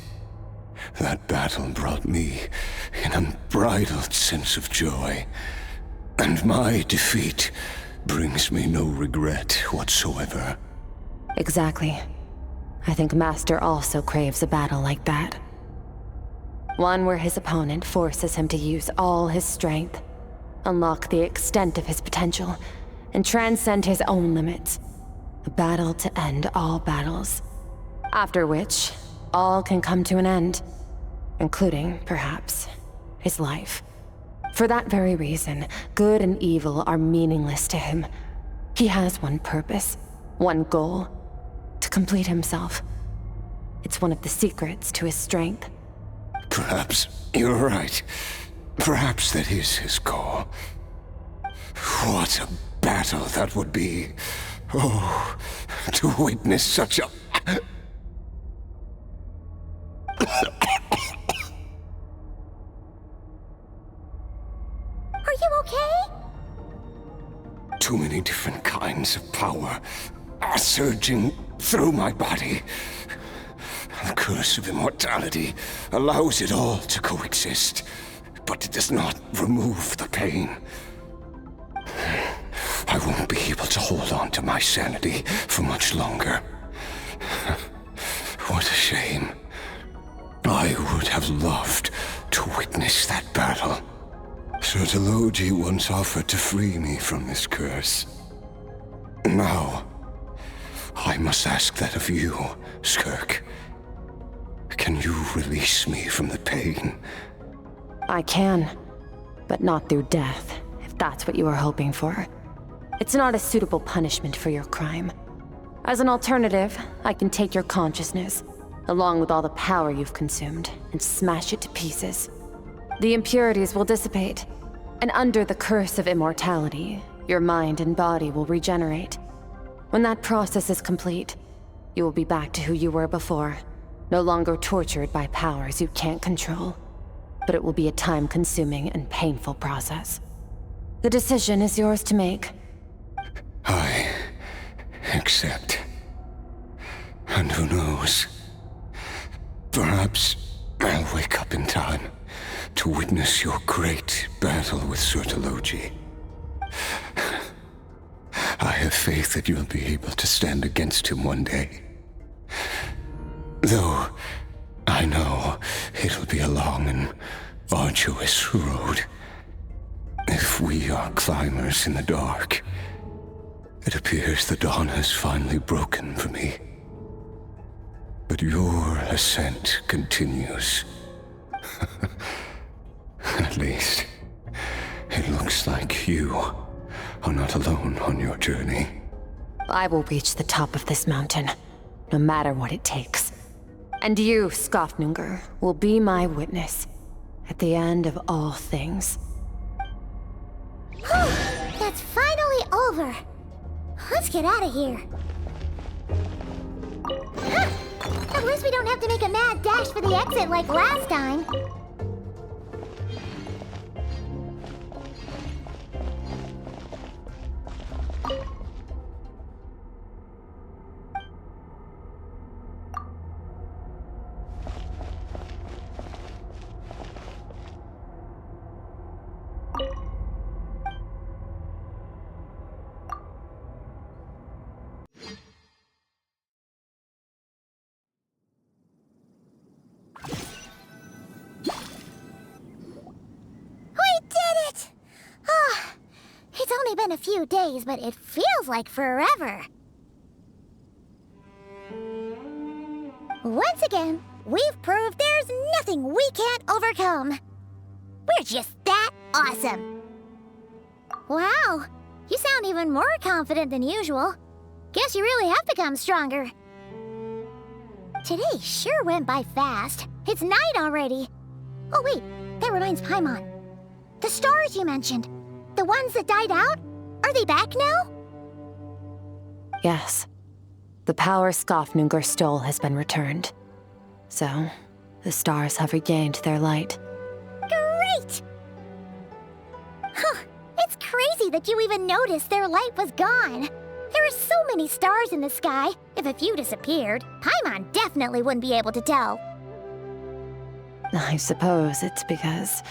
That battle brought me an unbridled sense of joy, and my defeat brings me no regret whatsoever. Exactly. I think Master also craves a battle like that. One where his opponent forces him to use all his strength, unlock the extent of his potential, and transcend his own limits. A battle to end all battles. After which, all can come to an end, including, perhaps, his life. For that very reason, good and evil are meaningless to him. He has one purpose, one goal: to complete himself. It's one of the secrets to his strength. Perhaps you're right. Perhaps that is his goal. What a battle that would be. Oh, to witness such a... Are you okay? Too many different kinds of power are surging through my body. The curse of immortality allows it all to coexist, but it does not remove the pain. I won't be able to hold on to my sanity for much longer. What a shame. I would have loved to witness that battle. Sertologi once offered to free me from this curse. Now, I must ask that of you, Skirk. Can you release me from the pain? I can, but not through death, if that's what you were hoping for. It's not a suitable punishment for your crime. As an alternative, I can take your consciousness, along with all the power you've consumed, and smash it to pieces. The impurities will dissipate, and under the curse of immortality, your mind and body will regenerate. When that process is complete, you will be back to who you were before, no longer tortured by powers you can't control. But it will be a time-consuming and painful process. The decision is yours to make. I accept. And who knows? Perhaps I'll wake up in time to witness your great battle with Sertologi. I have faith that you'll be able to stand against him one day. Though I know it'll be a long and arduous road. If we are climbers in the dark, it appears the dawn has finally broken for me. But your ascent continues. At least, it looks like you are not alone on your journey. I will reach the top of this mountain, no matter what it takes. And you, Skofnunger, will be my witness at the end of all things. That's finally over. Let's get out of here. At least we don't have to make a mad dash for the exit like last time. only been a few days, but it feels like forever. Once again, we've proved there's nothing we can't overcome. We're just that awesome. Wow, you sound even more confident than usual. Guess you really have become stronger. Today sure went by fast. It's night already. Oh wait, that reminds Paimon. The stars you mentioned, the ones that died out, are they back now? Yes. The power Skafnungur stole has been returned. So, the stars have regained their light. Great! Huh, it's crazy that you even noticed their light was gone. There are so many stars in the sky. If a few disappeared, Paimon definitely wouldn't be able to tell. I suppose it's because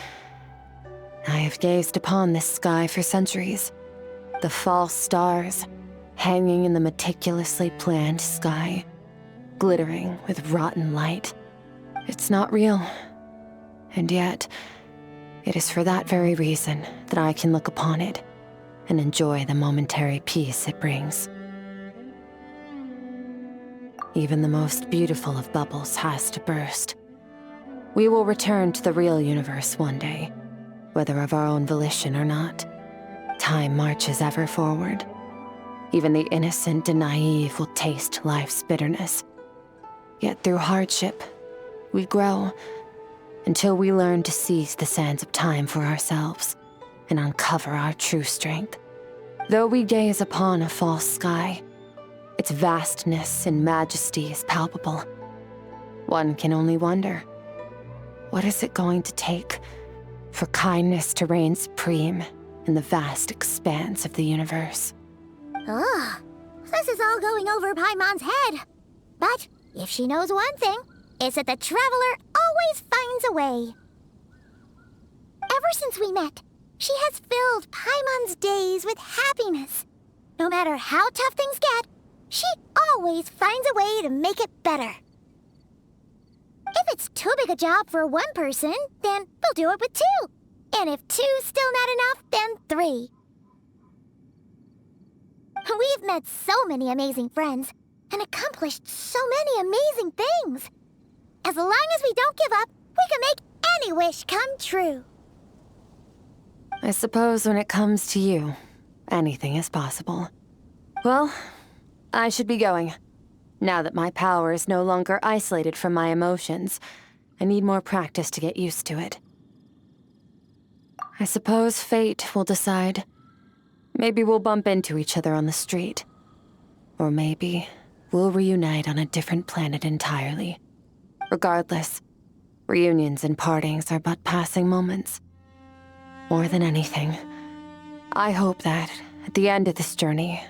I have gazed upon this sky for centuries. The false stars, hanging in the meticulously planned sky, glittering with rotten light. It's not real. And yet, it is for that very reason that I can look upon it and enjoy the momentary peace it brings. Even the most beautiful of bubbles has to burst. We will return to the real universe one day, whether of our own volition or not. Time marches ever forward. Even the innocent and naive will taste life's bitterness. Yet through hardship, we grow until we learn to seize the sands of time for ourselves and uncover our true strength. Though we gaze upon a false sky, its vastness and majesty is palpable. One can only wonder, what is it going to take for kindness to reign supreme in the vast expanse of the universe? Ugh, this is all going over Paimon's head. But if she knows one thing, it's that the traveler always finds a way. Ever since we met, she has filled Paimon's days with happiness. No matter how tough things get, she always finds a way to make it better. If it's too big a job for one person, then we'll do it with two. And if two's still not enough, then three. We've met so many amazing friends and accomplished so many amazing things. As long as we don't give up, we can make any wish come true. I suppose when it comes to you, anything is possible. Well, I should be going. Now that my power is no longer isolated from my emotions, I need more practice to get used to it. I suppose fate will decide. Maybe we'll bump into each other on the street. Or maybe we'll reunite on a different planet entirely. Regardless, reunions and partings are but passing moments. More than anything, I hope that at the end of this journey,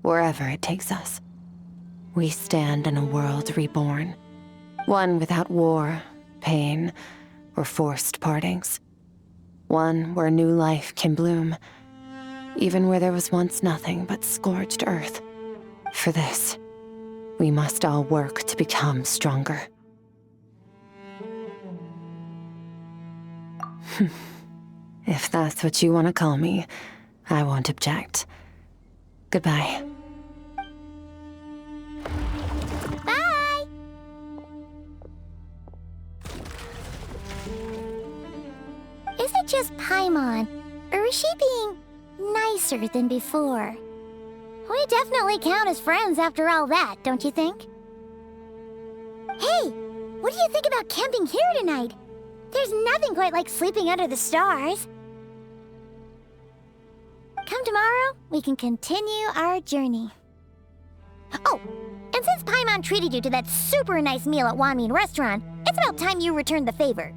wherever it takes us, we stand in a world reborn. One without war, pain, or forced partings. One where new life can bloom, even where there was once nothing but scorched earth. For this, we must all work to become stronger. If that's what you want to call me, I won't object. Goodbye. Bye! Is it just Paimon, or is she being nicer than before? We definitely count as friends after all that, don't you think? Hey, what do you think about camping here tonight? There's nothing quite like sleeping under the stars. Come tomorrow, we can continue our journey. Oh, and since Paimon treated you to that super nice meal at Wanmin Restaurant, it's about time you returned the favor.